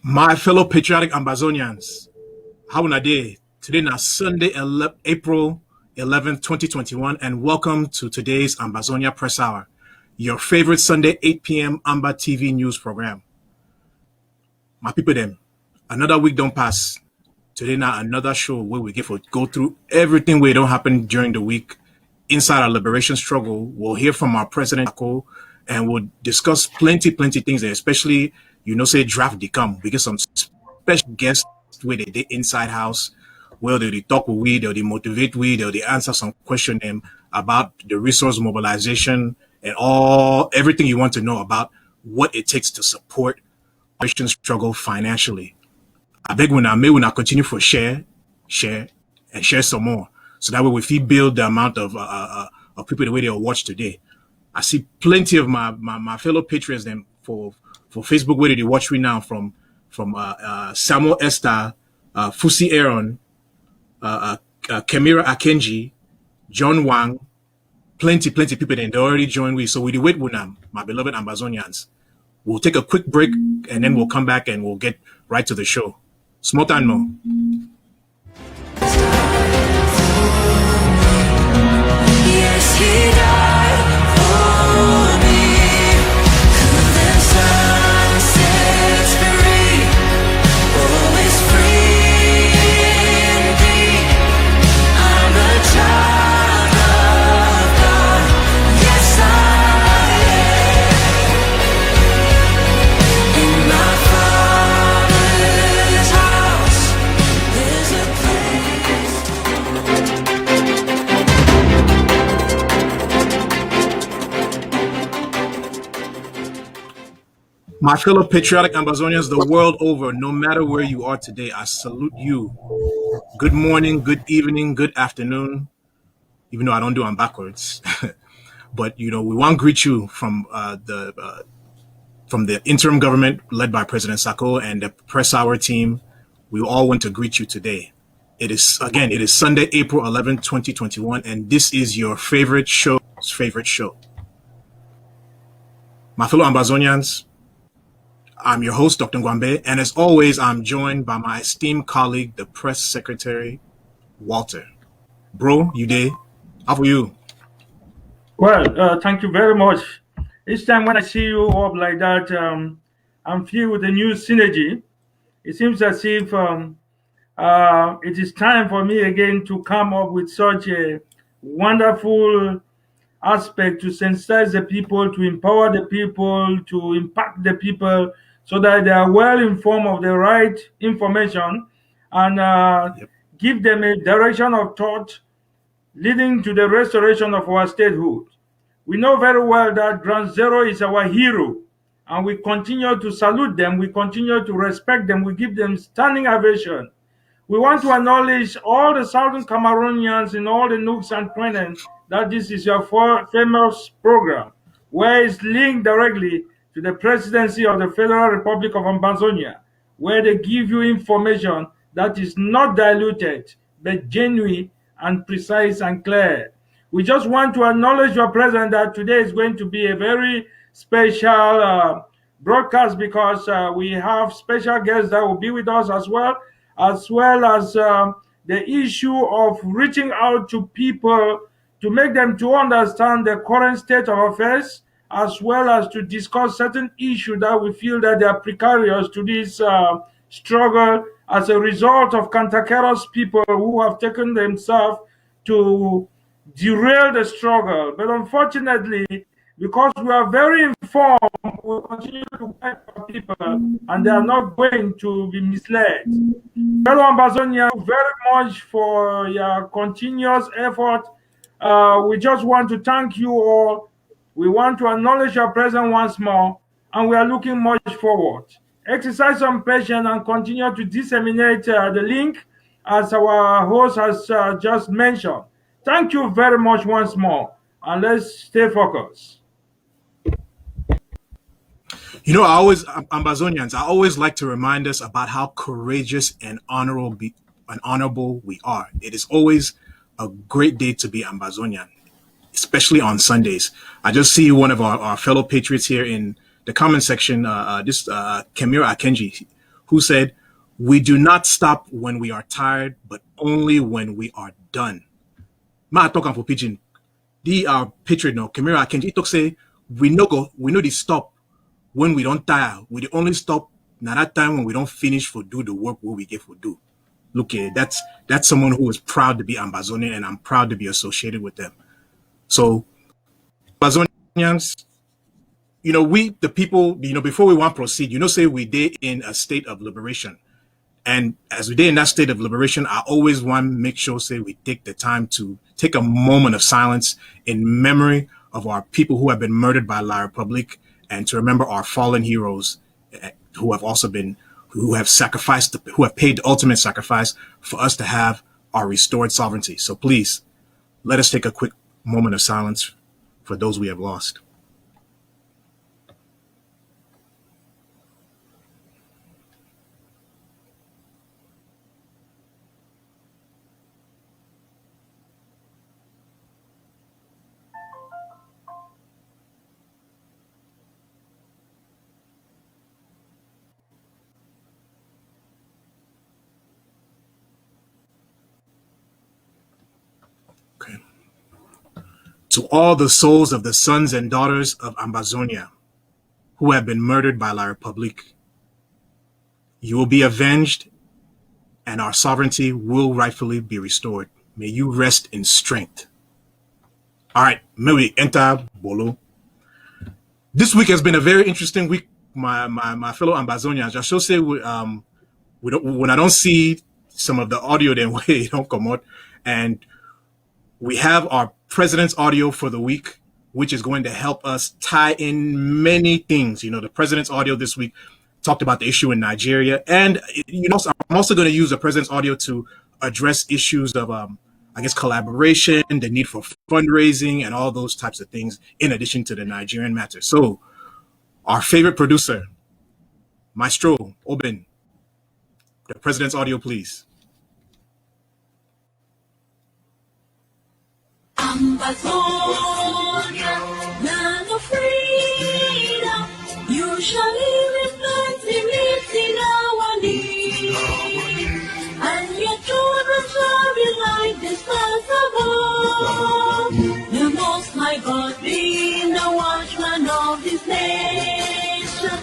My fellow patriotic Ambazonians, how are day? Today is Sunday, April 11th, 2021, and welcome to today's Ambazonia Press Hour, your favorite Sunday 8 p.m. Amba TV news program. My people, them, another week don't pass. Today now another show where we go through everything we don't happen during the week inside our liberation struggle. We'll hear from our president, Sako, and we'll discuss plenty things there, especially, say draft they come. We get some special guests where they inside house, where they talk with we, they'll motivate we, they'll answer some question them about the resource mobilization and everything you want to know about what it takes to support liberation struggle financially. I beg when may continue for share, and share some more. So that way we feel build the amount of people the way they'll watch today. I see plenty of my fellow patriots them for Facebook where they watch me now from Samuel Esther, Fusi Aaron, Kemira Akenji, John Wang, plenty people they already joined me. So we wait with them, my beloved Ambazonians. We'll take a quick break and then we'll come back and we'll get right to the show. Small time more. Yes, he died for me. The sun sets free, always free indeed. I'm a child of God. Yes, I am. In my Father's house, there's a place. My fellow patriotic Ambazonians the world over, no matter where you are today, I salute you. Good morning, good evening, good afternoon, even though I don't do them backwards. But, we want to greet you from the interim government led by President Sako and the press hour team. We all want to greet you today. It is Sunday, April 11th, 2021, and this is your favorite show. My fellow Ambazonians, I'm your host, Dr. Ngwambe, and as always, I'm joined by my esteemed colleague, the press secretary, Walter. Bro, you there? How are you? Well, thank you very much. Each time when I see you up like that, I'm filled with a new synergy. It seems as if it is time for me again to come up with such a wonderful aspect to sensitize the people, to empower the people, to impact the people so that they are well informed of the right information and Yep. give them a direction of thought leading to the restoration of our statehood. We know very well that Ground Zero is our hero, and we continue to salute them, we continue to respect them, we give them standing ovation. We want to acknowledge all the Southern Cameroonians in all the nooks and crannies that this is your famous program, where it's linked directly to the presidency of the Federal Republic of Ambazonia, where they give you information that is not diluted, but genuine and precise and clear. We just want to acknowledge your presence that today is going to be a very special broadcast because we have special guests that will be with us as well as the issue of reaching out to people to make them to understand the current state of affairs, as well as to discuss certain issues that we feel that they are precarious to this struggle as a result of cantankerous people who have taken themselves to derail the struggle. But unfortunately, because we are very informed, we continue to guide our people and they are not going to be misled. Fellow Ambazonia, very much for your continuous effort. We just want to thank you all. We want to acknowledge your presence once more, and we are looking much forward. Exercise some patience and continue to disseminate the link as our host has just mentioned. Thank you very much once more, and let's stay focused. Ambazonians, I always like to remind us about how courageous and honorable we are. It is always a great day to be Ambazonian, especially on Sundays. I just see one of our fellow patriots here in the comment section, Kemira Akenji, who said, "We do not stop when we are tired, but only when we are done." Ma talk am for pidgin. The our patriot no Kamira Kenji talk say we know the stop when we don't tire. We the only stop na that time when we don't finish for do the work what we get for do. Look at that's someone who is proud to be Ambazonian, and I'm proud to be associated with them. So Ambazonians, we the people, before we want to proceed, say we did in a state of liberation. And as we did in that state of liberation, I always want to make sure, say, we take the time to take a moment of silence in memory of our people who have been murdered by La Republique, and to remember our fallen heroes who have also been, who have sacrificed, who have paid the ultimate sacrifice for us to have our restored sovereignty. So please, let us take a quick moment of silence for those we have lost. Okay. To all the souls of the sons and daughters of Ambazonia who have been murdered by La Republique, you will be avenged and our sovereignty will rightfully be restored. May you rest in strength. All right, may we enter Bolo. This week has been a very interesting week, my fellow Ambazonians. I shall say, when I don't see some of the audio, then we don't come out. And we have our president's audio for the week, which is going to help us tie in many things. The president's audio this week talked about the issue in Nigeria. And, I'm also going to use the president's audio to address issues of, collaboration, the need for fundraising, and all those types of things, in addition to the Nigerian matter. So, our favorite producer, Maestro Oben, the president's audio, please. Amazonia, land of freedom, you shall live in plenty in our need, and your children shall be like the stars above. The Most High God being the watchman of this nation.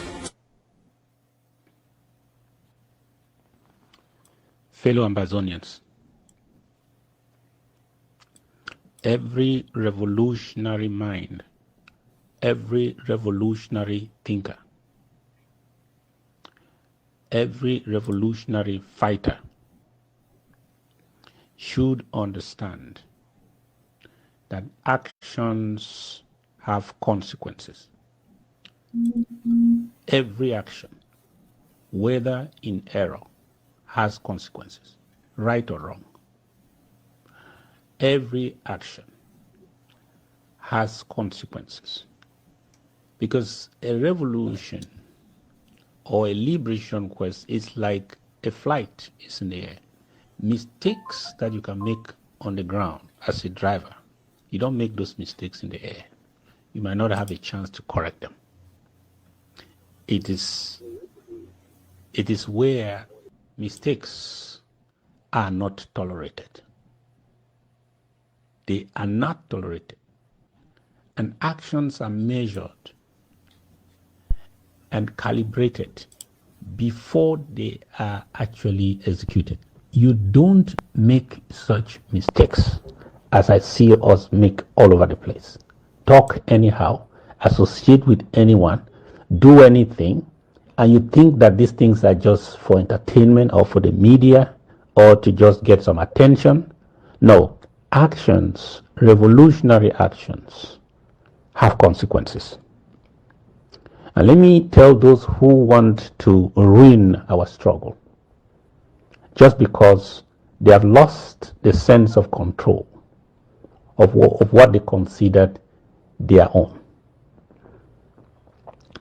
Fellow Ambazonians, every revolutionary mind, every revolutionary thinker, every revolutionary fighter should understand that actions have consequences. Every action, whether in error, has consequences, right or wrong. Every action has consequences, because a revolution or a liberation quest is like a flight is in the air. Mistakes that you can make on the ground as a driver, you don't make those mistakes in the air. You might not have a chance to correct them. It is where mistakes are not tolerated. They are not tolerated. And actions are measured and calibrated before they are actually executed. You don't make such mistakes as I see us make all over the place. Talk anyhow, associate with anyone, do anything, and you think that these things are just for entertainment or for the media or to just get some attention. No, actions, revolutionary actions, have consequences. And let me tell those who want to ruin our struggle, just because they have lost the sense of control of what they considered their own.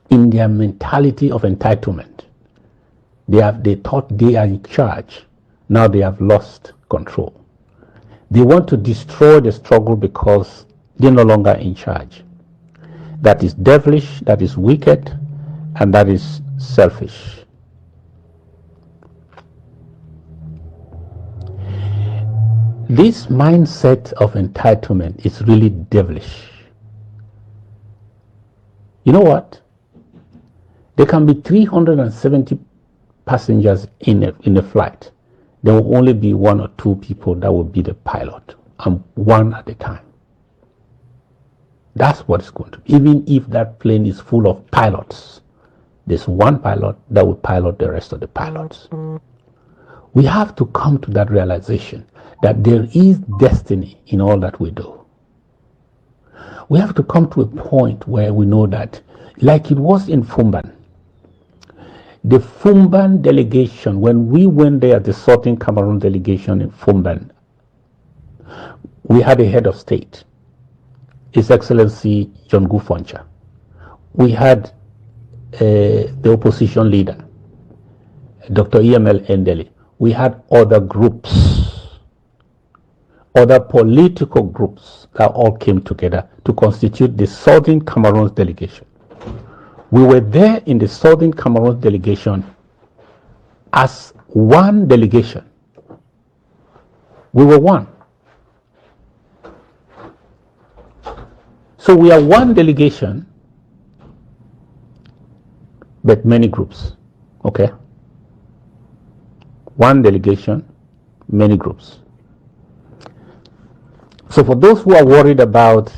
In their mentality of entitlement, they thought they are in charge. Now they have lost control. They want to destroy the struggle because they're no longer in charge. That is devilish, that is wicked, and that is selfish. This mindset of entitlement is really devilish. You know what? There can be 370 passengers in a flight. There will only be 1 or 2 people that will be the pilot, and one at a time. That's what it's going to be. Even if that plane is full of pilots, there's one pilot that will pilot the rest of the pilots. We have to come to that realization that there is destiny in all that we do. We have to come to a point where we know that, like it was in Fumban, the Fumban delegation, when we went there, the Southern Cameroon delegation in Fumban, we had a head of state, His Excellency John Gufoncha. We had the opposition leader, Dr. EML Endeli. We had other groups, other political groups that all came together to constitute the Southern Cameroon delegation. We were there in the Southern Cameroon delegation as one delegation. We were one. So we are one delegation, but many groups. Okay? One delegation, many groups. So for those who are worried about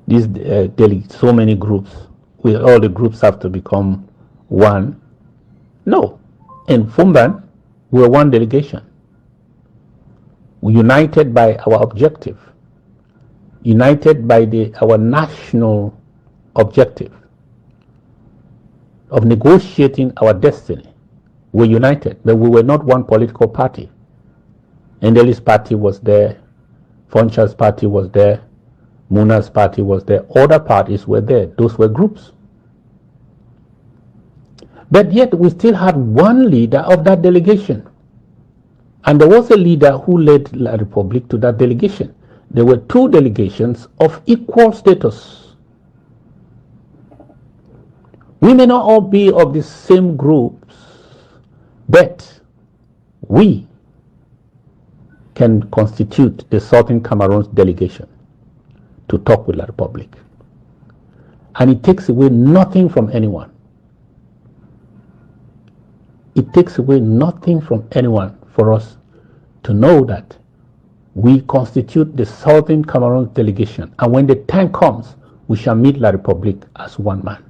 these so many groups, all the groups have to become one. No. In Fumban, we were one delegation. We united by our objective, united by our national objective of negotiating our destiny. We were united, but we were not one political party. Endeli's party was there, Foncha's party was there, Muna's party was there, other parties were there. Those were groups. But yet we still had one leader of that delegation. And there was a leader who led La Republique to that delegation. There were 2 delegations of equal status. We may not all be of the same groups, but we can constitute the Southern Cameroon delegation to talk with La Republique. And it takes away nothing from anyone. It takes away nothing from anyone for us to know that we constitute the Southern Cameroon delegation. And when the time comes, we shall meet La Republique as one man.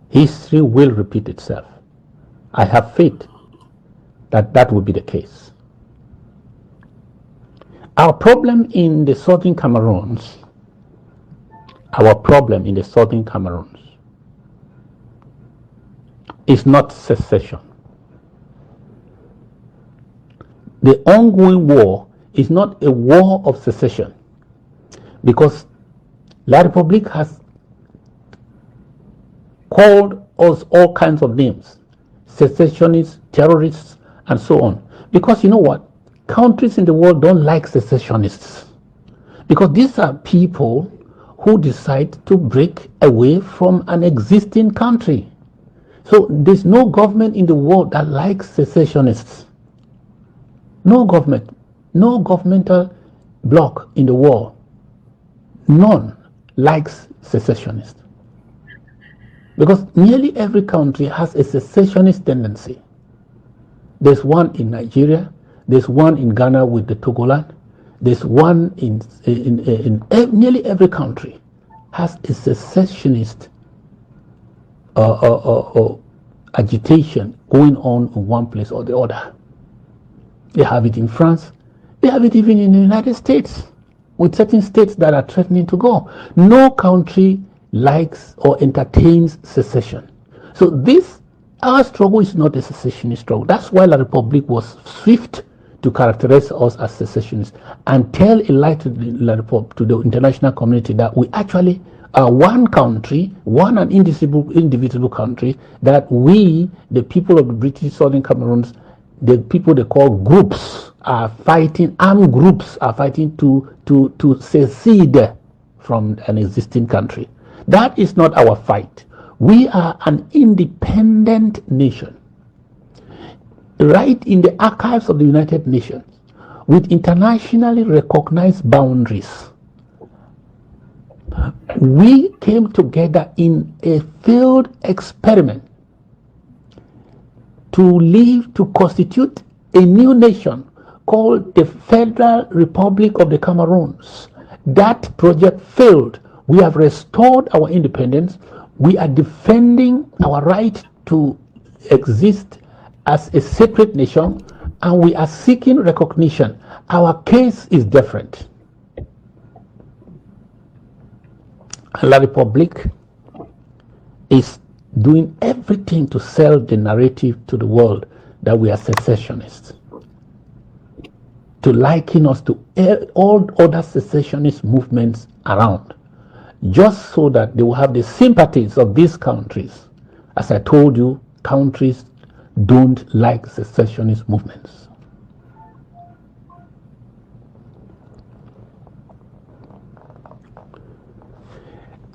History will repeat itself. I have faith that that will be the case. Our problem in the Southern Cameroons, is not secession. The ongoing war is not a war of secession, because La Republique has called us all kinds of names, secessionists, terrorists, and so on. Because you know what? Countries in the world don't like secessionists, because these are people who decide to break away from an existing country. So there's no government in the world that likes secessionists. No government, no governmental bloc in the world, none likes secessionists. Because nearly every country has a secessionist tendency. There's one in Nigeria, there's one in Ghana with the Togoland, there's one in nearly every country has a secessionist agitation going on in one place or the other. They have it in France, they have it even in the United States, with certain states that are threatening to go. No country likes or entertains secession. So our struggle is not a secessionist struggle. That's why La Republique was swift to characterize us as secessionists and tell a lie to the international community that we actually are one country, one and indivisible country, that we, the people of the British Southern Cameroons, the people they call groups, are fighting, armed groups are fighting to secede from an existing country. That is not our fight. We are an independent nation. right in the archives of the United Nations with internationally recognized boundaries. We came together in a failed experiment to constitute a new nation called the Federal Republic of the Cameroons. That project failed. We have restored our independence. We are defending our right to exist as a separate nation, and we are seeking recognition. Our case is different. La Republique is doing everything to sell the narrative to the world that we are secessionists, to liken us to all other secessionist movements around, just so that they will have the sympathies of these countries. As I told you, countries don't like secessionist movements.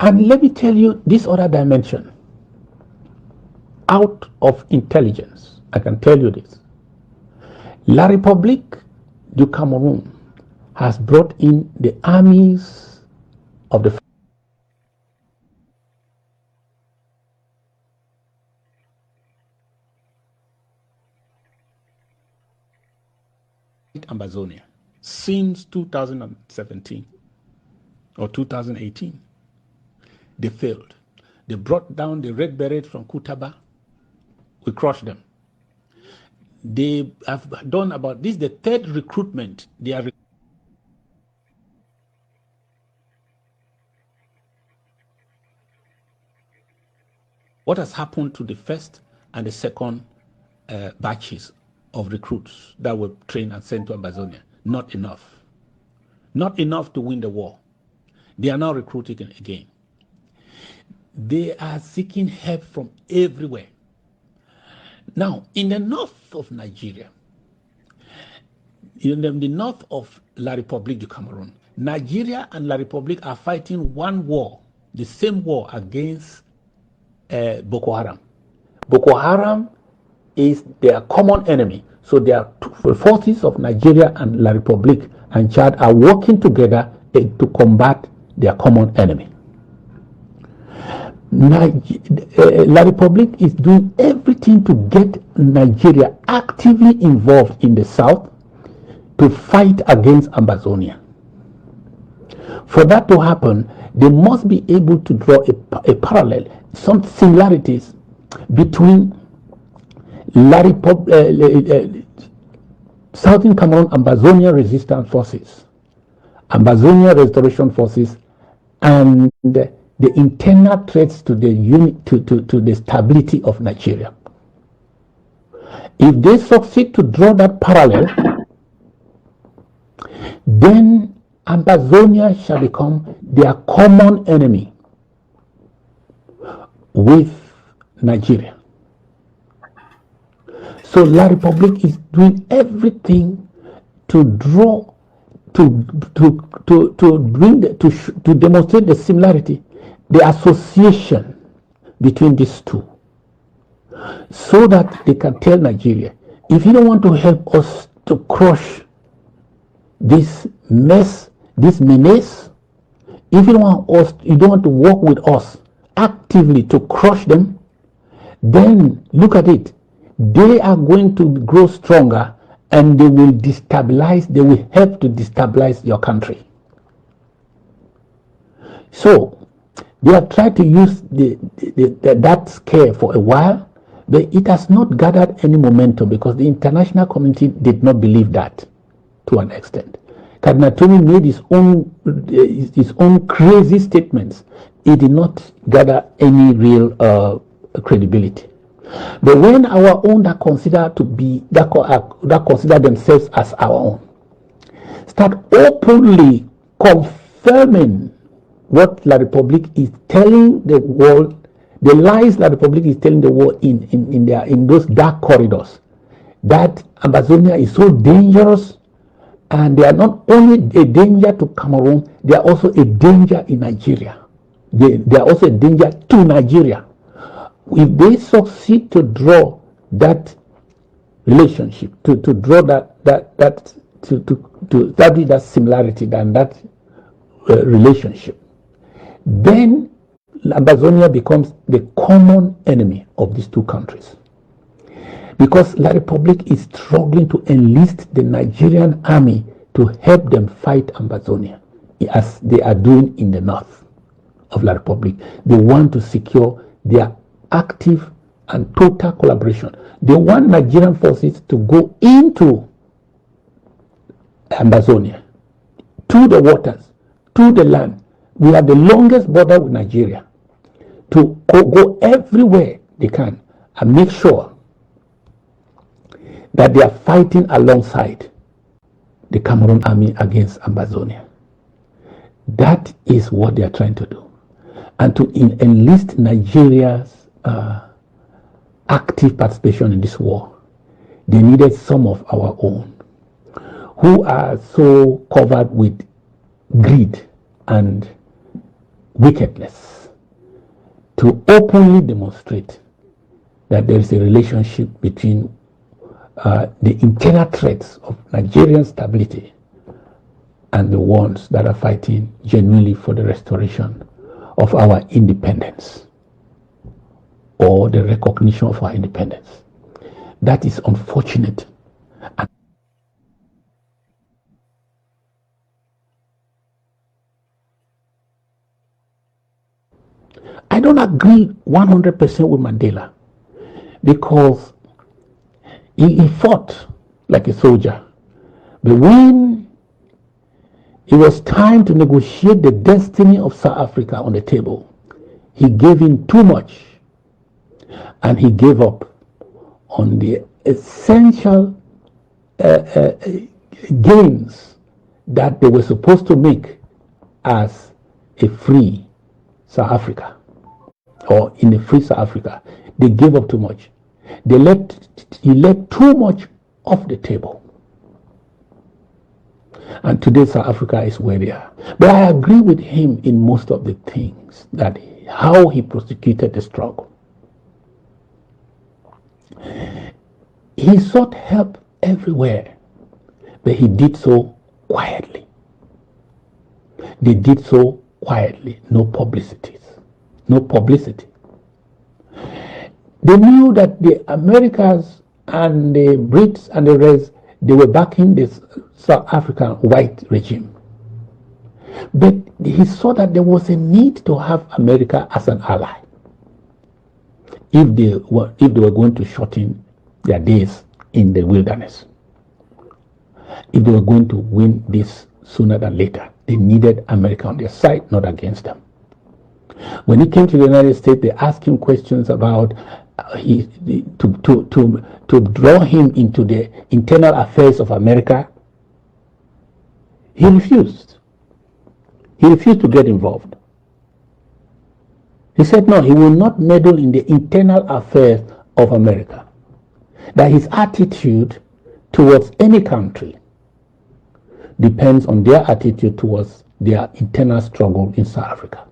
And let me tell you this other dimension. Out of intelligence, I can tell you this. La République du Cameroon has brought in the armies of the Amazonia since 2017 or 2018. They failed. They brought down the Red Berets from Kutaba. We crushed them. They have done about this, the third recruitment. They are what has happened to the first and the second batches of recruits that were trained and sent to Amazonia? Not enough. Not enough to win the war. They are now recruiting again. They are seeking help from everywhere. Now, in the north of Nigeria, in the north of La République du Cameroon, Nigeria and La République are fighting one war, the same war against Boko Haram. Boko Haram is their common enemy. So the forces of Nigeria and La République and Chad are working together to combat their common enemy. La République is doing everything to get Nigeria actively involved in the south to fight against Amazonia. For that to happen, they must be able to draw a parallel, some similarities between Southern Cameroon Amazonia Resistance Forces, Amazonia Restoration Forces, and the internal threats to the to the stability of Nigeria. If they succeed to draw that parallel, then Amazonia shall become their common enemy with Nigeria. So La République is doing everything to draw, to demonstrate the similarity, the association between these two, so that they can tell Nigeria, if you don't want to help us to crush this mess, this menace, if you don't want to work with us actively to crush them, then look at it. They are going to grow stronger and they will destabilize, they will help to destabilize your country. So they have tried to use that scare for a while, but it has not gathered any momentum because the international community did not believe that to an extent. Cardinal Tony made his own crazy statements. It did not gather any real credibility. But when our own that consider themselves as our own start openly confirming what La République is telling the world, the lies La République is telling the world in those dark corridors, that Amazonia is so dangerous, and they are not only a danger to Cameroon, they are also a danger in Nigeria. They are also a danger to Nigeria. If they succeed to draw that relationship, to draw to establish that similarity and that relationship, then Ambazonia becomes the common enemy of these two countries. Because La Republic is struggling to enlist the Nigerian army to help them fight Ambazonia, as they are doing in the north of La Republic. They want to secure their active and total collaboration. They want Nigerian forces to go into Ambazonia, to the waters, to the land. We have the longest border with Nigeria, to go everywhere they can and make sure that they are fighting alongside the Cameroon army against Ambazonia. That is what they are trying to do. And to enlist Nigeria's active participation in this war, they needed some of our own who are so covered with greed and wickedness to openly demonstrate that there is a relationship between the internal threats of Nigerian stability and the ones that are fighting genuinely for the restoration of our independence or the recognition of our independence. That is unfortunate. I don't agree 100% with Mandela, because he fought like a soldier. But when it was time to negotiate the destiny of South Africa on the table, he gave in too much, and he gave up on the essential gains that they were supposed to make as a free South Africa, or in a free South Africa. They gave up too much. He left too much off the table. And today South Africa is where they are. But I agree with him in most of the things, that how he prosecuted the struggle. He sought help everywhere, but he did so quietly. They did so quietly, no publicity. They knew that the Americans and the Brits and the rest, they were backing this South African white regime. But he saw that there was a need to have America as an ally if they were going to shorten their days in the wilderness. If they were going to win this sooner than later, they needed America on their side, not against them. When he came to the United States, they asked him questions about to draw him into the internal affairs of America. He refused. He refused to get involved. He said no, he will not meddle in the internal affairs of America. That his attitude towards any country depends on their attitude towards their internal struggle in South Africa.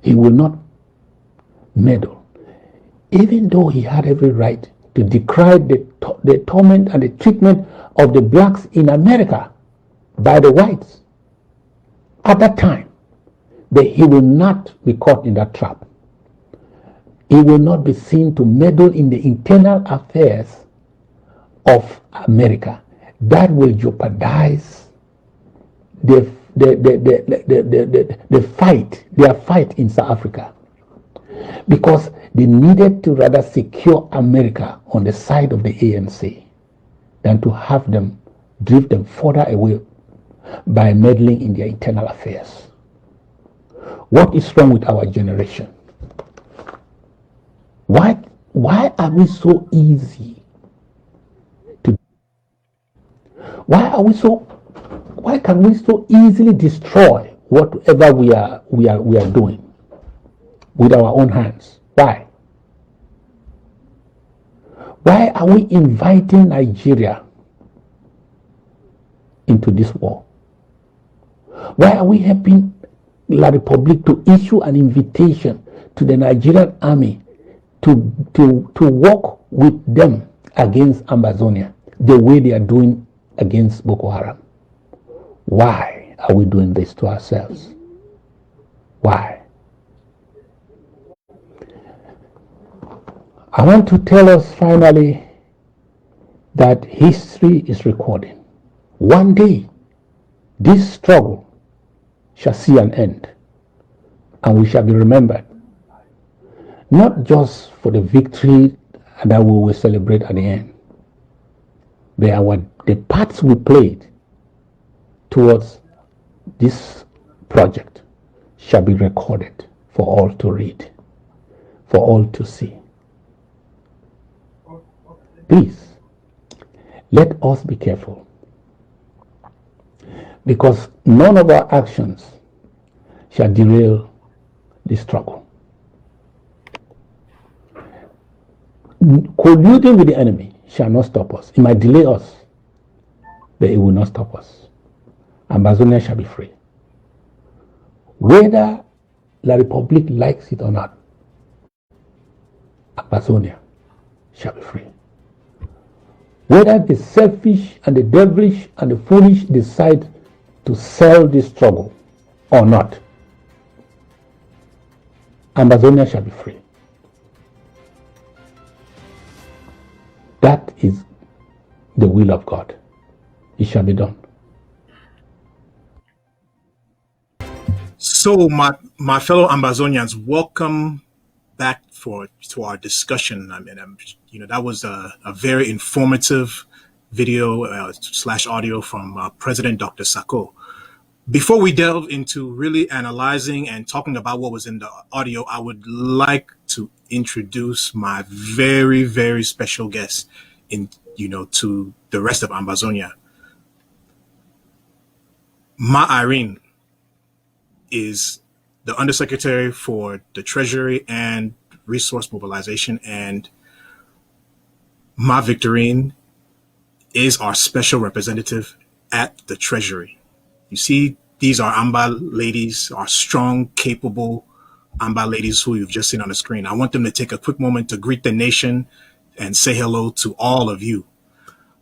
He will not meddle, even though he had every right to decry the torment and the treatment of the blacks in America by the whites at that time. But he will not be caught in that trap. He will not be seen to meddle in the internal affairs of America. That will jeopardize their fight in South Africa, because they needed to rather secure America on the side of the ANC than to have them drift them further away by meddling in their internal affairs. What is wrong with our generation? Why are we so easy to? Why can we so easily destroy whatever we are doing with our own hands? Why? Why are we inviting Nigeria into this war? Why are we helping La Republic to issue an invitation to the Nigerian army to work with them against Amazonia the way they are doing against Boko Haram. Why are we doing this to ourselves? Why? I want to tell us finally that history is recording. One day, this struggle shall see an end, and we shall be remembered, not just for the victory that we will celebrate at the end, but the parts we played towards this project shall be recorded for all to read, for all to see. Please, let us be careful, because none of our actions shall derail the struggle. Colluding with the enemy shall not stop us. It might delay us, but it will not stop us. Amazonia shall be free. Whether La Republic likes it or not, Amazonia shall be free. Whether the selfish and the devilish and the foolish decide to sell this struggle or not, Amazonia shall be free. That is the will of God. It shall be done. So, my fellow Ambazonians, welcome back to our discussion. I mean, that was a very informative video slash audio from President Dr. Sako. Before we delve into really analyzing and talking about what was in the audio, I would like to introduce my very, very special guest to the rest of Ambazonia. Ma Irene is the Undersecretary for the Treasury and Resource Mobilization, and Ma Victorine is our special representative at the Treasury. You see, these are Amba ladies, our strong, capable Amba ladies who you've just seen on the screen. I want them to take a quick moment to greet the nation and say hello to all of you.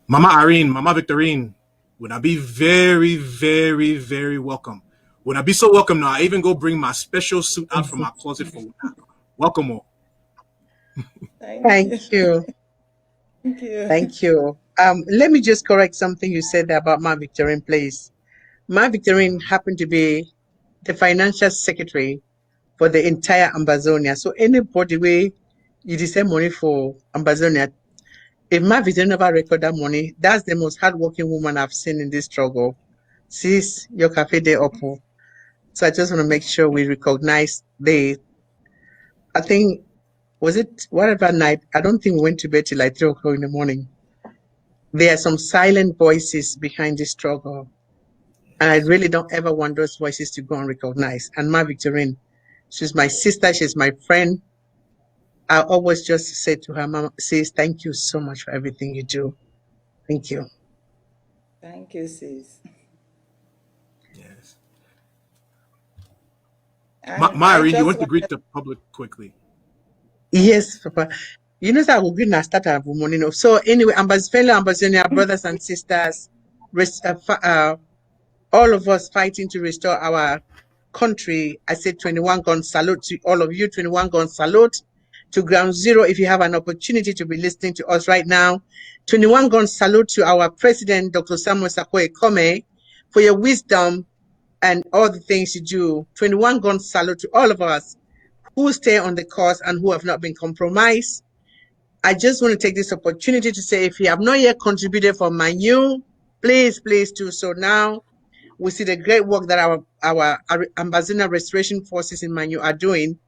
Mama Irene, Mama Victorine, would I be very, very, very welcome. Would I be so welcome now? I even go bring my special suit out from my closet for welcome all. Thank you. Thank you. Let me just correct something you said about Ma Victorine, please. Ma Victorine happened to be the financial secretary for the entire Ambazonia. So anybody where you decide money for Ambazonia, if Ma Victorine never record that money, that's the most hardworking woman I've seen in this struggle. Sis, your cafe day up. So I just want to make sure we recognize I think, was it whatever night? I don't think we went to bed till like 3 o'clock in the morning. There are some silent voices behind this struggle. And I really don't ever want those voices to go unrecognized. And Ma Victorine, she's my sister, she's my friend. I always just say to her, Mama, sis, thank you so much for everything you do. Thank you. Thank you, sis. Yes. And Irene, you want to greet the public quickly? Yes, Papa. You know that we're going to start our morning. So anyway, fellow Ambazonia brothers and sisters, all of us fighting to restore our country. I said 21 gun salute to all of you, 21 gun salute to Ground Zero. If you have an opportunity to be listening to us right now, 21 gun salute to our president, Dr. Samuel Sako Ekome, for your wisdom and all the things you do. 21 gun salute to all of us who stay on the course and who have not been compromised. I just want to take this opportunity to say, if you have not yet contributed for Manu, please do so now. We see the great work that our Ambazonia Restoration Forces in Manu are doing.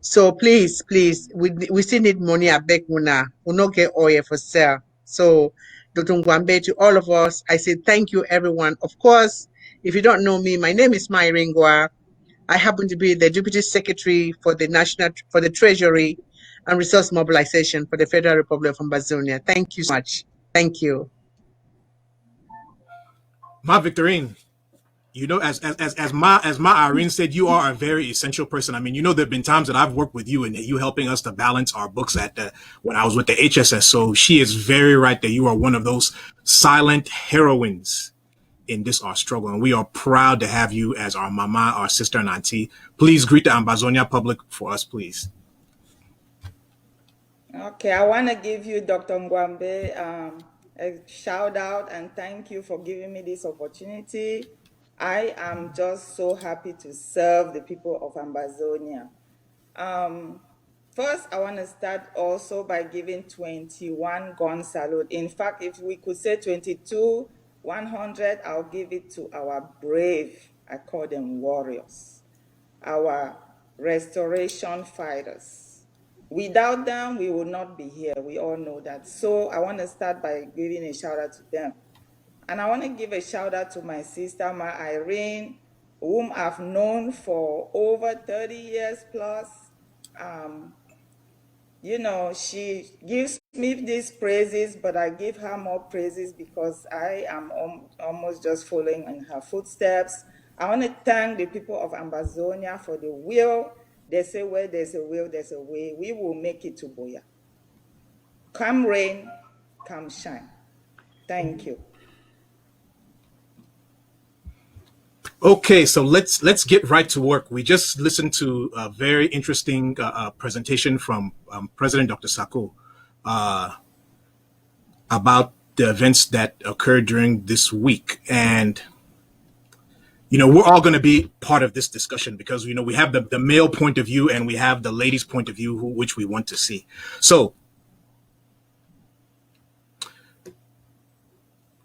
So please, we still need money at Bekmuna. We'll not get oil for sale. So Dr. Ngwambe, to all of us, I say thank you, everyone. Of course, if you don't know me, my name is Irene Ngwa. I happen to be the Deputy Secretary for the Treasury and Resource Mobilization for the Federal Republic of Ambazonia. Thank you so much. Thank you. Ma Victorine, You know, as Ma Irene said, you are a very essential person. I mean, you know, there've been times that I've worked with you and you helping us to balance our books at the when I was with the HSS. So she is very right that you are one of those silent heroines in this our struggle, and we are proud to have you as our mama, our sister, and auntie. Please greet the Ambazonia public for us, please. Okay, I want to give you, Dr. Ngwambe, a shout out and thank you for giving me this opportunity. I am just so happy to serve the people of Ambazonia. First, I want to start also by giving 21 gun salute. In fact, if we could say 22, 100, I'll give it to our brave, I call them warriors, our restoration fighters. Without them, we would not be here. We all know that. So I want to start by giving a shout out to them. And I want to give a shout out to my sister, Ma Irene, whom I've known for over 30 years plus. You know, she gives me these praises, but I give her more praises because I am almost just following in her footsteps. I want to thank the people of Ambazonia for the will. They say where there's a will, there's a way. We will make it to Boya. Come rain, come shine. Thank you. Okay, so let's get right to work. We just listened to a very interesting presentation from President Dr. Sako about the events that occurred during this week, and you know we're all going to be part of this discussion because you know we have the male point of view and we have the ladies' point of view, which we want to see. So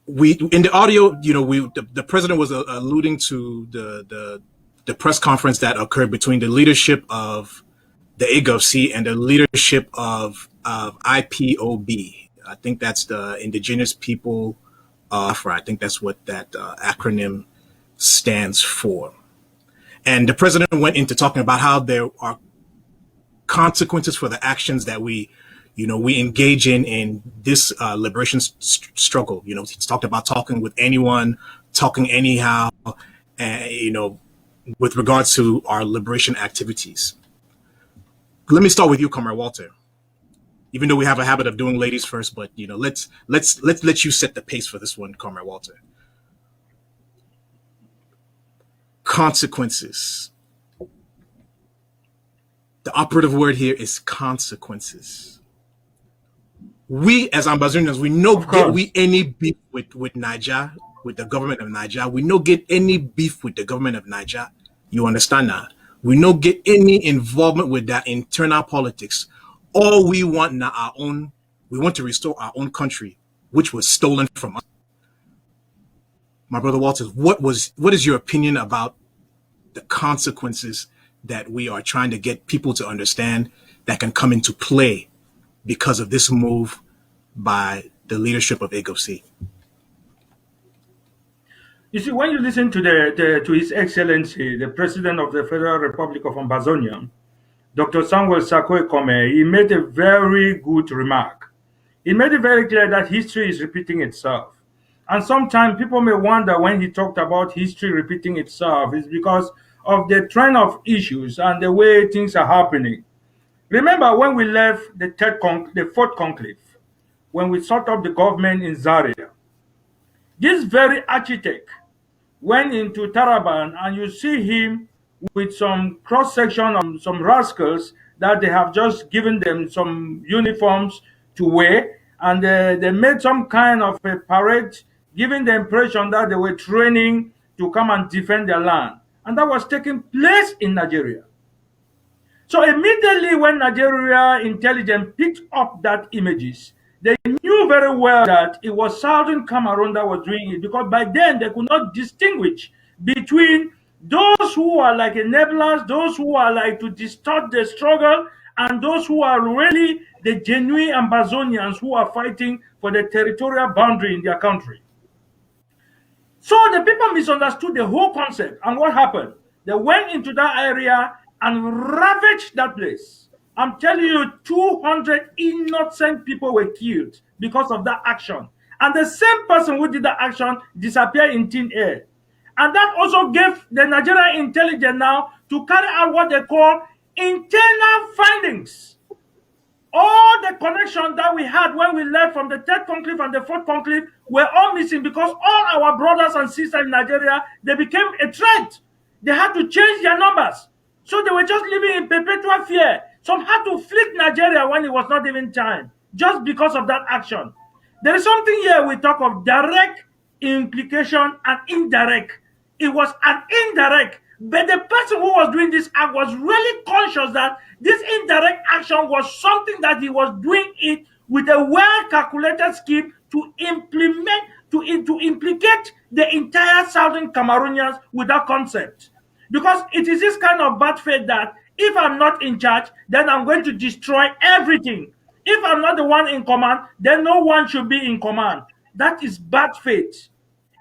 we in the audio, you know, the president was alluding to the press conference that occurred between the leadership of the AGOC and the leadership of IPOB. I think that's the Indigenous People Afra. I think that's what that acronym stands for. And the president went into talking about how there are consequences for the actions that we engage in this liberation struggle. You know, he's talked about talking with anyone, talking anyhow, and with regards to our liberation activities. Let me start with you, Comrade Walter. Even though we have a habit of doing ladies first, but let's let you set the pace for this one, Comrade Walter. Consequences. The operative word here is consequences. We, as Ambazonians, we no get we any beef with Niger, with the government of Niger. We no get any beef with the government of Niger. You understand that? We no get any involvement with that internal politics. All we want now our own. We want to restore our own country, which was stolen from us. My brother Walters, what is your opinion about the consequences that we are trying to get people to understand that can come into play because of this move by the leadership of AGOC? You see, when you listen to to His Excellency, the President of the Federal Republic of Ambazonia, Dr. Samuel Sako Ekome, he made a very good remark. He made it very clear that history is repeating itself. And sometimes people may wonder when he talked about history repeating itself is because of the trend of issues and the way things are happening. Remember when we left the fourth conclave, when we set up the government in Zaria, this very architect went into Taraban and you see him with some cross section of some rascals that they have just given them some uniforms to wear, and they made some kind of a parade giving the impression that they were training to come and defend their land, and that was taking place in Nigeria. So immediately when Nigeria intelligence picked up that images, they knew very well that it was Southern Cameroon that was doing it, because by then they could not distinguish between those who are like enablers, those who are like to distort the struggle, and those who are really the genuine Ambazonians who are fighting for the territorial boundary in their country. So the people misunderstood the whole concept, and what happened? They went into that area and ravaged that place. I'm telling you, 200 innocent people were killed because of that action. And the same person who did that action disappeared in thin air. And that also gave the Nigerian intelligence now to carry out what they call internal findings. All the connections that we had when we left from the third conclave and the fourth conclave were all missing because all our brothers and sisters in Nigeria, they became a threat. They had to change their numbers. So they were just living in perpetual fear. Some had to flee Nigeria when it was not even time, just because of that action. There is something here we talk of direct implication and indirect. It was an indirect, but the person who was doing this act was really conscious that this indirect action was something that he was doing it with a well-calculated scheme to implement, to implicate the entire Southern Cameroonians with that concept. Because it is this kind of bad faith that if I'm not in charge, then I'm going to destroy everything. If I'm not the one in command, then no one should be in command. That is bad faith.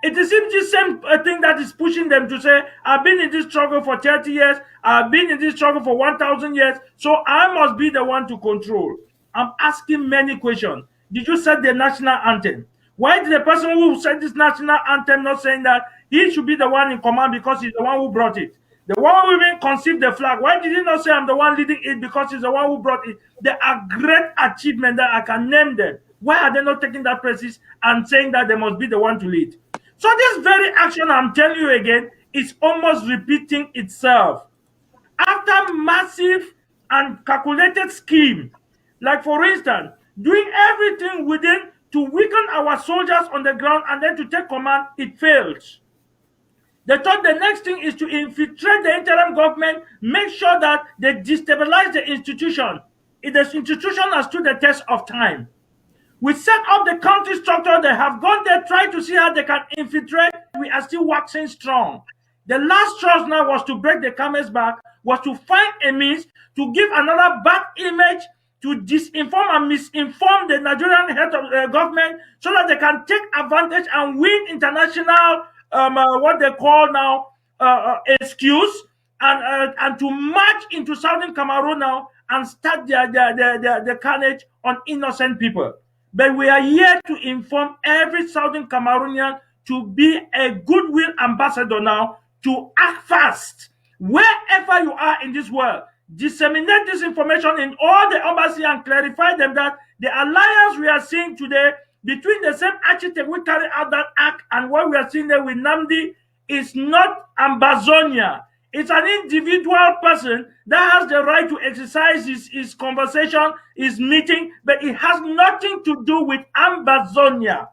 It is the same thing that is pushing them to say, I've been in this struggle for 30 years, I've been in this struggle for 1,000 years, so I must be the one to control. I'm asking many questions. Did you set the national anthem? Why did the person who said this national anthem not saying that he should be the one in command because he's the one who brought it? The one who even conceived the flag, why did he not say I'm the one leading it because he's the one who brought it? There are great achievements that I can name them. Why are they not taking that places and saying that they must be the one to lead? So this very action, I'm telling you again, is almost repeating itself. After massive and calculated scheme, like for instance, doing everything within to weaken our soldiers on the ground and then to take command, it fails. They thought the next thing is to infiltrate the interim government, make sure that they destabilize the institution. If the institution has stood the test of time. We set up the country structure. They have gone there, tried to see how they can infiltrate. We are still waxing strong. The last thrust now was to break the camel's back, was to find a means to give another bad image, to disinform and misinform the Nigerian head of government so that they can take advantage and win international, what they call now, excuse, and to march into Southern Cameroon now and start their carnage on innocent people. But we are here to inform every Southern Cameroonian to be a goodwill ambassador now, to act fast. Wherever you are in this world, disseminate this information in all the embassy and clarify them that the alliance we are seeing today between the same architect we carry out that act and what we are seeing there with Namdi is not Ambazonia. It's an individual person that has the right to exercise his conversation, his meeting, but it has nothing to do with Ambazonia.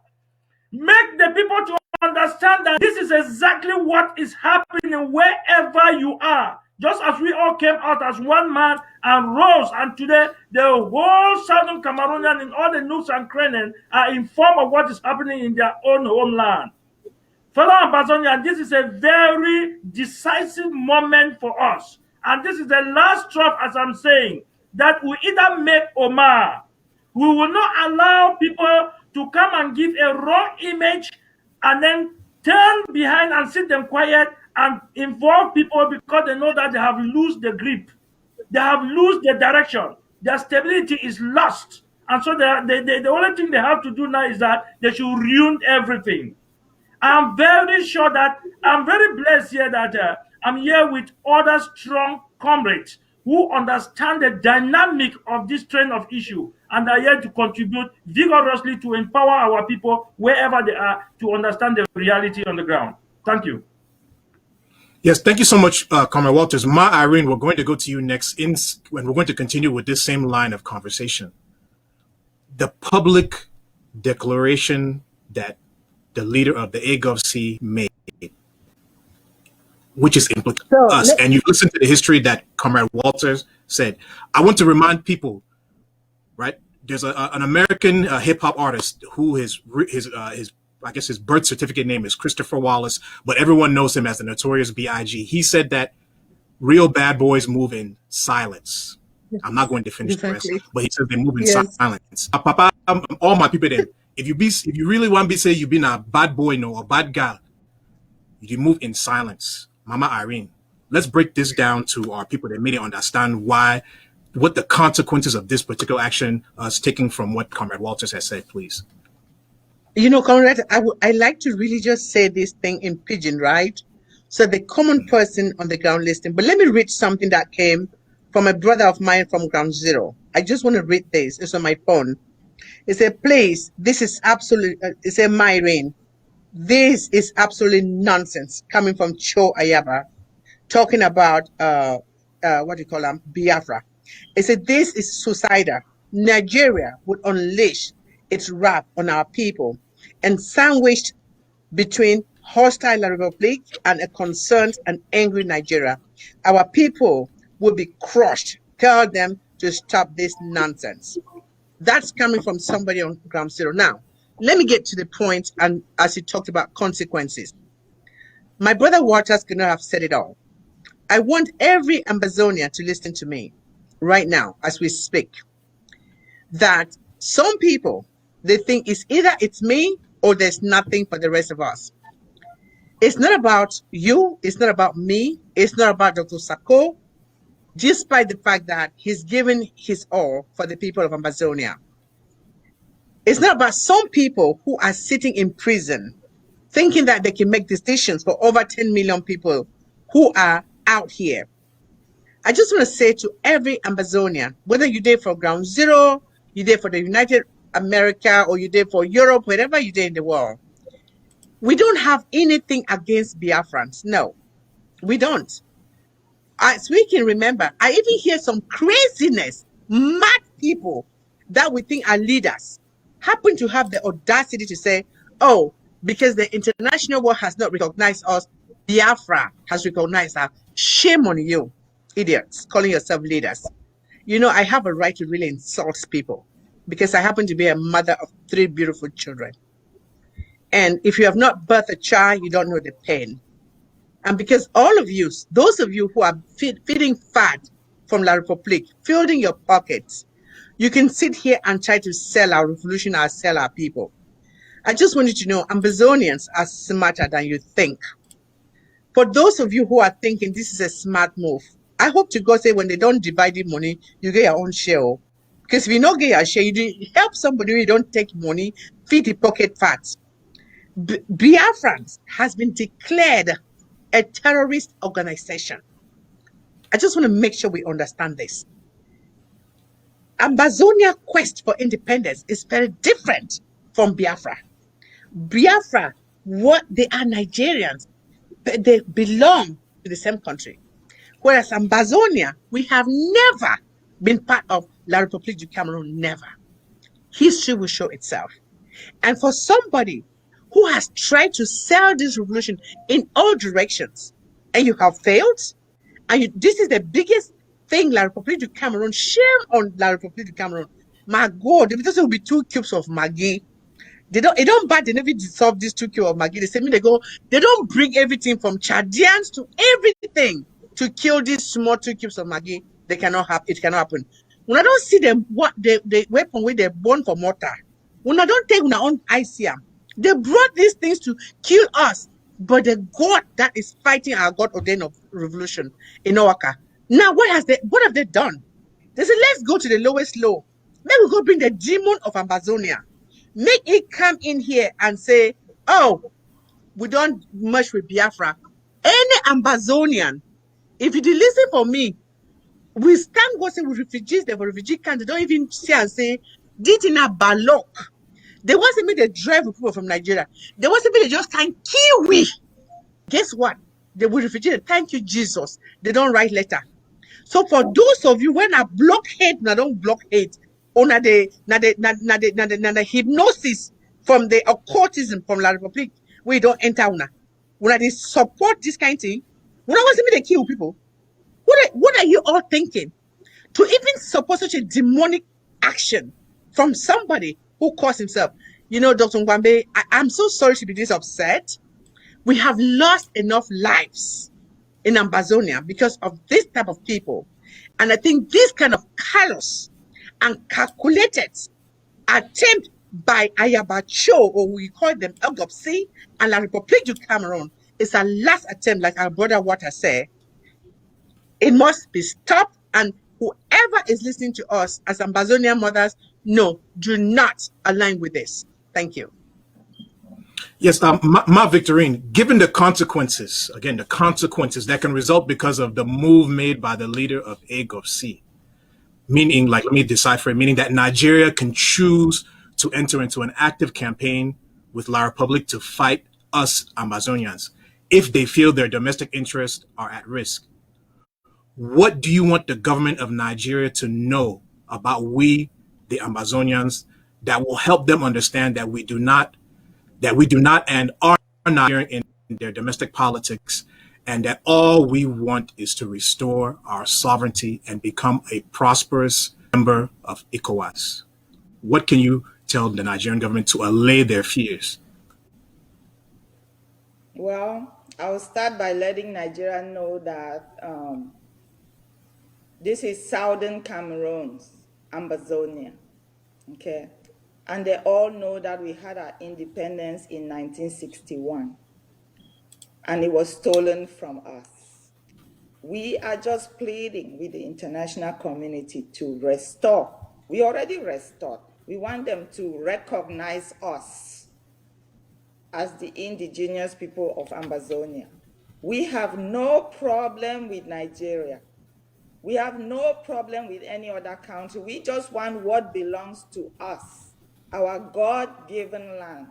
Make the people to understand that this is exactly what is happening wherever you are. Just as we all came out as one man and rose, and today the whole Southern Cameroonian in all the nooks and crannies are informed of what is happening in their own homeland. Fellow Ambazonian, this is a very decisive moment for us. And this is the last drop, as I'm saying, that we either make Omar. We will not allow people to come and give a wrong image and then turn behind and sit them quiet and involve people because they know that they have lost the grip. They have lost the direction. Their stability is lost. And so the only thing they have to do now is that they should ruin everything. I'm very sure that I'm very blessed here that I'm here with other strong comrades who understand the dynamic of this train of issue and are here to contribute vigorously to empower our people wherever they are to understand the reality on the ground. Thank you. Yes, thank you so much, Comrade Walters. Ma Irene, we're going to go to you next, and we're going to continue with this same line of conversation. The public declaration that the leader of the AGOVC made, which is implicating us, and you listen to the history that Comrade Walters said. I want to remind people, right? There's an American hip hop artist who his I guess his birth certificate name is Christopher Wallace, but everyone knows him as the Notorious B.I.G. He said that real bad boys move in silence. I'm not going to finish the rest, but he said they move in silence. Papa, all my people then, if you really want to say you've been a bad boy, no, a bad girl, you move in silence. Mama Irene, let's break this down to our people that made it understand what the consequences of this particular action is taking from what Comrade Walters has said, please. You know, Comrade, I like to really just say this thing in pidgin, right? So the common person on the ground listening. But let me read something that came from a brother of mine from Ground Zero. I just want to read this. It's on my phone. It said, please, this is absolute, it said, Myrene, this is absolutely nonsense coming from Cho Ayaba, talking about, what do you call them, Biafra. It said, this is suicidal. Nigeria would unleash its wrath on our people and sandwiched between hostile Republic and a concerned and angry Nigeria. Our people will be crushed. Tell them to stop this nonsense. That's coming from somebody on Ground Zero. Now, let me get to the point, and as he talked about consequences. My brother Waters could not have said it all. I want every Ambazonian to listen to me right now as we speak, that some people, they think it's either it's me or there's nothing for the rest of us. It's not about you. It's not about me. It's not about Dr. Sako, despite the fact that he's given his all for the people of Amazonia. It's not about some people who are sitting in prison thinking that they can make decisions for over 10 million people who are out here. I just want to say to every Ambazonian, whether you're there for Ground Zero, you're there for the United America, or you're there for Europe, wherever you're there in the world, we don't have anything against Biafrans. No, we don't. As we can remember, I even hear some craziness, mad people that we think are leaders happen to have the audacity to say, oh, because the international world has not recognized us, Biafra has recognized us. Shame on you, idiots, calling yourself leaders. You know, I have a right to really insult people because I happen to be a mother of 3 beautiful children. And if you have not birthed a child, you don't know the pain. And because all of you, those of you who are feeding fat from La Republique, filling your pockets, you can sit here and try to sell our revolution or sell our people. I just want you to know, Ambazonians are smarter than you think. For those of you who are thinking this is a smart move, I hope to God say when they don't divide the money, you get your own share. Because if you don't get your share, you help somebody who you don't take money, feed the pocket fat. Biafrans has been declared a terrorist organization. I just want to make sure we understand this. Ambazonia quest for independence is very different from Biafra. Biafra, what they are Nigerians, but they belong to the same country. Whereas Ambazonia, we have never been part of La République du Cameroon, never. History will show itself. And for somebody who has tried to sell this revolution in all directions, and you have failed, and this is the biggest thing La République du Cameroon, shame on La République du Cameroon. My God, if this will be 2 cubes of Maggi, it don't bad, they never dissolve these 2 cubes of Maggi. They say me, they don't bring everything from Chadians to everything to kill these small 2 cubes of Maggi. It cannot happen. When I don't see them, what the weapon where they're born for mortar. When I don't take on our own ICM, they brought these things to kill us. But the God that is fighting our God ordained of revolution in Owaka. Now, what have they done? They said, let's go to the lowest low. Maybe we go bring the demon of Amazonia. Make it come in here and say, oh, we don't merge with Biafra. Any Ambazonian, if you listen for me, we stand watching with refugees, they were refugee camps, they don't even see and say, did in a balok. They want to make the drive with people from Nigeria. They want to make they just can't kill we. Guess what? They will refugee. Thank you, Jesus. They don't write letter. So for those of you when I block hate, I don't block hate. Una the hypnosis from the occultism from La Republique, we don't enter una. When they support this kind of thing, when I want to make they kill people. What are you all thinking? To even support such a demonic action from somebody who calls himself, Dr. Ngwambe, I'm so sorry to be this upset. We have lost enough lives in Ambazonia because of this type of people. And I think this kind of callous and calculated attempt by Ayabacho, or we call them Elgopsi, and La République du Cameroon is a last attempt, like our brother Water said. It must be stopped, and whoever is listening to us as Ambazonian mothers, no, do not align with this. Thank you. Yes, Ma Victorine, given the consequences, again, the consequences that can result because of the move made by the leader of AGOC, meaning, like, let me decipher it, meaning that Nigeria can choose to enter into an active campaign with La Republic to fight us Amazonians if they feel their domestic interests are at risk. What do you want the government of Nigeria to know about we, the Amazonians, that will help them understand that we do not and are not in their domestic politics, and that all we want is to restore our sovereignty and become a prosperous member of ECOWAS? What can you tell the Nigerian government to allay their fears? Well, I'll start by letting Nigeria know that this is Southern Cameroon's Amazonia, okay? And they all know that we had our independence in 1961, and it was stolen from us. We are just pleading with the international community to restore. We already restored. We want them to recognize us as the indigenous people of Amazonia. We have no problem with Nigeria. We have no problem with any other country. We just want what belongs to us, our God-given land.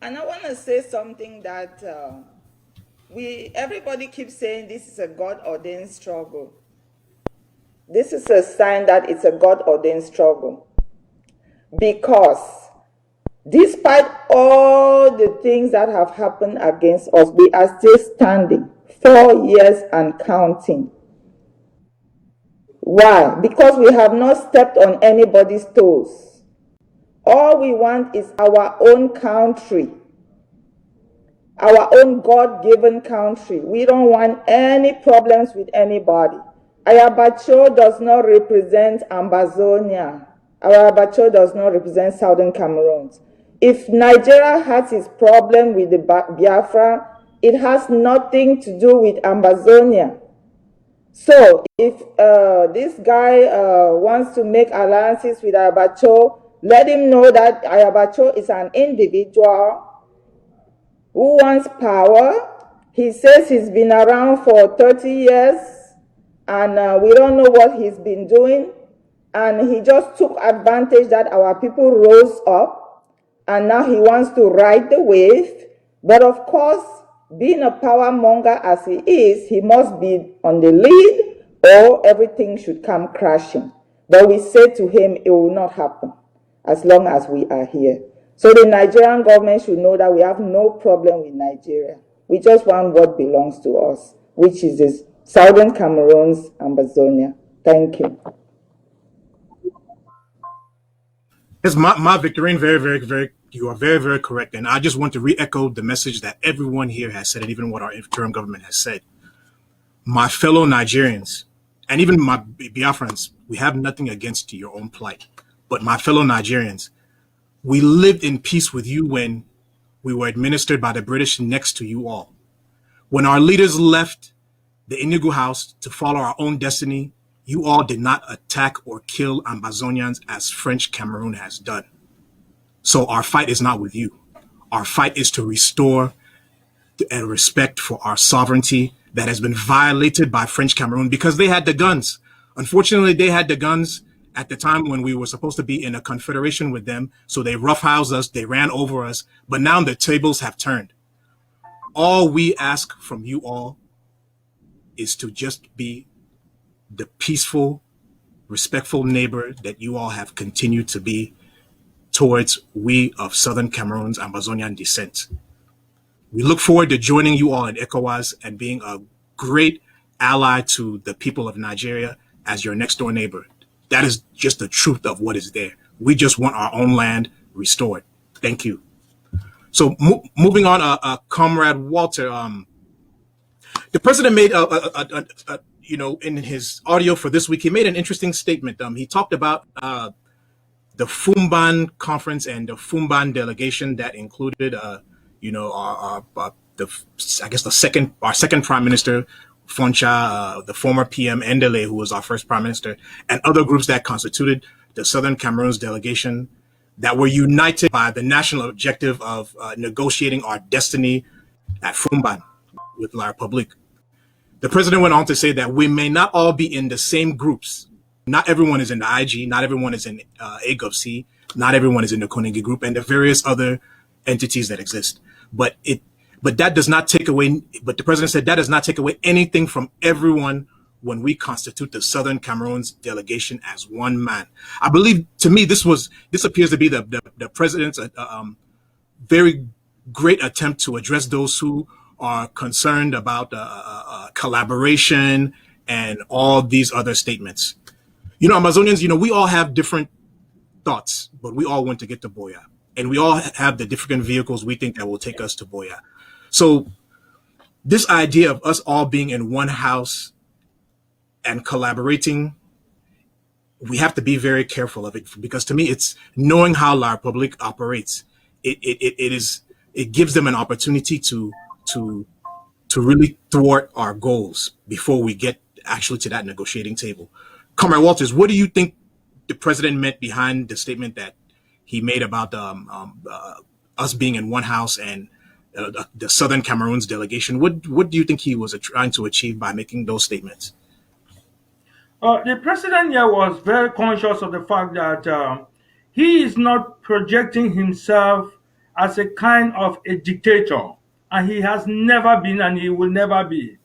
And I want to say something that everybody keeps saying this is a God-ordained struggle. This is a sign that it's a God-ordained struggle. Because despite all the things that have happened against us, we are still standing 4 years and counting. Why? Because we have not stepped on anybody's toes. All we want is our own country, our own God-given country. We don't want any problems with anybody. Ayabacho does not represent Amazonia. Ayabacho does not represent Southern Cameroon. If Nigeria has its problem with the Biafra, it has nothing to do with Amazonia. So if this guy wants to make alliances with Ayabacho, let him know that Ayabacho is an individual who wants power. He says he's been around for 30 years and we don't know what he's been doing. And he just took advantage that our people rose up and now he wants to ride the wave. But of course, being a power monger as he is, he must be on the lead or everything should come crashing. But we say to him, it will not happen as long as we are here. So the Nigerian government should know that we have no problem with Nigeria. We just want what belongs to us, which is the Southern Cameroon's Amazonia. Thank you. Yes, Ma Victorine, you are very, very correct. And I just want to re-echo the message that everyone here has said, and even what our interim government has said. My fellow Nigerians, and even my Biafrans, we have nothing against your own plight. But my fellow Nigerians, we lived in peace with you when we were administered by the British next to you all. When our leaders left the Enugu house to follow our own destiny, you all did not attack or kill Ambazonians as French Cameroon has done. So our fight is not with you. Our fight is to restore a respect for our sovereignty that has been violated by French Cameroon because they had the guns. Unfortunately, they had the guns at the time when we were supposed to be in a confederation with them. So they roughhoused us, they ran over us, but now the tables have turned. All we ask from you all is to just be the peaceful, respectful neighbor that you all have continued to be towards we of Southern Cameroon's Amazonian descent. We look forward to joining you all in ECOWAS and being a great ally to the people of Nigeria as your next door neighbor. That is just the truth of what is there. We just want our own land restored. Thank you. So moving on, Comrade Walter, the president made in his audio for this week, he made an interesting statement. He talked about the Fumban conference and the Fumban delegation that included, our second prime minister, Foncha, the former PM Endele, who was our first prime minister, and other groups that constituted the Southern Cameroon's delegation. that were united by the national objective of negotiating our destiny at Fumban with La Republique. The president went on to say that we may not all be in the same groups. Not everyone is in the IG, not everyone is in AGovC, not everyone is in the Koningi group, and the various other entities that exist. But that does not take away. But the president said that does not take away anything from everyone when we constitute the Southern Cameroon's delegation as one man. I believe, to me, this appears to be the president's very great attempt to address those who are concerned about collaboration and all these other statements. Amazonians, we all have different thoughts, but we all want to get to Boya. And we all have the different vehicles we think that will take us to Boya. So this idea of us all being in one house and collaborating, we have to be very careful of it, because to me, it's knowing how La Republique operates. It gives them an opportunity to really thwart our goals before we get actually to that negotiating table. Comrade Walters, what do you think the president meant behind the statement that he made about us being in one house and the Southern Cameroon's delegation? What do you think he was trying to achieve by making those statements? The president here was very conscious of the fact that he is not projecting himself as a kind of a dictator, and he has never been and he will never be.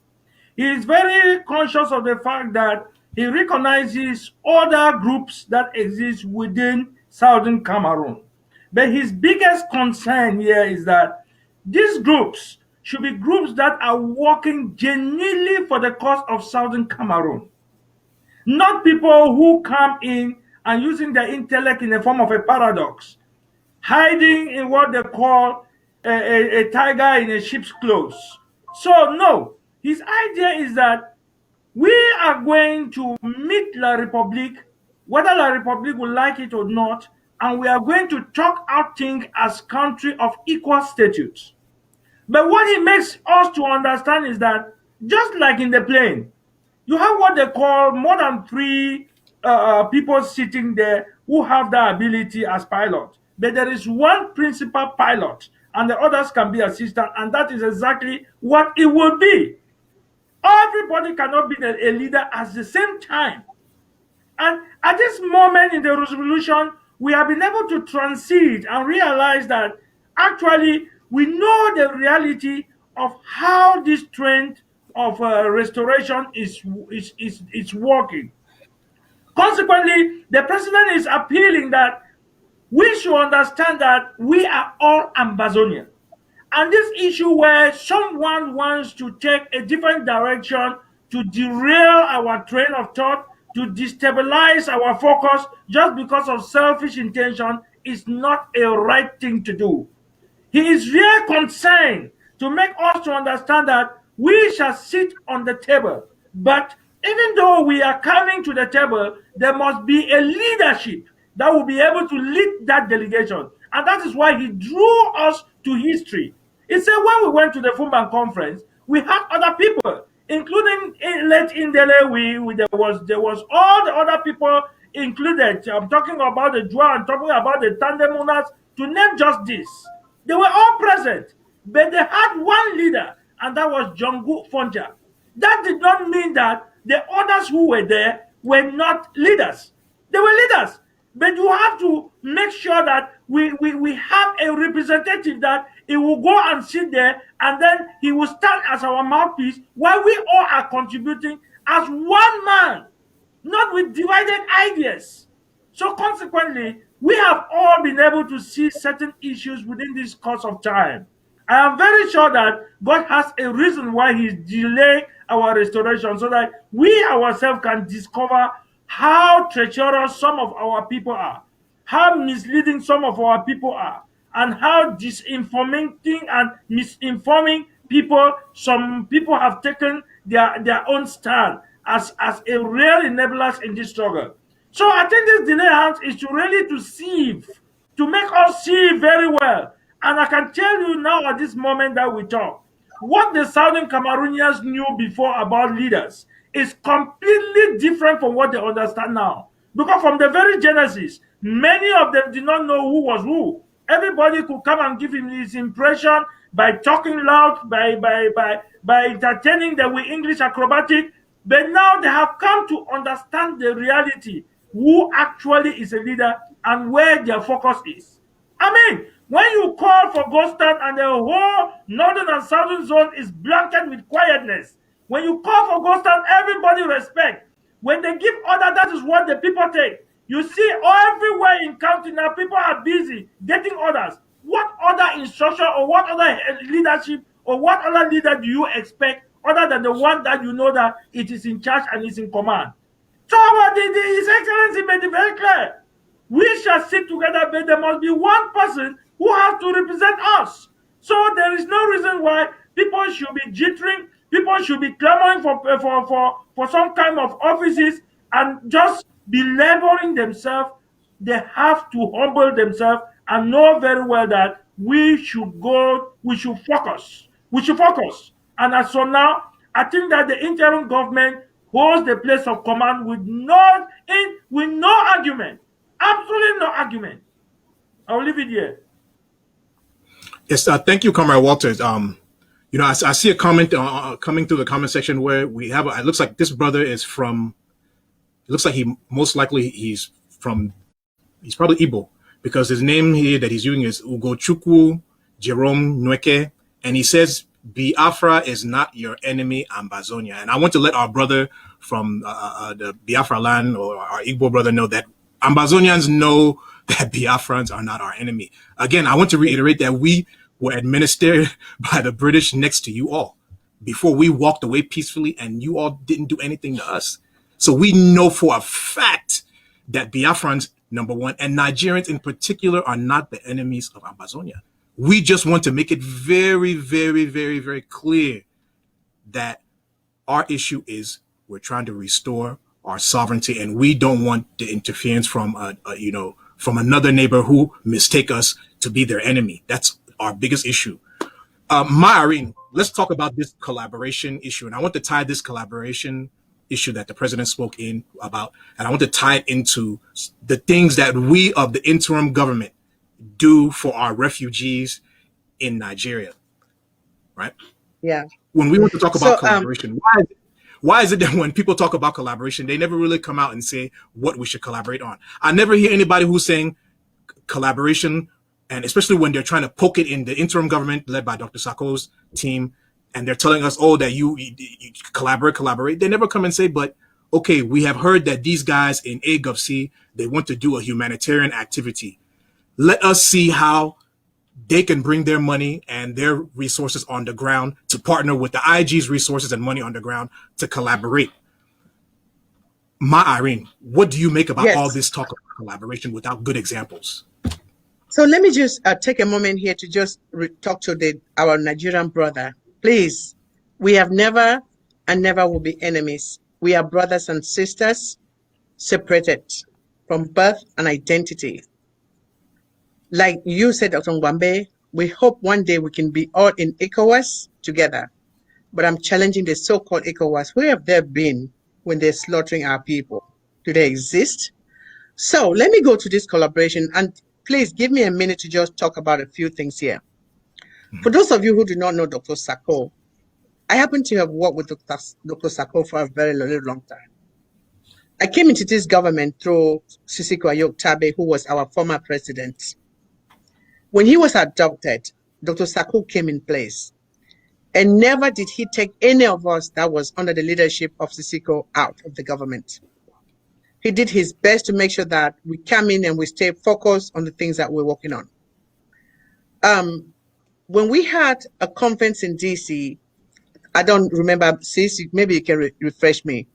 He is very conscious of the fact that he recognizes other groups that exist within Southern Cameroon. But his biggest concern here is that these groups should be groups that are working genuinely for the cause of Southern Cameroon. Not people who come in and using their intellect in the form of a paradox, hiding in what they call a tiger in a sheep's clothes. So no, his idea is that we are going to meet La Republique, whether La Republique will like it or not, and we are going to talk out things as country of equal status. But what he makes us to understand is that just like in the plane, you have what they call more than three people sitting there who have that ability as pilot. But there is one principal pilot, and the others can be assistant, and that is exactly what it will be. Everybody cannot be a leader at the same time. And at this moment in the resolution, we have been able to transit and realize that actually we know the reality of how this trend of restoration is working. Consequently, the president is appealing that we should understand that we are all Ambazonian. And this issue where someone wants to take a different direction to derail our train of thought, to destabilize our focus just because of selfish intention is not a right thing to do. He is very concerned to make us to understand that we shall sit on the table. But even though we are coming to the table, there must be a leadership that will be able to lead that delegation. And that is why he drew us to history. He said when we went to the Fumban conference, we had other people, including late Indele, there was all the other people included. I'm talking about the Jua, I'm talking about the Tandemunas, to name just this. They were all present, but they had one leader, and that was Jongu Fonja. That did not mean that the others who were there were not leaders. They were leaders. But you have to make sure that we have a representative that he will go and sit there, and then he will stand as our mouthpiece while we all are contributing as one man, not with divided ideas. So consequently, we have all been able to see certain issues within this course of time. I am very sure that God has a reason why He's delaying our restoration so that we ourselves can discover how treacherous some of our people are, how misleading some of our people are, and how disinforming and misinforming people, some people have taken their own stand as a real enablers in this struggle. So I think this delay hands is to really to sieve, to make us see very well. And I can tell you now at this moment that we talk, what the Southern Cameroonians knew before about leaders is completely different from what they understand now. Because from the very genesis, many of them did not know who was who. Everybody could come and give him his impression by talking loud, by entertaining them with English acrobatic. But now they have come to understand the reality, who actually is a leader and where their focus is. I mean, when you call for ghost town and the whole northern and southern zone is blanketed with quietness, when you call for ghost town, everybody respect. When they give order, that is what the people take. You see, everywhere in county now, people are busy getting orders. What other instruction or what other leadership or what other leader do you expect other than the one that you know that it is in charge and is in command? So His Excellency made it very clear. We shall sit together, but there must be one person who has to represent us. So there is no reason why people should be jittering, people should be clamoring for some kind of offices and just be laboring themselves. They have to humble themselves and know very well that we should focus. We should focus. And as for now, I think that the interim government holds the place of command with no argument. Absolutely no argument. I'll leave it here. Yes, thank you, Comrade Walters. I see a comment coming through the comment section where we have. It looks like this brother is from. It looks like he's probably Igbo, because his name here that he's using is Ugochukwu Jerome Nweke, and he says Biafra is not your enemy, Ambazonia. And I want to let our brother from the Biafra land, or our Igbo brother, know that Ambazonians know that Biafrans are not our enemy. Again, I want to reiterate that we were administered by the British next to you all before we walked away peacefully, and you all didn't do anything to us. So we know for a fact that Biafrans, number one, and Nigerians in particular, are not the enemies of Ambazonia. We just want to make it very, very, very, very clear that our issue is we're trying to restore our sovereignty, and we don't want the interference from another neighbor who mistake us to be their enemy. That's our biggest issue. Irene, let's talk about this collaboration issue, and I want to tie this collaboration issue that the president spoke in about, and I want to tie it into the things that we of the interim government do for our refugees in Nigeria, right? Yeah. When we want to talk about collaboration, why is it that when people talk about collaboration, they never really come out and say what we should collaborate on? I never hear anybody who's saying collaboration, and especially when they're trying to poke it in the interim government led by Dr. Sako's team, and they're telling us, oh, that you collaborate. They never come and say, but okay, we have heard that these guys in AGovC, they want to do a humanitarian activity. Let us see how they can bring their money and their resources on the ground to partner with the IG's resources and money on the ground to collaborate. Irene, what do you make about all this talk of collaboration without good examples? So let me just take a moment here to just talk to our Nigerian brother. Please, we have never and never will be enemies. We are brothers and sisters, separated from birth and identity. Like you said, Dr. Ngwambe, we hope one day we can be all in ECOWAS together. But I'm challenging the so-called ECOWAS. Where have they been when they're slaughtering our people? Do they exist? So let me go to this collaboration, and please give me a minute to just talk about a few things here. For those of you who do not know Dr. Sako, I happen to have worked with Dr. Sako for a very long time. I came into this government through Sisiko Ayok Tabe, who was our former president. When he was adopted, Dr. Sako came in place, and never did he take any of us that was under the leadership of Sisiko out of the government. He did his best to make sure that we come in and we stay focused on the things that we're working on. When we had a conference in DC, I don't remember, sis, maybe you can refresh me.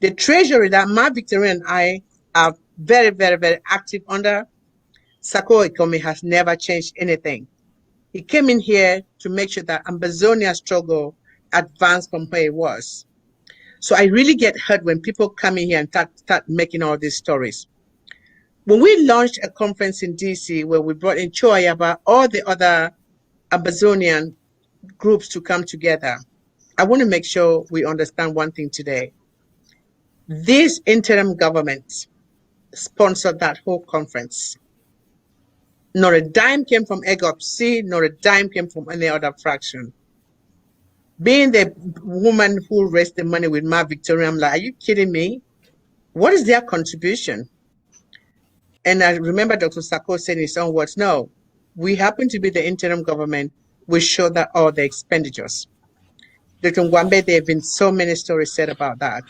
The treasury that Ma Victoria and I are very, very, very active under, Sako Ikome has never changed anything. He came in here to make sure that Ambazonia struggle advanced from where it was. So I really get hurt when people come in here and start making all these stories. When we launched a conference in DC where we brought in Choayaba, all the other Ambazonian groups to come together, I want to make sure we understand one thing today. This interim government, sponsored that whole conference. Not a dime came from EGOPC, not a dime came from any other fraction. Being the woman who raised the money with Ma Victoria, I'm like, are you kidding me? What is their contribution? And I remember Dr. Sako saying in his own words, no, we happen to be the interim government. We show that all the expenditures. Dr. Ngwambe, there have been so many stories said about that.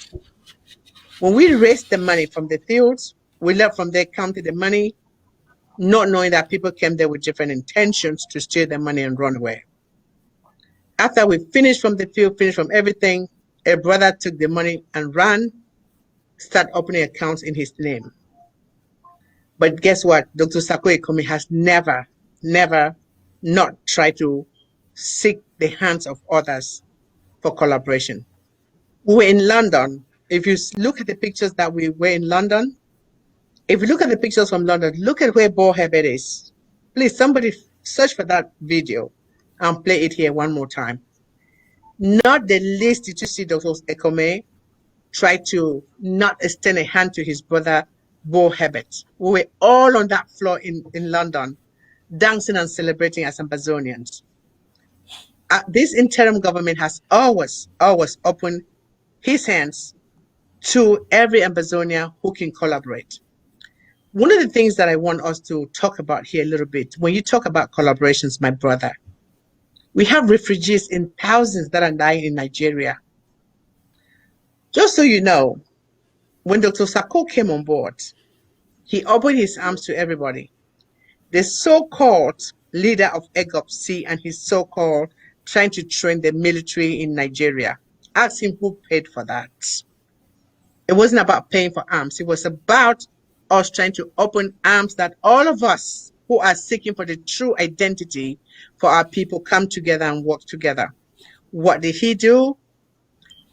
When we raised the money from the fields, we left from there, counted the money, not knowing that people came there with different intentions to steal the money and run away. After we finished from the field, finished from everything, a brother took the money and ran, started opening accounts in his name. But guess what? Dr. Sako Ikome has never not tried to seek the hands of others for collaboration. We were in London. If you look at the pictures that we were in London, if you look at the pictures from London, look at where Bo Herbert is. Please, somebody search for that video and play it here one more time. Not the least did you see Dr. Ikome try to not extend a hand to his brother, Bo Herbert. We were all on that floor in London, dancing and celebrating as Ambazonians. This interim government has always opened his hands to every Ambazonia who can collaborate. One of the things that I want us to talk about here a little bit, when you talk about collaborations, my brother, we have refugees in thousands that are dying in Nigeria. Just so you know, when Dr. Sako came on board, he opened his arms to everybody. The so-called leader of EGOPC and his so-called trying to train the military in Nigeria, asked him who paid for that. It wasn't about paying for arms. It was about us trying to open arms that all of us who are seeking for the true identity for our people come together and work together. What did he do?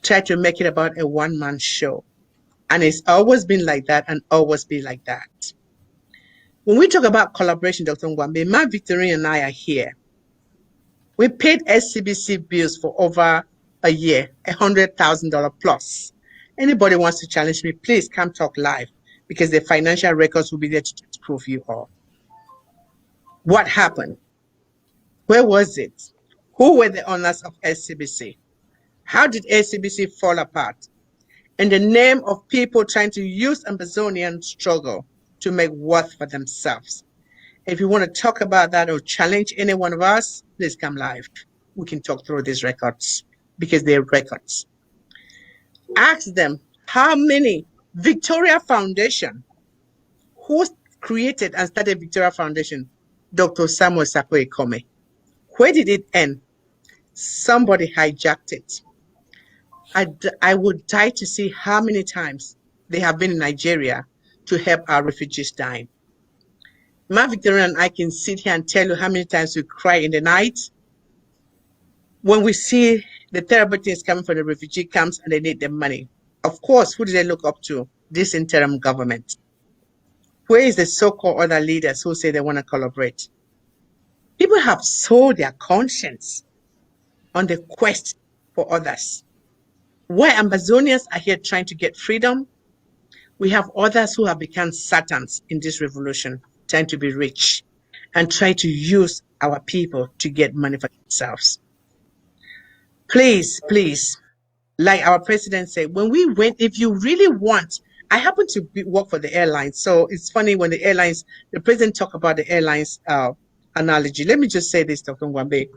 Try to make it about a one-man show. And it's always been like that and always be like that. When we talk about collaboration, Dr. Ngwambe, Ma Victorine and I are here. We paid SCBC bills for over a year, $100,000 plus. Anybody wants to challenge me, please come talk live because the financial records will be there to prove you all. What happened? Where was it? Who were the owners of SCBC? How did SCBC fall apart? In the name of people trying to use Ambazonian struggle to make worth for themselves. If you want to talk about that or challenge any one of us, please come live. We can talk through these records because they're records. Ask them how many Victoria Foundation, who created and started Victoria Foundation, Dr. Samuel Sako Ikome. Where did it end? Somebody hijacked it. I would die to see how many times they have been in Nigeria to help our refugees dying. Ma Victoria and I can sit here and tell you how many times we cry in the night when we see the terrible things coming from the refugee camps and they need the money. Of course, who do they look up to? This interim government. Where is the so-called other leaders who say they want to collaborate? People have sold their conscience on the quest for others. Where Ambazonians are here trying to get freedom, we have others who have become Satans in this revolution, trying to be rich and try to use our people to get money for themselves. Please, like our president said, when we went, if you really want, I happen to work for the airlines. So it's funny when the airlines, the president talk about the airlines analogy. Let me just say this, Dr. Ngwambe.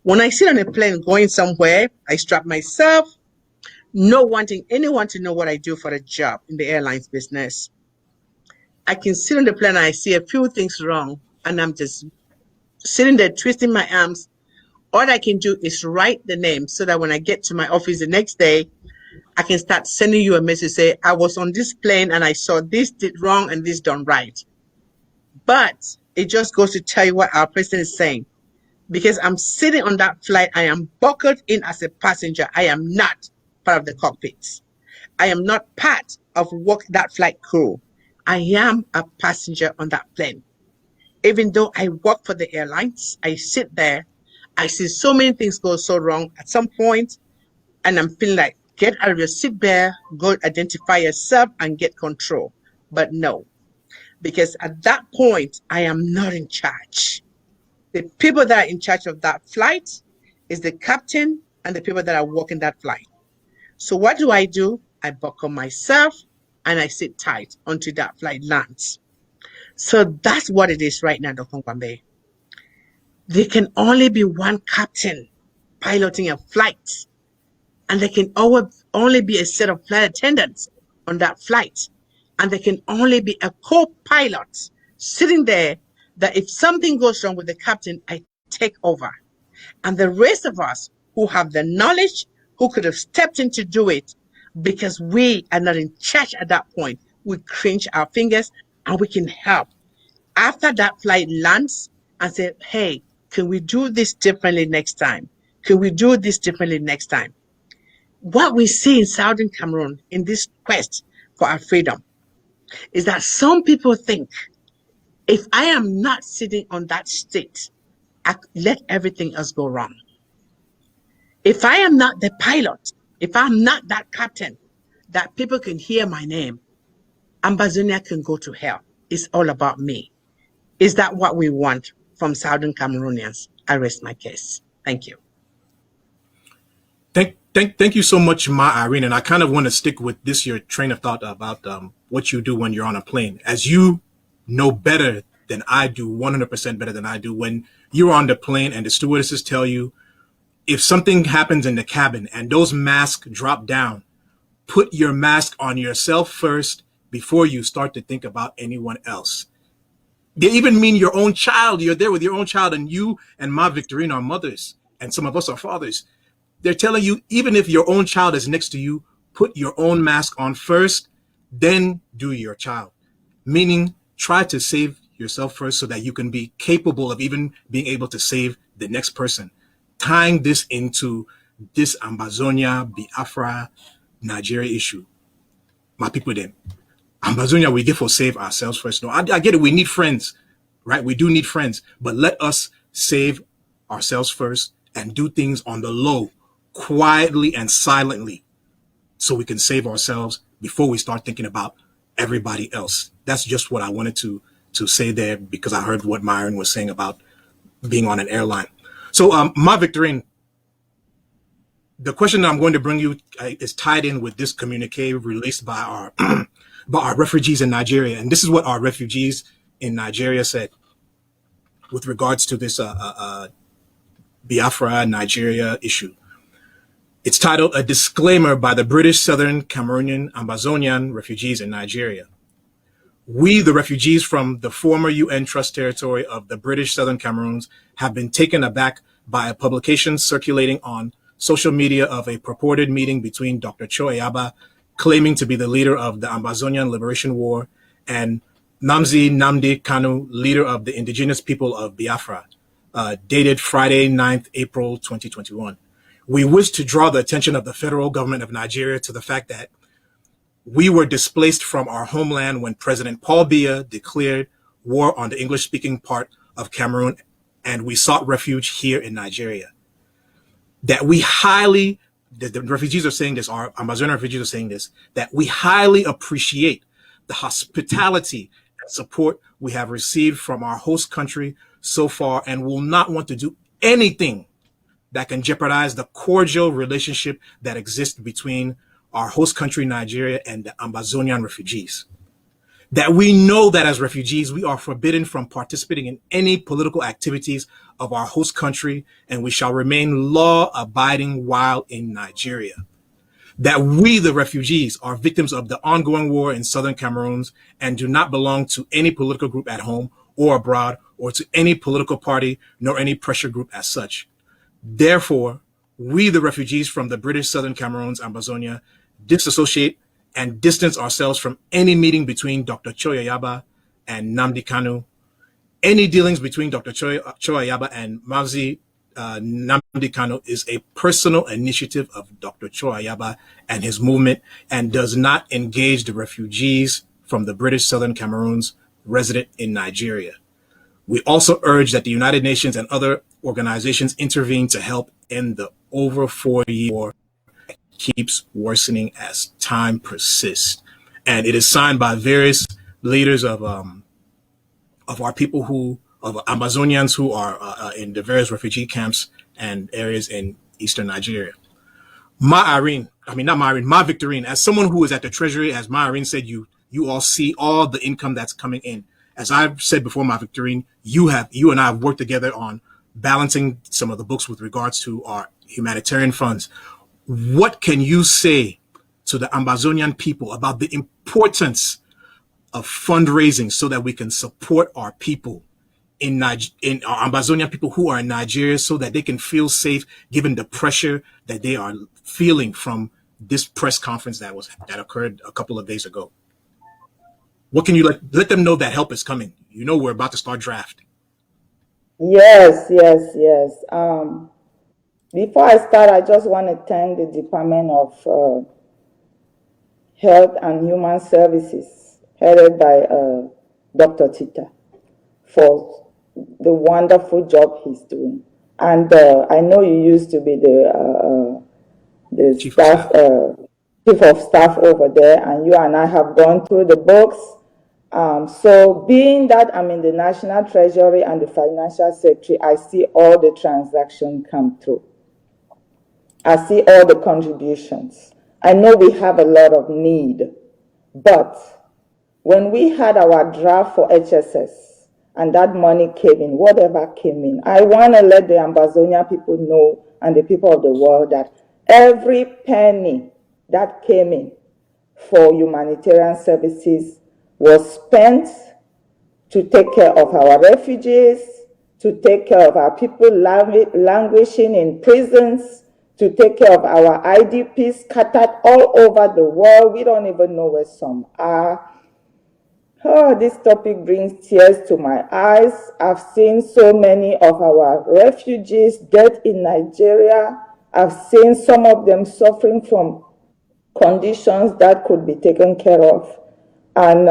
When I sit on a plane going somewhere, I strap myself, not wanting anyone to know what I do for a job in the airlines business. I can sit on the plane and I see a few things wrong and I'm just sitting there twisting my arms. All I can do is write the name so that when I get to my office the next day, I can start sending you a message, say, I was on this plane and I saw this did wrong and this done right. But it just goes to tell you what our president is saying. Because I'm sitting on that flight, I am buckled in as a passenger. I am not part of the cockpit. I am not part of that flight crew. I am a passenger on that plane. Even though I work for the airlines, I sit there, I see so many things go so wrong at some point, and I'm feeling like, get out of your seat bear, go identify yourself and get control. But no, because at that point, I am not in charge. The people that are in charge of that flight is the captain and the people that are working that flight. So what do? I buckle myself and I sit tight until that flight lands. So that's what it is right now, Dr. Ngwambe. There can only be one captain piloting a flight, and there can only be a set of flight attendants on that flight, and there can only be a co-pilot sitting there that if something goes wrong with the captain, I take over. And the rest of us who have the knowledge, who could have stepped in to do it, because we are not in charge at that point, we cringe our fingers and we can help. After that flight lands and say, hey, can we do this differently next time? Can we do this differently next time? What we see in Southern Cameroon in this quest for our freedom is that some people think if I am not sitting on that seat, I let everything else go wrong. If I am not the pilot, if I'm not that captain, that people can hear my name, Ambazonia can go to hell. It's all about me. Is that what we want from Southern Cameroonians? I rest my case. Thank you. Thank you so much, Ma Irene. And I kind of want to stick with this your train of thought about what you do when you're on a plane. As you know better than I do, 100% better than I do, when you're on the plane and the stewardesses tell you if something happens in the cabin and those masks drop down, put your mask on yourself first before you start to think about anyone else. They even mean your own child. You're there with your own child, and you and Ma Victorine are mothers, and some of us are fathers. They're telling you, even if your own child is next to you, put your own mask on first, then do your child. Meaning, try to save yourself first so that you can be capable of even being able to save the next person. Tying this into this Ambazonia, Biafra, Nigeria issue. My people then. Ambazonia, we therefore save ourselves first. No, I get it. We need friends, right? We do need friends, but let us save ourselves first and do things on the low, quietly and silently, so we can save ourselves before we start thinking about everybody else. That's just what I wanted to say there, because I heard what Myron was saying about being on an airline. So, Ma Victorine, the question that I'm going to bring you is tied in with this communique released by our by our refugees in Nigeria, and this is what our refugees in Nigeria said with regards to this Biafra Nigeria issue. It's titled "A Disclaimer by the British Southern Cameroonian Ambazonian Refugees in Nigeria." We, the refugees from the former UN Trust territory of the British Southern Cameroons, have been taken aback by a publication circulating on social media of a purported meeting between Dr. Cho Ayaba, claiming to be the leader of the Ambazonian Liberation War, and Nnamdi Kanu, leader of the indigenous people of Biafra, dated Friday, 9th April 2021. We wish to draw the attention of the federal government of Nigeria to the fact that we were displaced from our homeland when President Paul Biya declared war on the English-speaking part of Cameroon, and we sought refuge here in Nigeria. That we highly, the refugees are saying this, our Amazonian refugees are saying this, that we highly appreciate the hospitality and support we have received from our host country so far, and will not want to do anything that can jeopardize the cordial relationship that exists between our host country, Nigeria, and the Ambazonian refugees. That we know that as refugees, we are forbidden from participating in any political activities of our host country, and we shall remain law-abiding while in Nigeria. That we, the refugees, are victims of the ongoing war in southern Cameroon and do not belong to any political group at home or abroad, or to any political party, nor any pressure group as such. Therefore, we, the refugees from the British Southern Cameroons, Ambazonia, disassociate and distance ourselves from any meeting between Dr. Cho Ayaba and Nnamdi Kanu. Any dealings between Dr. Cho Ayaba and Nnamdi Kanu is a personal initiative of Dr. Cho Ayaba and his movement, and does not engage the refugees from the British Southern Cameroons resident in Nigeria. We also urge that the United Nations and other organizations intervene to help end the over 4-year war that keeps worsening as time persists. And it is signed by various leaders of our people of Amazonians who are in the various refugee camps and areas in eastern Nigeria. Ma Victorine, as someone who is at the treasury, as Ma Irene said, you all see all the income that's coming in. As I've said before, Ma Victorine, you and I have worked together on balancing some of the books with regards to our humanitarian funds. What can you say to the Amazonian people about the importance of fundraising so that we can support our people in our Amazonian people who are in Nigeria so that they can feel safe given the pressure that they are feeling from this press conference that occurred a couple of days ago? What can you let them know that help is coming? You know we're about to start draft. Yes, yes, yes. Before I start, I just want to thank the Department of Health and Human Services, headed by Dr. Tita, for the wonderful job he's doing. And I know you used to be the Chief staff chief of staff over there, and you and I have gone through the books. So being that I'm in the National Treasury and the Financial Secretary, I see all the transactions come through. I see all the contributions. I know we have a lot of need, but when we had our draft for HSS and that money came in, whatever came in, I want to let the Ambazonia people know and the people of the world that every penny that came in for humanitarian services was spent to take care of our refugees, to take care of our people languishing in prisons, to take care of our IDPs scattered all over the world. We don't even know where some are. Oh, this topic brings tears to my eyes. I've seen so many of our refugees dead in Nigeria. I've seen some of them suffering from conditions that could be taken care of. And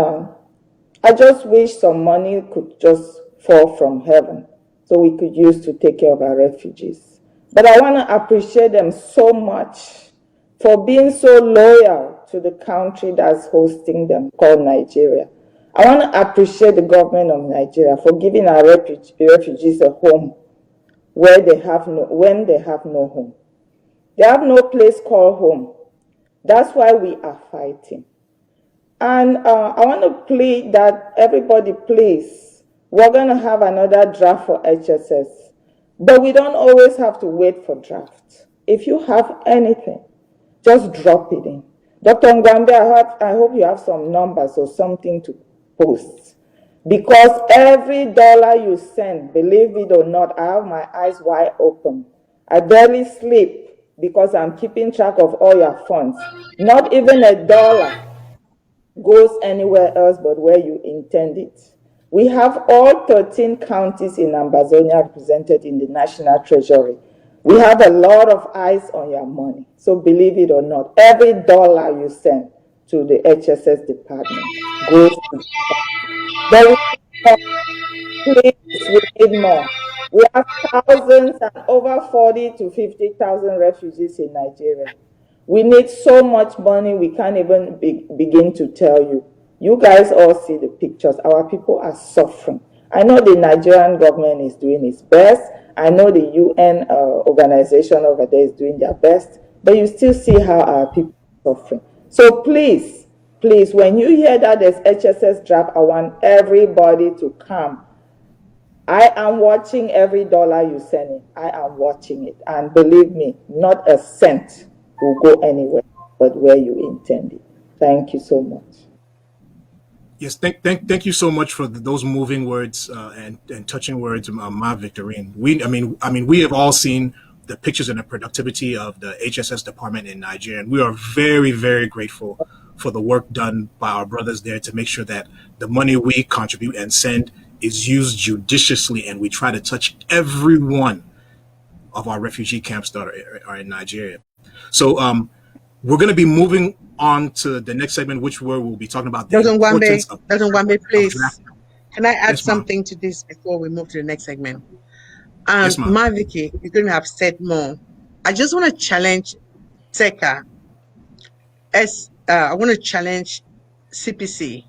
I just wish some money could just fall from heaven so we could use to take care of our refugees. But I want to appreciate them so much for being so loyal to the country that's hosting them, called Nigeria. I want to appreciate the government of Nigeria for giving our refugees a home when they have no home. They have no place called home. That's why we are fighting. And I want to plead that everybody, please, we're going to have another draft for HSS, but we don't always have to wait for draft. If you have anything, just drop it in. Dr. Ngwambe, I hope you have some numbers or something to post. Because every dollar you send, believe it or not, I have my eyes wide open. I barely sleep because I'm keeping track of all your funds. Not even a dollar goes anywhere else but where you intend it. We have all 13 counties in Ambazonia represented in the National Treasury. We have a lot of eyes on your money. So believe it or not, every dollar you send to the HSS department goes to the but please, we need more. We have thousands and over 40 to 50,000 refugees in Nigeria. We need so much money, we can't even begin to tell you. You guys all see the pictures. Our people are suffering. I know the Nigerian government is doing its best. I know the UN organization over there is doing their best. But you still see how our people are suffering. So please, please, when you hear that there's HSS draft, I want everybody to come. I am watching every dollar you send in. I am watching it. And believe me, not a cent will go anywhere but where you intend it. Thank you so much. Yes, thank you so much for those moving words and touching words, Ma Victorine. We have all seen the pictures and the productivity of the HSS department in Nigeria, and we are very, very grateful for the work done by our brothers there to make sure that the money we contribute and send is used judiciously, and we try to touch every one of our refugee camps that are in Nigeria. So we're going to be moving on to the next segment, which we'll be talking about the Dr. importance of Ngwambe, please. draft. Can I add Yes, ma'am. something to this before we move to the next segment? Yes, ma'am. Ma Vicky, you couldn't have said more. I just want to challenge Teka. I want to challenge CPC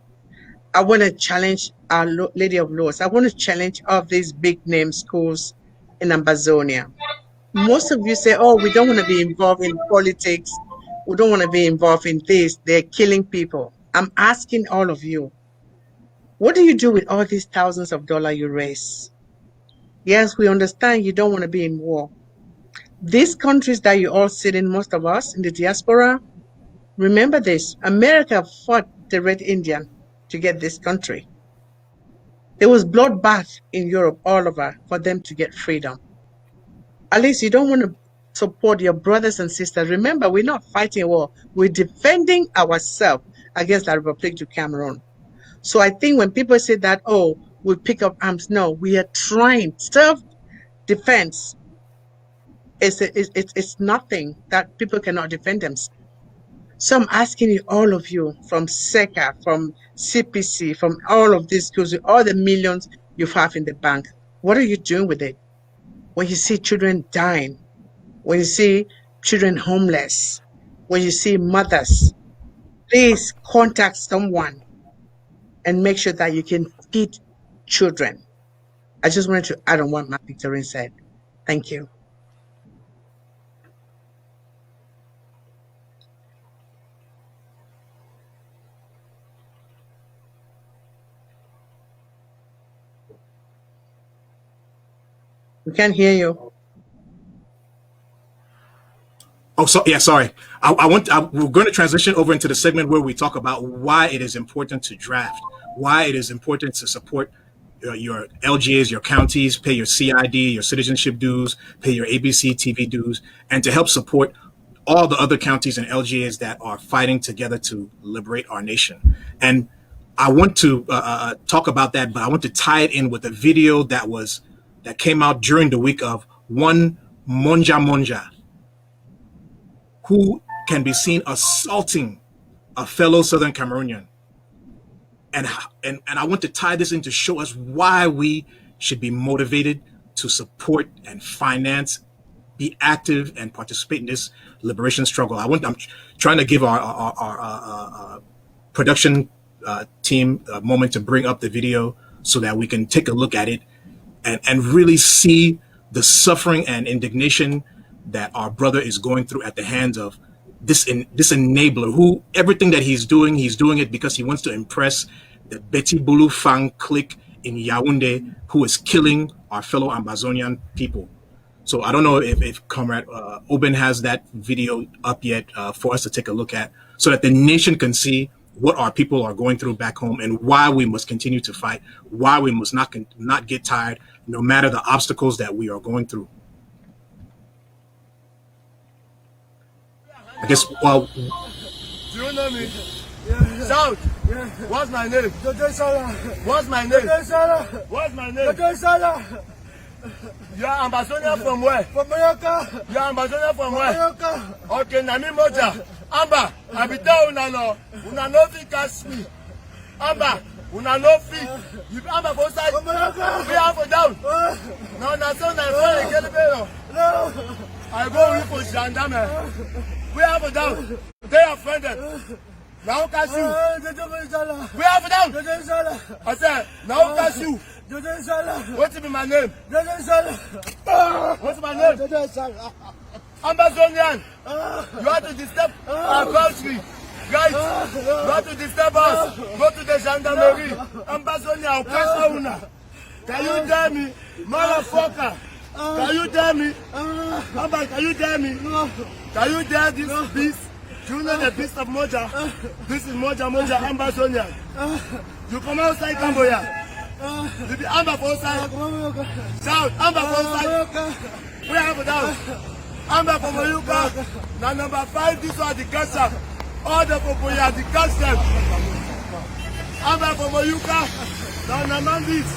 I want to challenge our Lady of Laws. I want to challenge all of these big name schools in Amazonia. Most of you say, oh, we don't want to be involved in politics. We don't want to be involved in this. They're killing people. I'm asking all of you, what do you do with all these thousands of dollars you raise? Yes, we understand you don't want to be in war. These countries that you all sit in, most of us in the diaspora, remember this, America fought the Red Indian to get this country. There was bloodbath in Europe all over for them to get freedom. At least you don't want to support your brothers and sisters. Remember, we're not fighting a war. We're defending ourselves against the Republic of Cameroon. So I think when people say that, oh, we pick up arms, no, we are trying. Self-defense it's nothing that people cannot defend themselves. So I'm asking you, all of you, from SECA, from CPC, from all of these schools, all the millions you have in the bank, what are you doing with it? When you see children dying, when you see children homeless, when you see mothers, please contact someone and make sure that you can feed children. I just wanted to add on what Mark Victorine said. Thank you. We can't hear you. Oh, so yeah, sorry. We're going to transition over into the segment where we talk about why it is important to draft, why it is important to support your LGAs, your counties, pay your CID, your citizenship dues, pay your ABC TV dues, and to help support all the other counties and LGAs that are fighting together to liberate our nation. And I want to talk about that, but I want to tie it in with a video that came out during the week of one Monja Monja, who can be seen assaulting a fellow Southern Cameroonian. And I want to tie this in to show us why we should be motivated to support and finance, be active and participate in this liberation struggle. I'm trying to give our production team a moment to bring up the video so that we can take a look at it and really see the suffering and indignation that our brother is going through at the hands of this enabler, who everything that he's doing it because he wants to impress the Betty Bulu Fang clique in Yaoundé, who is killing our fellow Ambazonian people. So I don't know if Comrade Oben has that video up yet for us to take a look at, so that the nation can see what our people are going through back home and why we must continue to fight, why we must not get tired, no matter the obstacles that we are going through. I guess, well... Do you know me? Yeah. Shout! Yeah. What's my name? What's my name? What's my name? You are Ambazonian from where? From Mallorca. You are Ambazonian from where? Mallorca. Okay, Nami Moja. Amba, I be tell una no fit catch me. Amba, una no fit. You Amba for side. We are for down. No, na so na for get better. No. I go with for gendarme. We are for down. They are offended. Now catch you. We are for down. I said, now catch you. What's be my name? What's my name? Ambazonian. You have to disturb our country. Guys, you have to disturb us. Go to the gendarmerie. Ambazonia, oppressor una. Can you tell me, motherfucker? Can you tell me? Amba, can you tell me? Can you tell this beast? Do you know the beast of Moja? This is Moja Ambazonia. You come outside Cambodia. You be Amba for outside. Shout, Amba for outside. We have it down. Amba for Mayuka. Now number 5, this was the catch up. All the people here, the catch them. Amba for Mayuka. Now number this.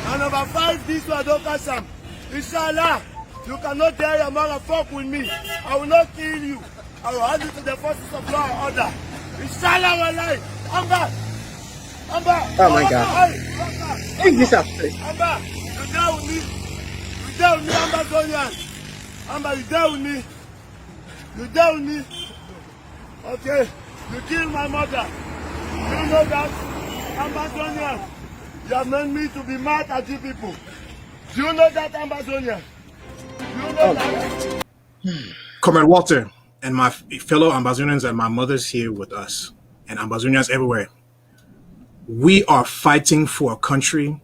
Now number 5, this was don't catch them. Inshallah, you cannot dare your mother fuck with me. I will not kill you. I will hand you to the forces of law and order. Inshallah, my life. Amba. Oh my God. Take this up, please. Amba, you there with me? You there with me, Ambazonian? Amba, you there with me? You there with me? Okay. You killed my mother. Do you know that? Ambazonian, you have made me to be mad at you people. Do you know that, Ambazonian? Do you know that? Comrade Walter and my fellow Ambazonians and my mother's here with us, and Ambazonians everywhere. We are fighting for a country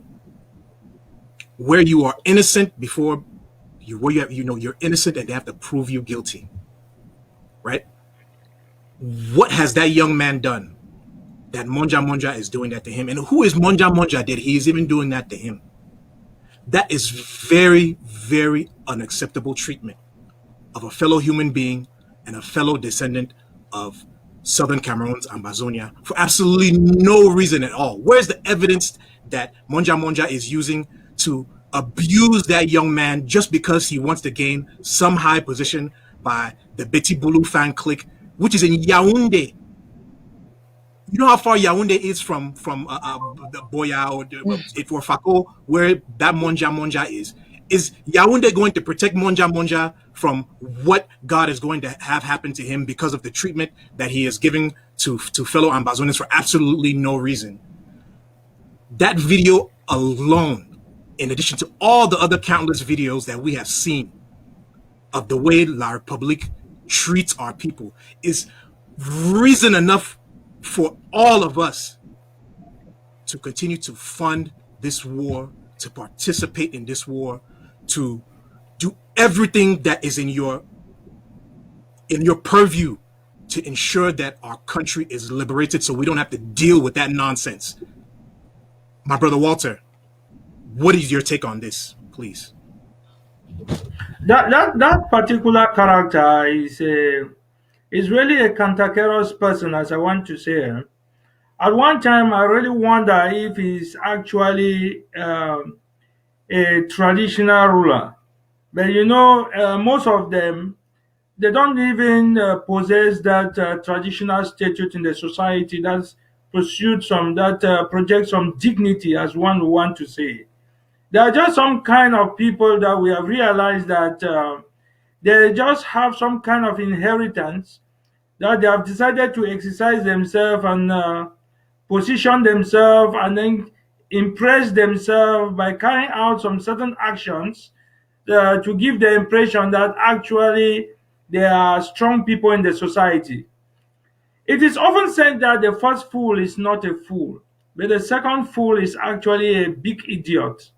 where you are innocent before you, where you have, you're innocent and they have to prove you guilty. Right? What has that young man done that Monja Monja is doing that to him? And who is Monja Monja that he is even doing that to him? That is very, very unacceptable treatment of a fellow human being and a fellow descendant of Southern Cameroon's Ambazonia for absolutely no reason at all. Where's the evidence that Monja Monja is using to abuse that young man just because he wants to gain some high position by the Betty Bulu fan clique, which is in Yaoundé? You know how far Yaoundé is from the Boya or for Sako, where that Monja Monja is? Is Yaoundé going to protect Monja Monja from what God is going to have happen to him because of the treatment that he is giving to fellow Ambazonians for absolutely no reason? That video alone, in addition to all the other countless videos that we have seen of the way La République treats our people, is reason enough for all of us to continue to fund this war, to participate in this war, to do everything that is in your purview to ensure that our country is liberated so we don't have to deal with that nonsense. My brother Walter, what is your take on this, please? That particular character is really a cantankerous person, as I want to say. At one time, I really wonder if he's actually a traditional ruler. But most of them, they don't even possess that traditional statute in the society that projects some dignity, as one would want to say. There are just some kind of people that we have realized that they just have some kind of inheritance that they have decided to exercise themselves and position themselves and then impress themselves by carrying out some certain actions to give the impression that actually they are strong people in the society. It is often said that the first fool is not a fool, but the second fool is actually a big idiot.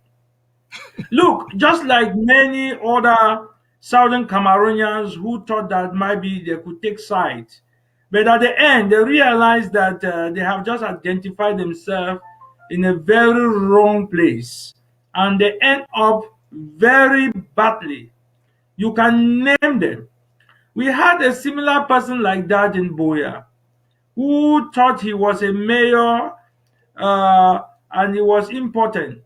Look, just like many other Southern Cameroonians who thought that maybe they could take sides, but at the end they realized that they have just identified themselves in a very wrong place and they end up very badly. You can name them. We had a similar person like that in Boya who thought he was a mayor and he was important.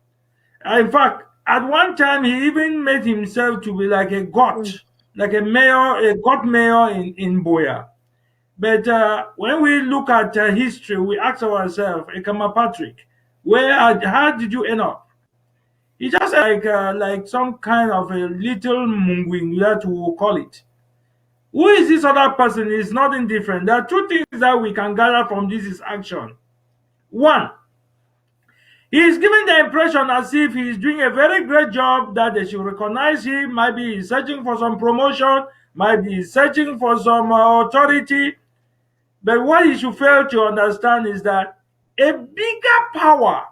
In fact, at one time he even made himself to be like a god, like a mayor, a god mayor in Boya. But when we look at history, we ask ourselves, Ekama Patrick, how did you end up? It's just like some kind of a little mungwing, that we will call it. Who is this other person? Is nothing different. There are two things that we can gather from this is action. One, he is giving the impression as if he is doing a very great job, that they should recognize him. Maybe he's searching for some promotion, maybe he's searching for some authority. But what he should fail to understand is that a bigger power,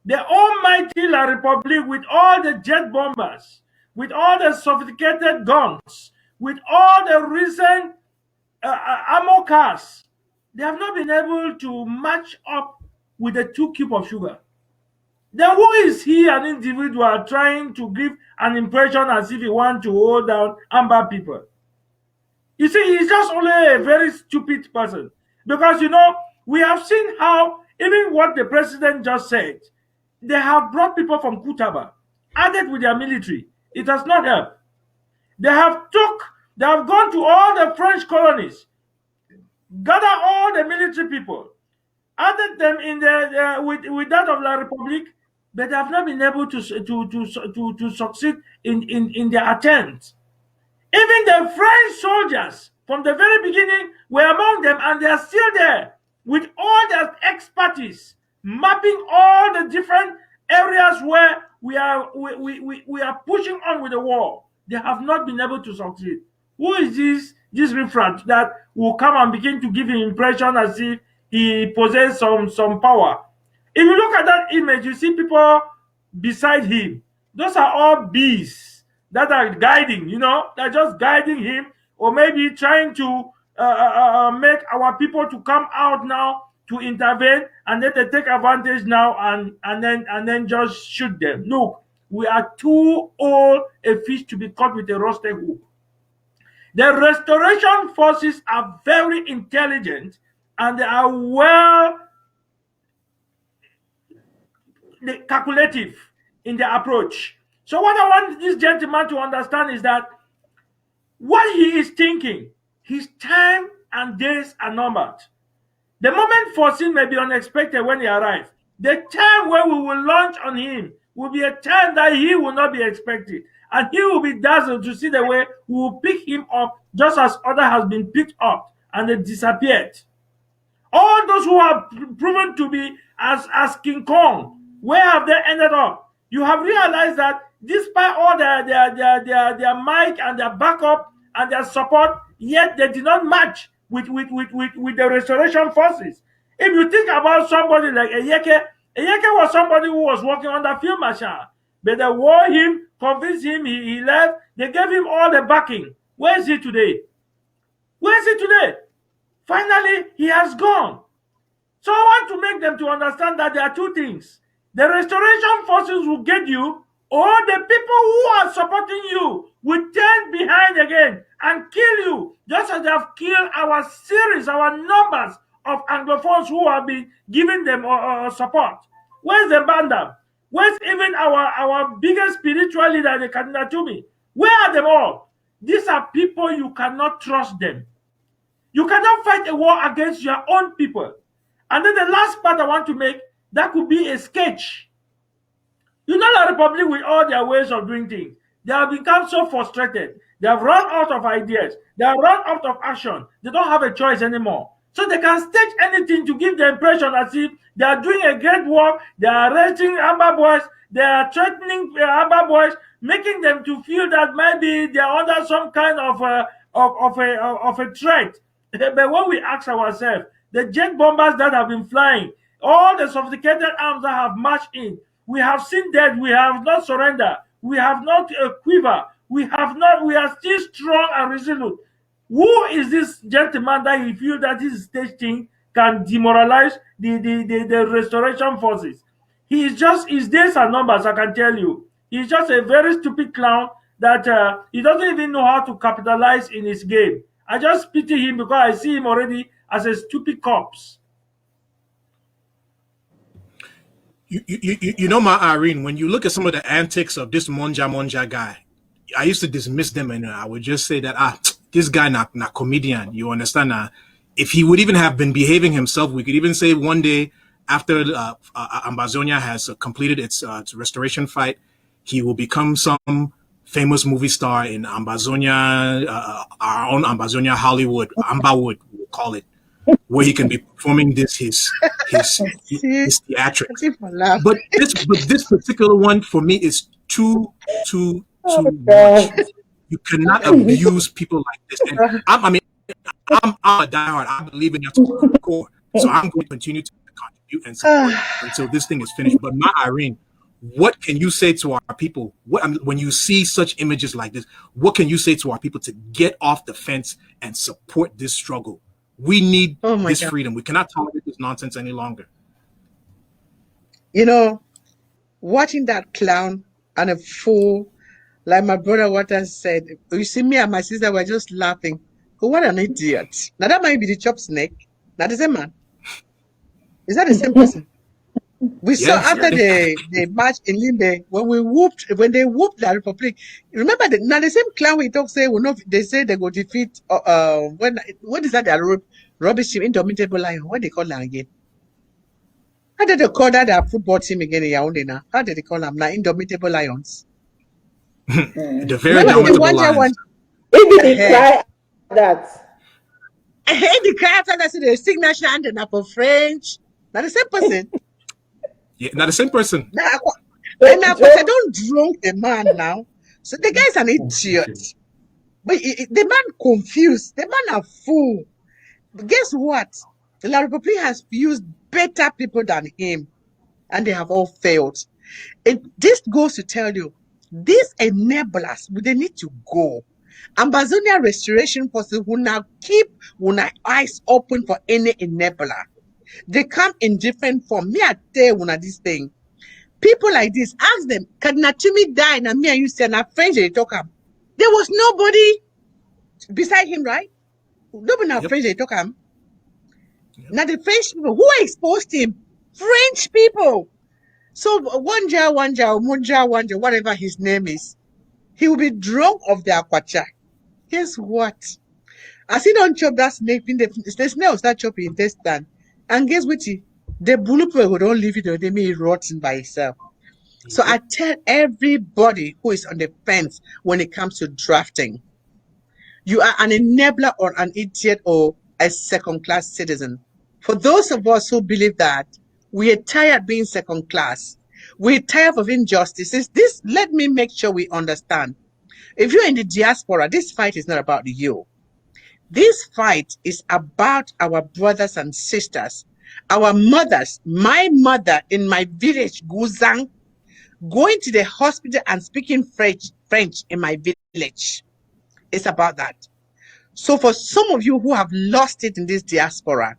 the almighty La République, with all the jet bombers, with all the sophisticated guns, with all the recent armor cars, they have not been able to match up with the 2 cubes of sugar. Then who is he, an individual, trying to give an impression as if he wants to hold down Amber people? You see, he's just only a very stupid person. Because, we have seen how, even what the president just said, they have brought people from Kutaba, added with their military. It has not helped. They have gone to all the French colonies, gather all the military people, added them in with that of La République, but they have not been able to succeed in their attempt. Even the French soldiers from the very beginning were among them, and they are still there with all their expertise. mapping all the different areas where we are pushing on with the war. They have not been able to succeed. Who is this riffraff that will come and begin to give an impression as if he possesses some power? If you look at that image, you see people beside him. Those are all bees that are guiding, they're just guiding him, or maybe trying to make our people to come out now to intervene, and then they take advantage now and then just shoot them. Look, we are too old a fish to be caught with a rusted hook. The restoration forces are very intelligent and they are well calculative in their approach. So what I want this gentleman to understand is that what he is thinking, his time and days are numbered. The moment foreseen may be unexpected when he arrives. The time when we will launch on him will be a time that he will not be expected. And he will be dazzled to see the way we will pick him up just as other has been picked up and they disappeared. All those who have proven to be as King Kong, where have they ended up? You have realized that despite all their might and their backup and their support, yet they did not match with the restoration forces. If you think about somebody like Eyeke was somebody who was working under Field Marshal, but they wore him, convinced him, he left, they gave him all the backing. Where is he today? Where is he today? Finally, he has gone. So I want to make them to understand that there are two things. The restoration forces will get you, or the people who are supporting you will turn behind again and kill you, just as they have killed our series, our numbers of Anglophones who have been giving them support. Where's the Banda? Where's even our biggest spiritual leader, the Kaduna Tumi? Where are them all? These are people you cannot trust them. You cannot fight a war against your own people. And then the last part I want to make, that could be a sketch. You know the Republic with all their ways of doing things. They have become so frustrated. They have run out of ideas. They have run out of action. They don't have a choice anymore. So they can stage anything to give the impression as if they are doing a great work. They are arresting Amba boys. They are threatening Amba boys, making them to feel that maybe they are under some kind of a threat. But when we ask ourselves, the jet bombers that have been flying, all the sophisticated arms that have marched in, we have seen that we have not surrendered. We have not quiver. We are still strong and resolute. Who is this gentleman that he feels that his stage thing can demoralize the restoration forces? His days are numbers, I can tell you. He's just a very stupid clown that he doesn't even know how to capitalize in his game. I just pity him because I see him already as a stupid corpse. You know, my Irene, when you look at some of the antics of this Monja guy, I used to dismiss them and I would just say that, this guy not comedian, you understand? If he would even have been behaving himself, we could even say one day after Ambazonia has completed its restoration fight, he will become some famous movie star in Ambazonia, our own Ambazonia Hollywood, Ambawood, we'll call it, where he can be performing his theatrics. But this particular one for me is too much. You cannot abuse people like this. And I'm a diehard. I believe in your core, so I'm going to continue to contribute and support until this thing is finished. But my Irene, what can you say to our people? When you see such images like this, what can you say to our people to get off the fence and support this struggle? We need this freedom. We cannot tolerate this nonsense any longer. You know, watching that clown and a fool, like my brother Waters said, you see me and my sister were just laughing. Oh, what an idiot. Now that might be the chop snake. Not the same man. Is that the same person? We saw after the march in Limbe, when they whooped the Republic. Remember now the same clown we talk say they say they go defeat what is that their rubbish team, Indomitable Lion? What they call that again? How did they call that their football team again in Yaoundé now? How did they call them now? Indomitable Lions. The very indomitable Lions. Even they cry that. I hate the cry after that. The sing national anthem for French. Now the same person. Yeah, not the same person. Now, and Don't now, but I joke. don't drunk the man now. So the guy's an idiot. But the man confused. The man a fool. But guess what? La Republic has used better people than him, and they have all failed. And this goes to tell you, these enablers, they need to go. Ambazonia Restoration Forces will now keep eyes open for any enabler. They come in different form. Me, I tell you this thing. People like this, ask them, can Natumi die? And me and you say, na friends they talk am. There was nobody beside him, right? Nobody na Yep. friends they talk am. Now the French people who exposed him, French people. So Wanja, Munja, Wanja, whatever his name is, he will be drunk of the aquacha. Guess what? As he don't chop that snake, the snake will start chopping intestine. And guess what? The bullet will don't leave it, they may rotten by itself. So I tell everybody who is on the fence when it comes to drafting, you are an enabler or an idiot or a second-class citizen. For those of us who believe that we are tired being second class, we're tired of injustices, let me make sure we understand. If you're in the diaspora, this fight is not about you. This fight is about our brothers and sisters, our mothers. My mother in my village, Guzang, going to the hospital and speaking French in my village. It's about that. So for some of you who have lost it in this diaspora,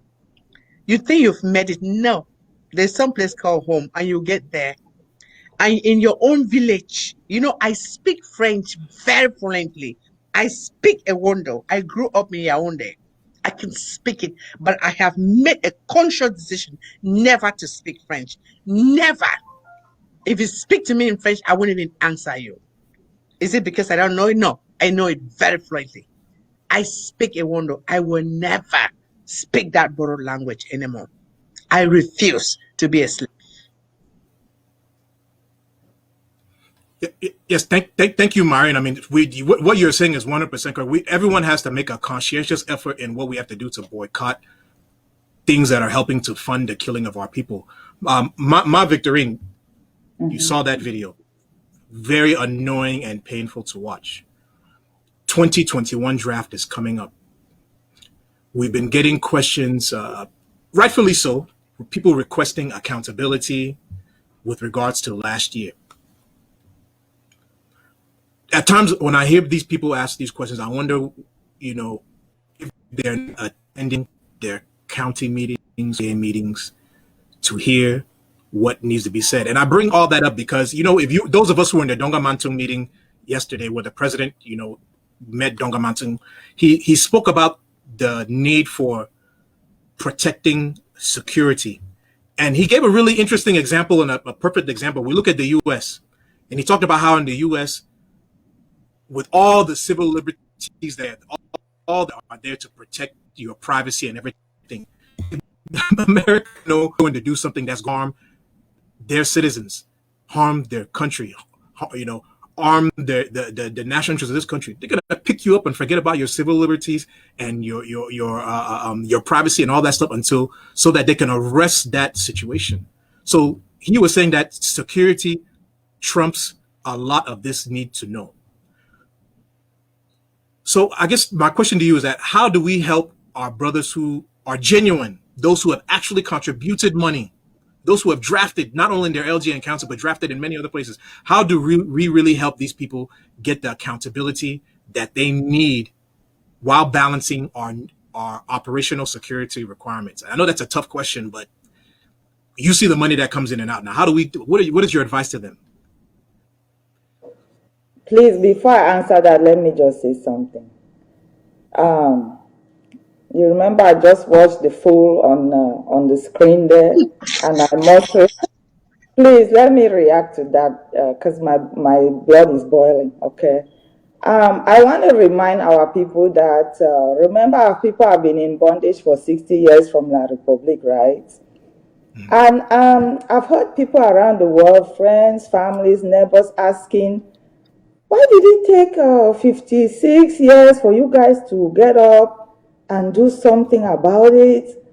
you think you've made it. No. There's some place called home and you get there. And in your own village, I speak French very fluently. I speak Ewondo. I grew up in Yaoundé. I can speak it, but I have made a conscious decision never to speak French. Never. If you speak to me in French, I won't even answer you. Is it because I don't know it? No, I know it very fluently. I speak Ewondo. I will never speak that borrowed language anymore. I refuse to be a slave. Yes, thank you, Marion. I mean, what you're saying is 100% correct. Everyone has to make a conscientious effort in what we have to do to boycott things that are helping to fund the killing of our people. Ma Victorine, you saw that video. Very annoying and painful to watch. 2021 draft is coming up. We've been getting questions, rightfully so, people requesting accountability with regards to last year. At times, when I hear these people ask these questions, I wonder, if they're attending their county meetings to hear what needs to be said. And I bring all that up because, those of us who were in the Donga Mantung meeting yesterday where the president, met Donga Mantung, he spoke about the need for protecting security. And he gave a really interesting example and a perfect example. We look at the U.S. and he talked about how in the U.S., with all the civil liberties there, all that are there to protect your privacy and everything, America going to do something that's harm their citizens, harm their country, harm the national interest of this country. They're gonna pick you up and forget about your civil liberties and your privacy and all that stuff so that they can arrest that situation. So he was saying that security trumps a lot of this need to know. So I guess my question to you is that how do we help our brothers who are genuine, those who have actually contributed money, those who have drafted not only in their LGN council, but drafted in many other places? How do we really help these people get the accountability that they need while balancing our operational security requirements? I know that's a tough question, but you see the money that comes in and out. Now, how do we, what is your advice to them? Please, before I answer that, let me just say something. You remember I just watched the full on the screen there, and I must please let me react to that because my blood is boiling. Okay. I want to remind our people that remember our people have been in bondage for 60 years from La Republic, right? And I've heard people around the world, friends, families, neighbors asking, why did it take 56 years for you guys to get up and do something about it?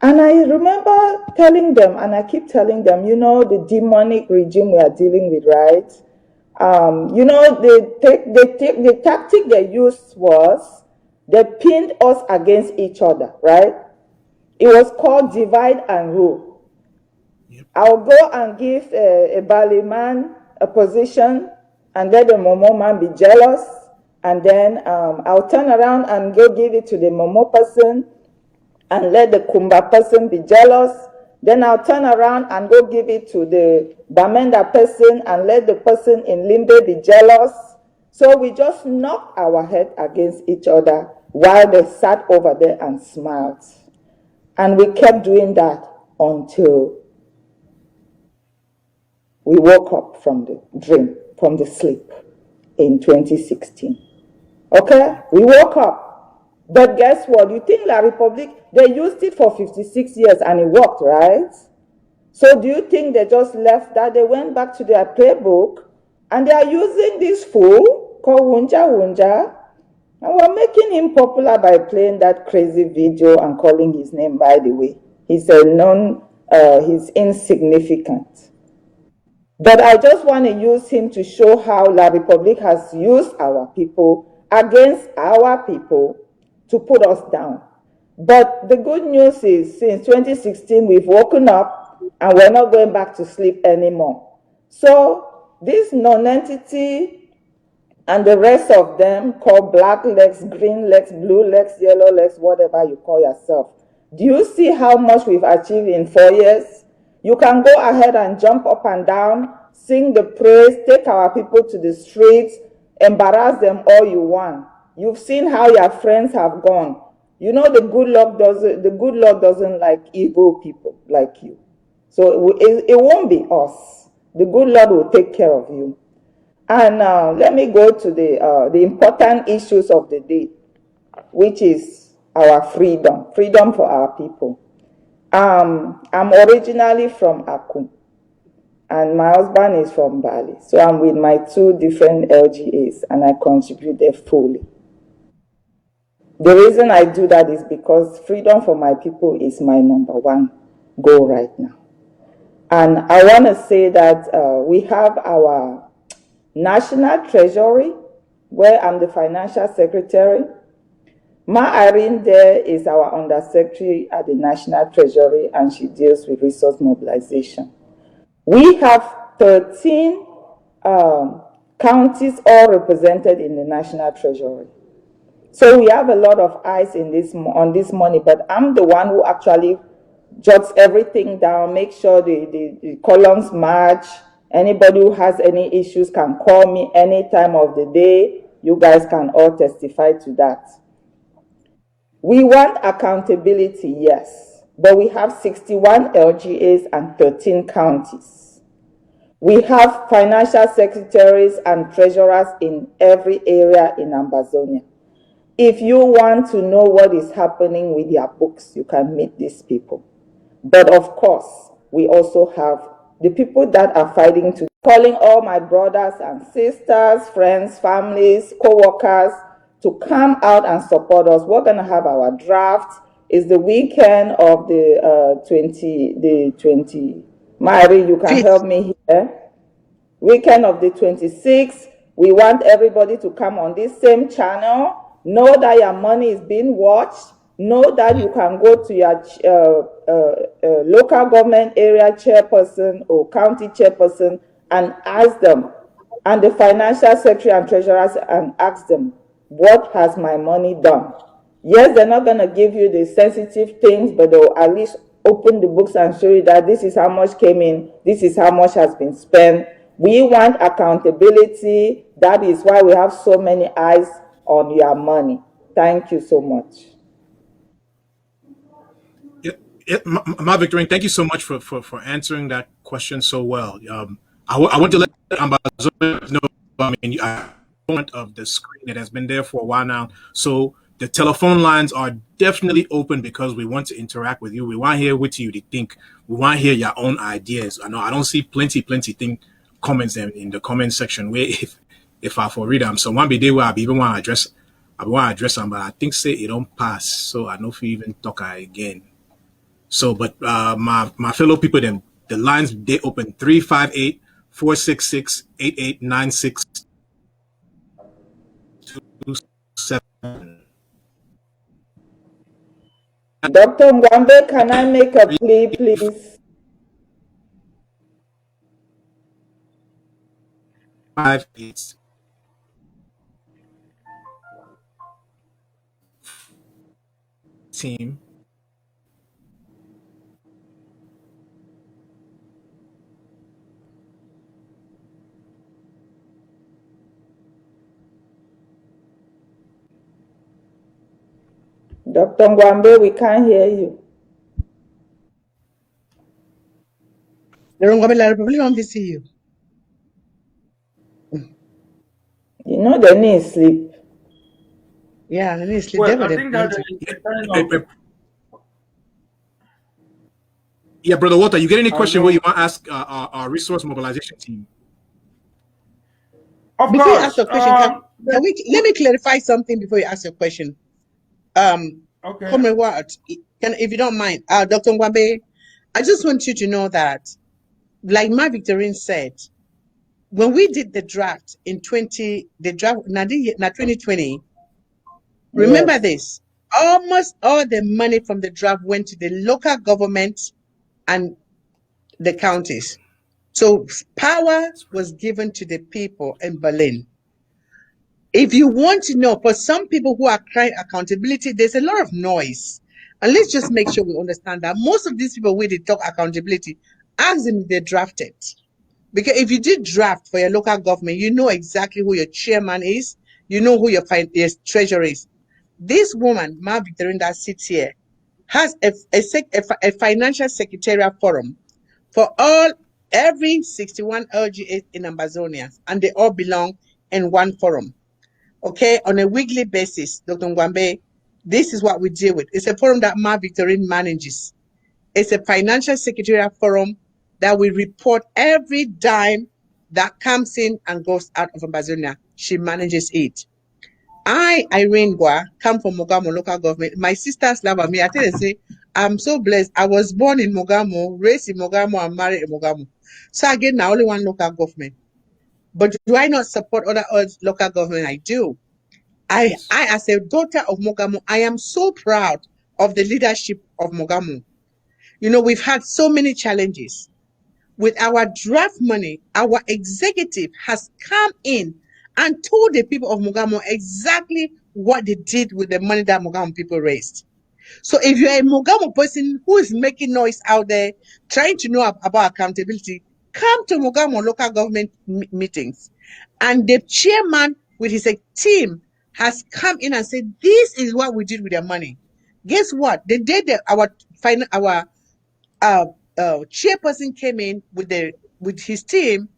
And I remember telling them, and I keep telling them, the demonic regime we are dealing with, right? The tactic they used was they pinned us against each other, right? It was called divide and rule. Yep. I'll go and give a Bali man a position and let the Momo man be jealous. And then I'll turn around and go give it to the Momo person and let the Kumba person be jealous. Then I'll turn around and go give it to the Bamenda person and let the person in Limbe be jealous. So we just knocked our head against each other while they sat over there and smiled. And we kept doing that until we woke up from the dream, from the sleep in 2016. Okay? We woke up. But guess what? You think La Republique, they used it for 56 years and it worked, right? So do you think they just left that? They went back to their playbook and they are using this fool called Wunja Wunja, and we're making him popular by playing that crazy video and calling his name, by the way. He's he's insignificant. But I just want to use him to show how La Republique has used our people against our people to put us down. But the good news is, since 2016, we've woken up and we're not going back to sleep anymore. So this non-entity and the rest of them called black legs, green legs, blue legs, yellow legs, whatever you call yourself. Do you see how much we've achieved in 4 years? You can go ahead and jump up and down, sing the praise, take our people to the streets, embarrass them all you want. You've seen how your friends have gone. You know the good Lord doesn't like evil people like you. So it won't be us. The good Lord will take care of you. And let me go to the important issues of the day, which is our freedom for our people. I'm originally from Aku, and my husband is from Bali. So I'm with my 2 different LGAs, and I contribute there fully. The reason I do that is because freedom for my people is my number 1 goal right now. And I want to say that we have our National Treasury, where I'm the Financial Secretary. Ma Irene there is our Undersecretary at the National Treasury, and she deals with resource mobilization. We have 13 counties all represented in the National Treasury. So we have a lot of eyes on this money, but I'm the one who actually jots everything down, make sure the columns match. Anybody who has any issues can call me any time of the day. You guys can all testify to that. We want accountability, yes, but we have 61 LGAs and 13 counties. We have financial secretaries and treasurers in every area in Ambazonia. If you want to know what is happening with your books, you can meet these people. But of course, we also have the people that are fighting to calling all my brothers and sisters, friends, families, co-workers to come out and support us. We're going to have our draft. It's the weekend of the 20. Mary, you can help me here. Weekend of the 26th. We want everybody to come on this same channel. Know that your money is being watched. Know that you can go to your local government area chairperson or county chairperson and ask them, and the financial secretary and treasurers, and ask them, what has my money done? Yes, they're not going to give you the sensitive things, but they'll at least open the books and show you that this is how much came in, this is how much has been spent. We want accountability. That is why we have so many eyes on your money. Thank you so much. Ma Victorine, thank you so much for answering that question so well. I want to let Ambazonia know, I mean, point of the screen. It has been there for a while now. So the telephone lines are definitely open because we want to interact with you. We want to hear what you think. We want to hear your own ideas. I know I don't see plenty comments in the comment section where if I for read them. So one day where I even want to address them, but I think say it don't pass. So I know if you even talk again. So, but my fellow people, then the lines they open 358-466-889627. Dr. Ngwambe, can I make a plea, please? 58 team. Dr. Ngwambe, we can't hear you. Ngwambe, la Republic want to see you. You know they need sleep. Yeah, they need sleep. Well, I think that Yeah, brother Walter, you get any I'll question go. where you want to ask our resource mobilization team? Of Before you course. ask your question, let me clarify something before you ask your question. Okay. Comrade Watt, if you don't mind, Dr. Ngwambe, I just want you to know that, like Ma Victorine said, when we did the draft in 2020, remember Yes. this, almost all the money from the draft went to the local government and the counties. So power was given to the people in Berlin. If you want to know, for some people who are crying accountability, there's a lot of noise. And let's just make sure we understand that most of these people, when they talk accountability, ask them if they drafted. Because if you did draft for your local government, you know exactly who your chairman is, you know who your treasurer is. This woman, Ma Victorine, that sits here, has a financial secretarial forum for every 61 LGAs in Amazonia, and they all belong in one forum. Okay, on a weekly basis, Dr. Ngwambe, this is what we deal with. It's a forum that Ma Victorine manages. It's a financial secretarial forum that we report every dime that comes in and goes out of Amazonia. She manages it. I, Irene Gwa, come from Mogamo local government. My sisters love me. I tell you, say, I'm so blessed. I was born in Mogamo, raised in Mogamo, and married in Mogamo. So again, now only one local government. But do I not support other local government? I do. I, as a daughter of Mogamo, I am so proud of the leadership of Mogamo. You know, we've had so many challenges. With our draft money, our executive has come in and told the people of Mogamo exactly what they did with the money that Mogamo people raised. So if you're a Mogamo person who is making noise out there, trying to know about accountability, come to Mogamo local government meetings. And the chairman with his team has come in and said, this is what we did with their money. Guess what? The day that our chairperson came in with his team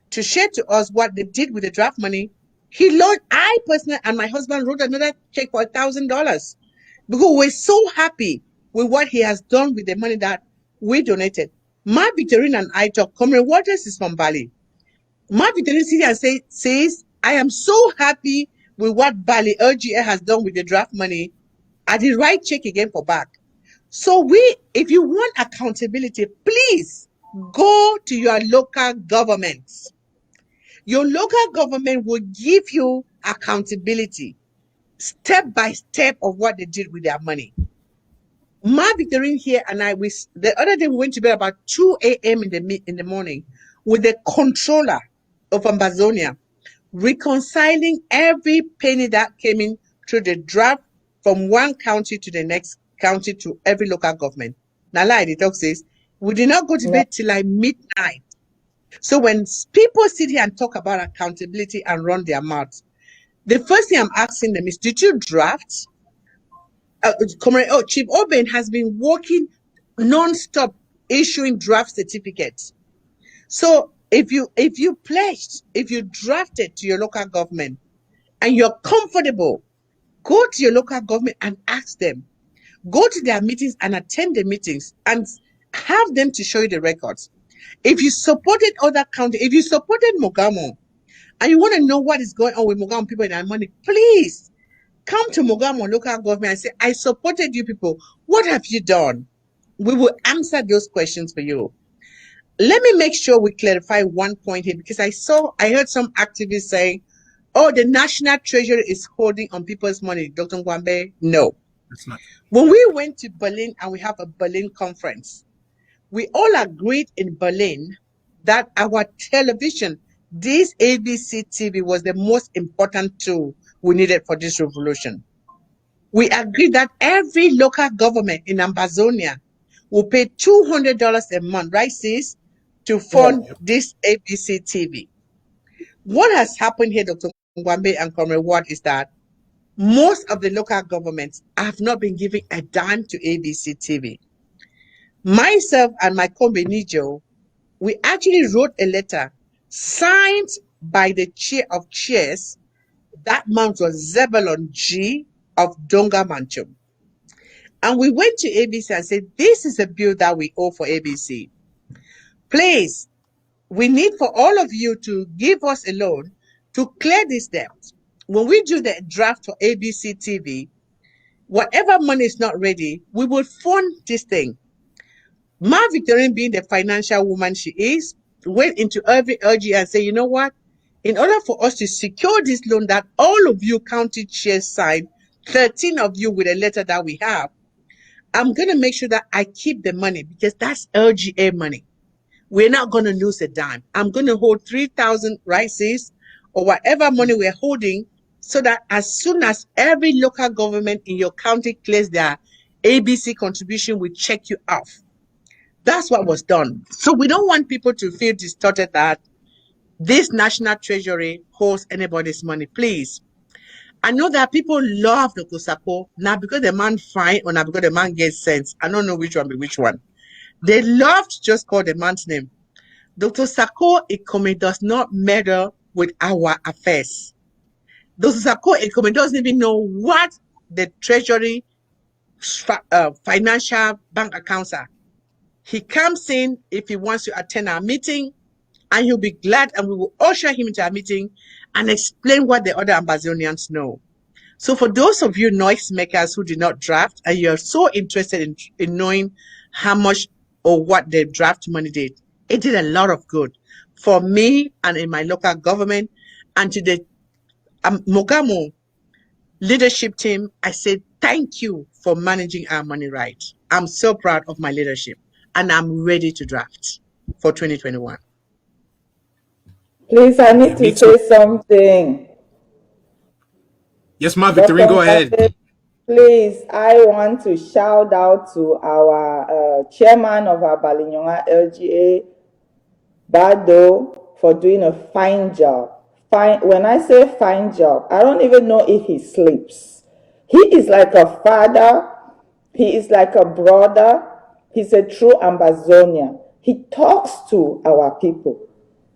to share to us what they did with the draft money, I personally and my husband wrote another check for $1,000 because we're so happy with what he has done with the money that we donated. Ma Victorine and I talk. Comrade Waters is from Bali. Ma Victorine sits here and says, I am so happy with what Bali LGA has done with the draft money. I did write check again for back. So if you want accountability, please go to your local governments. Your local government will give you accountability, step by step of what they did with their money. Ma Victorine here and I, the other day we went to bed about 2 a.m. in the morning with the controller of Amazonia, reconciling every penny that came in through the draft from one county to the next county to every local government. Now, like the talk says, we did not go to bed till like midnight. So when people sit here and talk about accountability and run their mouths, the first thing I'm asking them is, did you draft? Chief Oben has been working non-stop issuing draft certificates. So if you drafted to your local government and you're comfortable, go to your local government and ask them. Go to their meetings and attend the meetings and have them to show you the records. If you supported other counties, if you supported Mogamo and you want to know what is going on with Mogamo people and their money, please come to Mogamo local government and say, I supported you people. What have you done? We will answer those questions for you. Let me make sure we clarify one point here, because I heard some activists saying, oh, the National Treasury is holding on people's money. Dr. Ngwambe, no. That's not. When we went to Berlin and we have a Berlin conference, we all agreed in Berlin that our television, this ABC TV, was the most important tool we needed for this revolution. We agreed that every local government in Ambazonia will pay $200 a month, right, sis, to fund this ABC TV. What has happened here, Dr. Ngwambe and Comrade Ward, is that most of the local governments have not been giving a dime to ABC TV. Myself and my Nijo, we actually wrote a letter signed by the chair of chairs. That month was Zebulon G. of Donga Manchum. And we went to ABC and said, this is a bill that we owe for ABC. Please, we need for all of you to give us a loan to clear this debt. When we do the draft for ABC TV, whatever money is not ready, we will fund this thing. Ma Victorine, being the financial woman she is, went into every LG and said, you know what? In order for us to secure this loan that all of you county chairs signed, 13 of you with a letter that we have, I'm going to make sure that I keep the money, because that's LGA money. We're not going to lose a dime. I'm going to hold 3,000 rices or whatever money we're holding, so that as soon as every local government in your county clears their ABC contribution, we check you off. That's what was done. So we don't want people to feel distorted that this National Treasury holds anybody's money. Please. I know that people love Dr. Sako, not because the man fine or not because the man gets sense. I don't know which one be which one. They love to just call the man's name. Dr. Sako Ikome does not meddle with our affairs. Dr. Sako Ikome doesn't even know what the Treasury financial bank accounts are. He comes in if he wants to attend our meeting, and he'll be glad, and we will usher him into our meeting and explain what the other Ambazonians know. So for those of you noisemakers who did not draft, and you're so interested in knowing how much or what the draft money did, it did a lot of good for me and in my local government, and to the Mogamo leadership team. I say thank you for managing our money right. I'm so proud of my leadership, and I'm ready to draft for 2021. Please, I need to say something. Yes, Ma Victorine, go ahead. Please, I want to shout out to our chairman of our Balinyonga LGA, Bado, for doing a fine job. When I say fine job, I don't even know if he sleeps. He is like a father. He is like a brother. He's a true Ambazonian. He talks to our people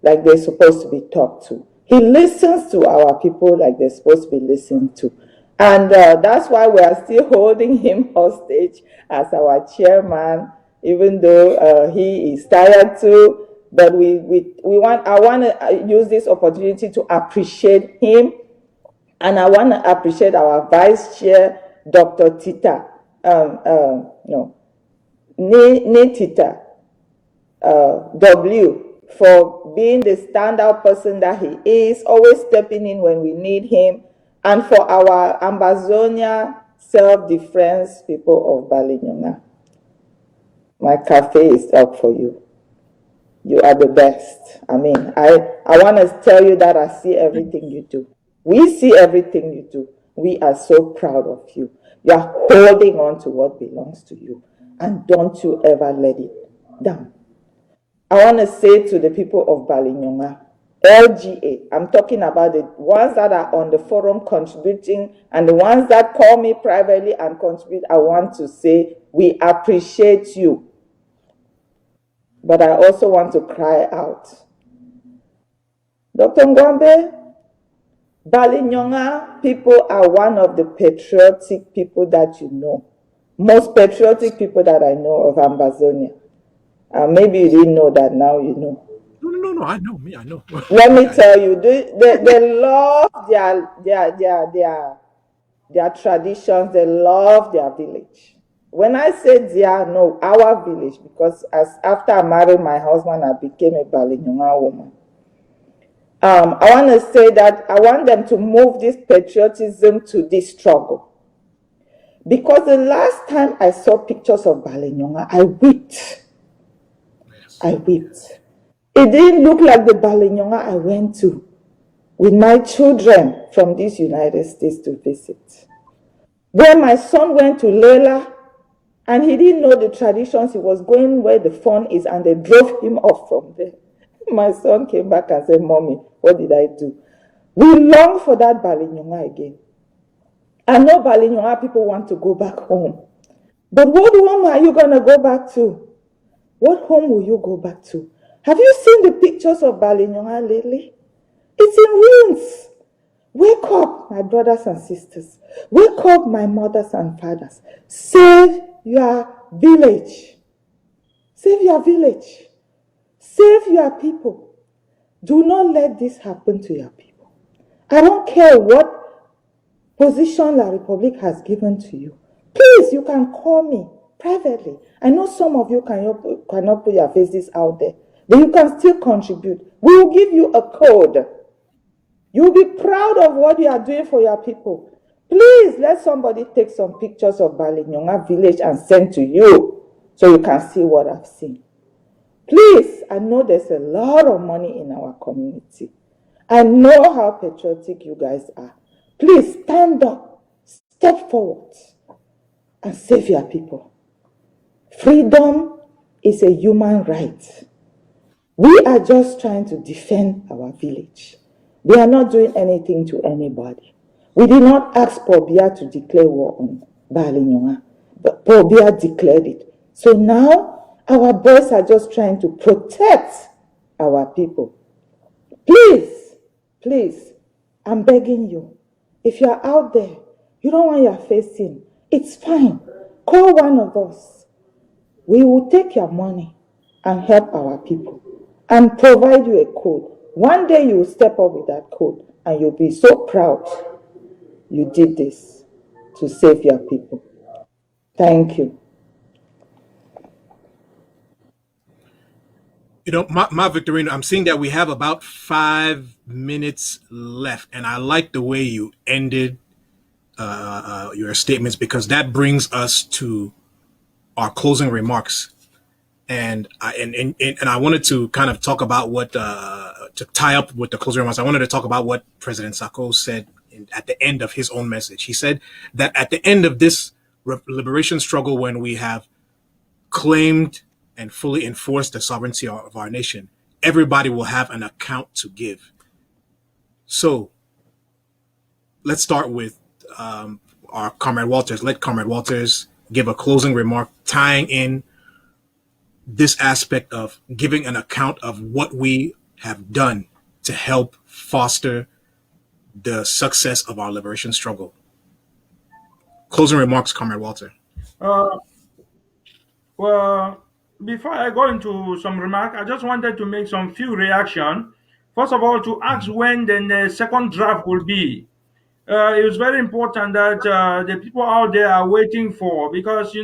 like they're supposed to be talked to. He listens to our people like they're supposed to be listened to. And that's why we are still holding him hostage as our chairman, even though he is tired too. But I want to use this opportunity to appreciate him. And I want to appreciate our vice chair, Dr. Tita, Tita W, for being the standout person that he is, always stepping in when we need him, and for our Ambazonia self-defense people of Balinyonga. My cafe is up for you. You are the best. I mean, I want to tell you that I see everything you do. We see everything you do. We are so proud of you. You are holding on to what belongs to you, and don't you ever let it down. I want to say to the people of Balinyonga, LGA, I'm talking about the ones that are on the forum contributing and the ones that call me privately and contribute. I want to say we appreciate you. But I also want to cry out. Dr. Ngwambe, Balinyonga people are one of the patriotic people that you know. Most patriotic people that I know of Ambazonia. Maybe you didn't know that, now you know. No, I know. Me, I know. Let me tell you, they love their traditions, they love their village. When I say their, no, our village, because as after I married my husband, I became a Balinyonga woman. I want to say that I want them to move this patriotism to this struggle. Because the last time I saw pictures of Balinyonga, I wept. I wept. It didn't look like the Balinyonga I went to with my children from these United States to visit. When my son went to Lela and he didn't know the traditions, he was going where the fun is and they drove him off from there. My son came back and said, Mommy, what did I do? We long for that Balinyonga again. I know Balinyonga people want to go back home. But what home are you going to go back to? What home will you go back to? Have you seen the pictures of Balinyonga lately? It's in ruins. Wake up, my brothers and sisters. Wake up, my mothers and fathers. Save your village. Save your village. Save your people. Do not let this happen to your people. I don't care what position La Republique has given to you. Please, you can call me privately. I know some of you cannot put your faces out there, but you can still contribute. We will give you a code. You'll be proud of what you are doing for your people. Please let somebody take some pictures of Balinyonga village and send to you so you can see what I've seen. Please, I know there's a lot of money in our community. I know how patriotic you guys are. Please stand up, step forward, and save your people. Freedom is a human right. We are just trying to defend our village. We are not doing anything to anybody. We did not ask Pobia to declare war on Balinyonga, but Pobia declared it. So now our boys are just trying to protect our people. Please, please, I'm begging you. If you are out there, you don't want your face seen, it's fine. Call one of us. We will take your money and help our people and provide you a code. One day you will step up with that code and you'll be so proud you did this to save your people. Thank you. You know, my Victorino, I'm seeing that we have about 5 minutes left, and I like the way you ended your statements because that brings us to our closing remarks. And I wanted to kind of talk about what to tie up with the closing remarks. I wanted to talk about what President Sako said at the end of his own message. He said that at the end of this liberation struggle, when we have claimed and fully enforced the sovereignty of our nation, everybody will have an account to give. So let's start with our Comrade Walters. Let Comrade Walters give a closing remark tying in this aspect of giving an account of what we have done to help foster the success of our liberation struggle. Closing remarks, Comrade Walter. Uh, well, before I go into some remark, I just wanted to make some few reaction. First of all, to ask when the second draft will be. It was very important that the people out there are waiting for, because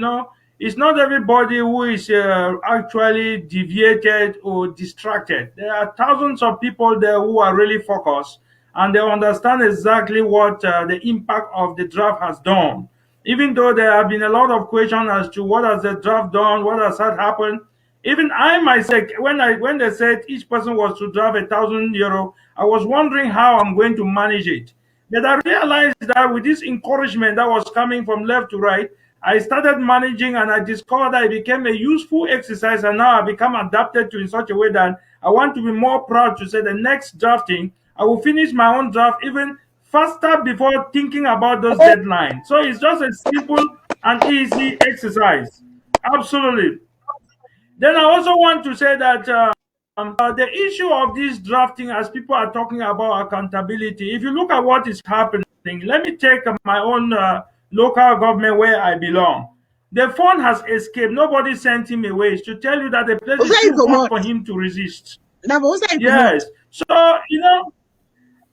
it's not everybody who is actually deviated or distracted. There are thousands of people there who are really focused and they understand exactly what the impact of the draft has done. Even though there have been a lot of questions as to what has the draft done, what has that happened. Even I myself, when they said each person was to draft €1,000, I was wondering how I'm going to manage it. But I realized that with this encouragement that was coming from left to right, I started managing and I discovered that it became a useful exercise, and now I become adapted to in such a way that I want to be more proud to say the next drafting, I will finish my own draft even faster before thinking about those deadlines. So it's just a simple and easy exercise. Absolutely. Then I also want to say that the issue of this drafting, as people are talking about accountability, if you look at what is happening, let me take my own local government where I belong. The phone has escaped. Nobody sent him away. It's to tell you that the place is too hot for him to resist. Yes. So,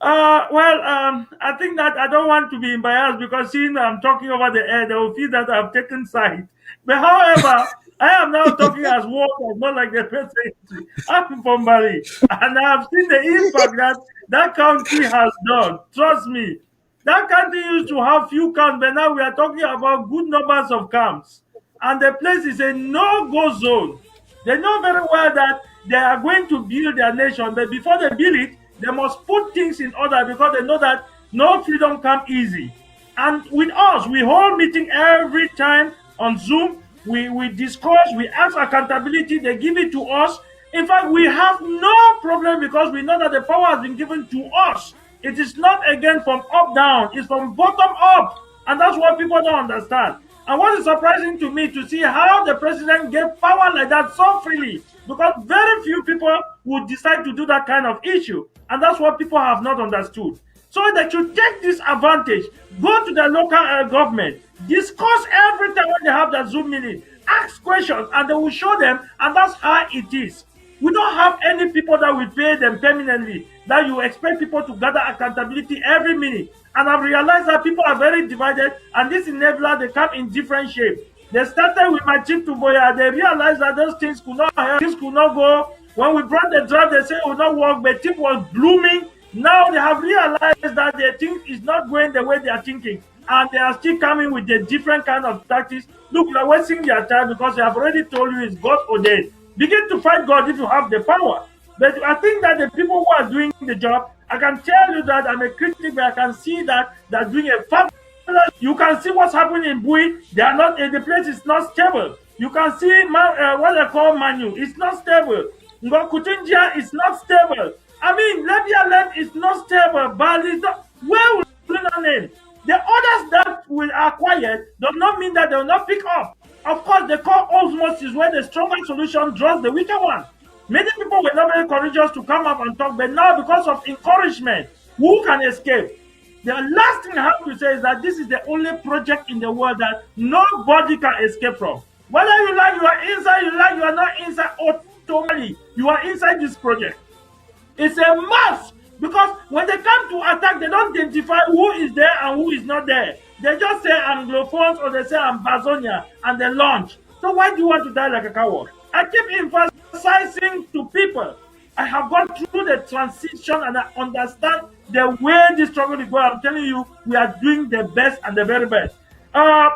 I think that I don't want to be biased, because seeing I'm talking over the air, they will feel that I've taken side. But however, I am now talking as workers, not like the president. I'm from Bali, and I have seen the impact that that country has done. Trust me, that country used to have few camps, but now we are talking about good numbers of camps, and the place is a no-go zone. They know very well that they are going to build their nation, but before they build it, they must put things in order because they know that no freedom come easy. And with us, we hold meeting every time on Zoom. We discuss, we ask accountability, they give it to us. In fact, we have no problem because we know that the power has been given to us. It is not again from up down, it's from bottom up. And that's what people don't understand. And what is surprising to me to see how the president gave power like that so freely, because very few people would decide to do that kind of issue. And that's what people have not understood. So they should take this advantage, go to the local government, discuss every time when they have that Zoom meeting, ask questions, and they will show them, and that's how it is. We don't have any people that will pay them permanently, that you expect people to gather accountability every minute. And I've realized that people are very divided, and this enabler, they come in different shape. They started with my chief to Boya, they realized that those things could not help, things could not go. When we brought the draft, they said it would not work, but things was blooming. Now they have realized that their thing is not going the way they are thinking, and they are still coming with a different kind of tactics. Look, you are wasting their time because they have already told you it's God ordained. Begin to fight God if you have the power. But I think that the people who are doing the job, I can tell you that I'm a critic, but I can see that they're doing a fabulous. You can see what's happening in Bui. They are not. The place is not stable. You can see what they call Manu. It's not stable. Ngokutinjia is not stable. I mean, Libya land is not stable. Bali is not. Where will we name? The others that will acquire does not mean that they will not pick up. Of course, they call osmosis where the stronger solution draws the weaker one. Many people were not very courageous to come up and talk, but now because of encouragement, who can escape? The last thing I have to say is that this is the only project in the world that nobody can escape from. Whether you like you are inside, you like you are not inside, automatically you are inside this project. It's a must because when they come to attack, they don't identify who is there and who is not there. They just say Anglophones or they say Ambazonia and they launch. So why do you want to die like a coward? I keep emphasizing to people. I have gone through the transition and I understand the way this struggle is going. I'm telling you, we are doing the best and the very best.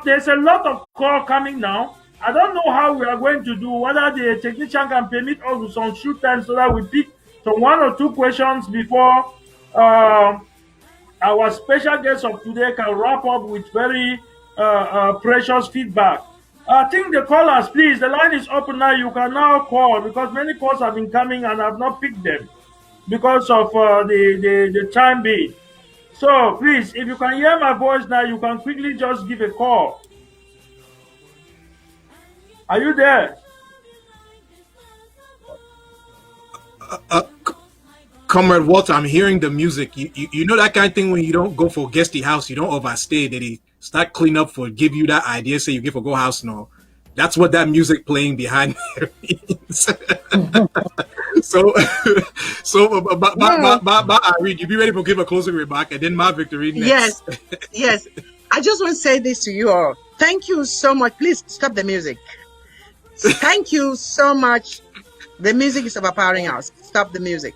There's a lot of call coming now. I don't know how we are going to do, whether the technician can permit us with some shoot time so that we pick some one or two questions before our special guest of today can wrap up with very precious feedback. I think the callers, please, the line is open now. You can now call because many calls have been coming and I have not picked them because of the time being. So please, if you can hear my voice now, you can quickly just give a call. Are you there? Comrade Walter, I'm hearing the music. You know that kind of thing when you don't go for guesty house, you don't overstay. That they start clean up for give you that idea, say you give for go house now. That's what that music playing behind there means. so, I read. You be ready for give a closing remark, and then my victory next. Yes, yes. I just want to say this to you all. Thank you so much. Please stop the music. Thank you so much. The music is overpowering us. Stop the music.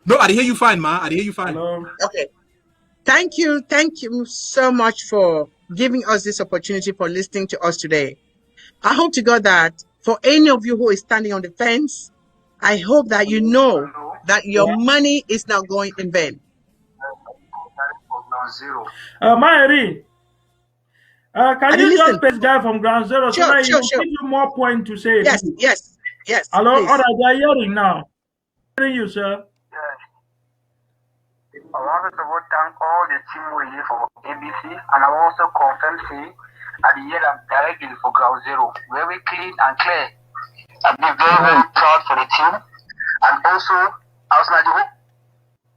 No, I hear you fine, ma. I hear you fine. Hello. Okay. Thank you so much for giving us this opportunity, for listening to us today. I hope to God that for any of you who is standing on the fence, I hope that you know that your money is not going in vain. Mayri, can you just press guy from ground zero so that he will give you more point to say? Yes. Hello, please. all right, they are hearing now. Hearing you, sir. I want to thank all the team we here for ABC, and I also confirm say at the end I'm directly for ground zero, very clean and clear. I've been very proud for the team, and also I was like the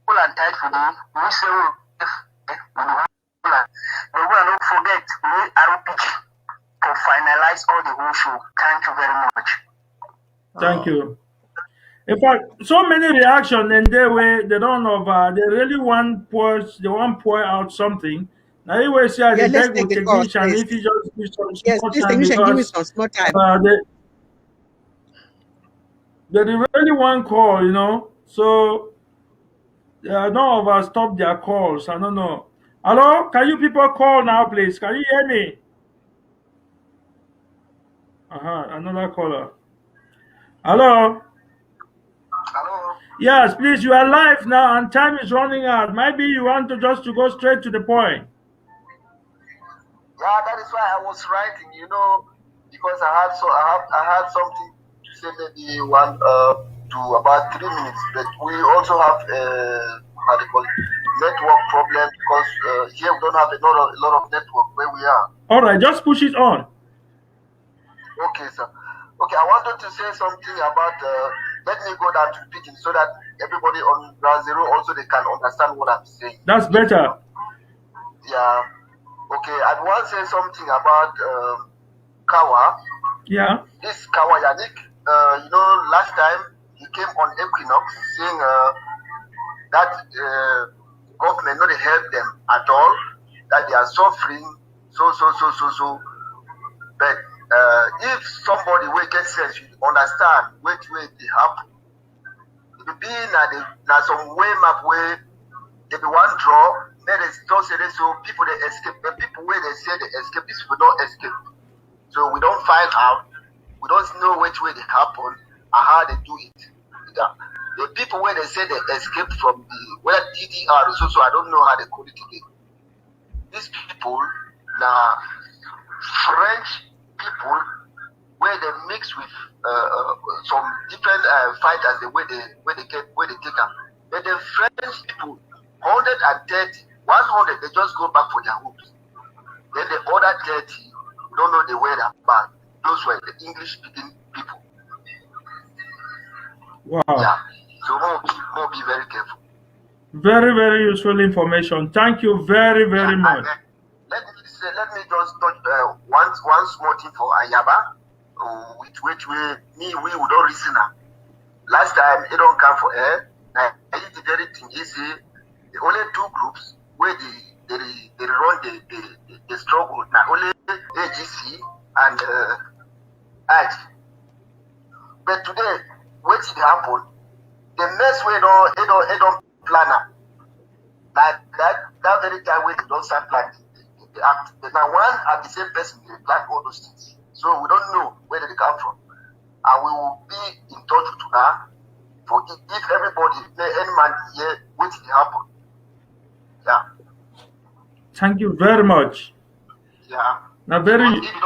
whole and tight for them. We say we will not forget we RPG to finalize all the whole show. Thank you very much. Thank you. In fact, so many reactions and they don't know. They really want pour out something Now you will see as Yeah, the let's beg take with the calls, technician please. if you just give some Yes, small please, time technician, give me because some small time. they really want call, you know. So none of us stop their calls. I don't know. Hello, can you people call now, please? Can you hear me? Another caller. Hello. Hello. Yes, please. You are live now, and time is running out. Maybe you want to just to go straight to the point. Yeah, that is why I was writing. You know, because I had something to say maybe one to about 3 minutes, but we also have how they call it network problem because here we don't have a lot of network where we are. All right, just push it on. Okay, sir. Okay, I wanted to say something about. Let me go down to speaking so that everybody on ground zero also they can understand what I'm saying. That's better. Yeah. Okay, I want to say something about Kawa. Yeah. This Kawa Yannick, you know, last time he came on Equinox saying that government not help them at all, that they are suffering, so. But if somebody will get sense, you understand which way they happen. It will be na some way map where they be one draw, then they just say so people they escape. The people where they say they escape, these people don't escape. So we don't find out, we don't know which way they happen and how they do it. Yeah. The people where they say they escape from the where DDR is also I don't know how they call it again. These people now French people where they mix with some different fighters the way they take them. But the French people 130, 100 they just go back for their homes. Then the other 30 don't know the way they're back. Those were the English speaking people. Wow. Yeah. So more be very careful. Very, very useful information. Thank you very, very much. Let me just touch one small thing for Ayaba, which we don't listen now. Last time it don't come for air. Now it the very thing is the only two groups where they run the struggle now only AGC and IG. But today, what did happen? The mess we don't plan now. Like that very time when they don't start planning. Act. Now one at the same person they plan all those things. So we don't know where they come from. And we will be in touch with now for if everybody, any man here, what will happen. Yeah. Thank you very much. Yeah. Now very if they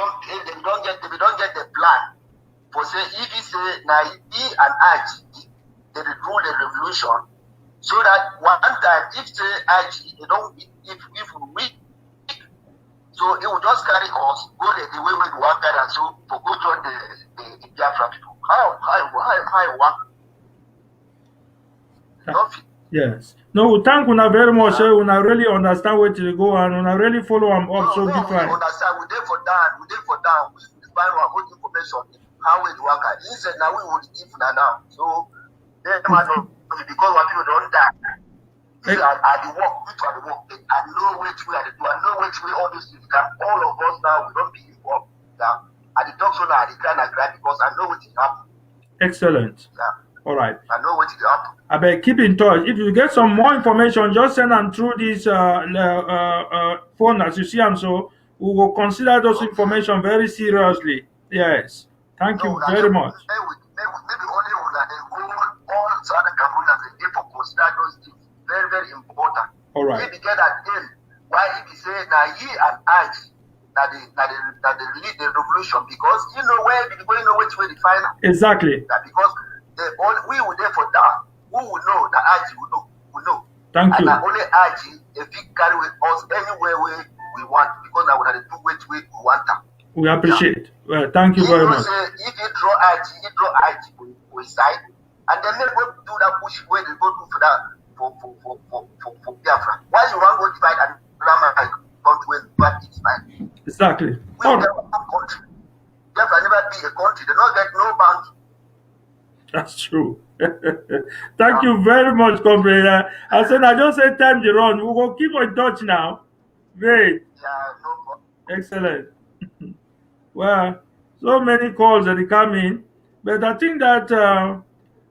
don't get the plan for say if he say now he and IG they rule the revolution so that one time if say IG they don't if we win. So it will just carry us, go the way we work and so for go join the Biafra people. How work? Nothing. Yes. No, thank you very much. We really understand where to go and we really follow them up so different. We understand. We there for down. We find our own information. How we work. He said now we would give now. So they matter because what people don't die. These are the work, which are the work. I know which way I do. I know which way all these things come. All of us now, we don't be involved. Yeah. And the talk so now, I grant because I know what is happening. Excellent. Yeah. All right. I know what is happening. I beg keep in touch. If you get some more information, just send them through this phone as you see them. So we will consider those information very seriously. Yes. Thank you very much. Maybe only all other Camerooners they for consider those things. Very, very important. All right. If you get that in, why if you say now he and I that they lead the revolution because you know where we know which way to find out. Exactly. That because we were there for that. Who will know that IG will know. Thank you. And only IG if he carry with us anywhere we want because I would have to do which way we want them. We appreciate. Yeah. Well, thank you very much. If you draw IG for his side, and then they go do that push where they go do for that. For Biafra. Why you want to go divide and Rama country when it's fine? Exactly. We never have country. Biafra never be a country. They don't get no boundary. That's true. Thank you very much, comrade. I said I just said time to run. We will keep in touch now. Great. Yeah, no problem. Excellent. Well, so many calls that come in, but I think that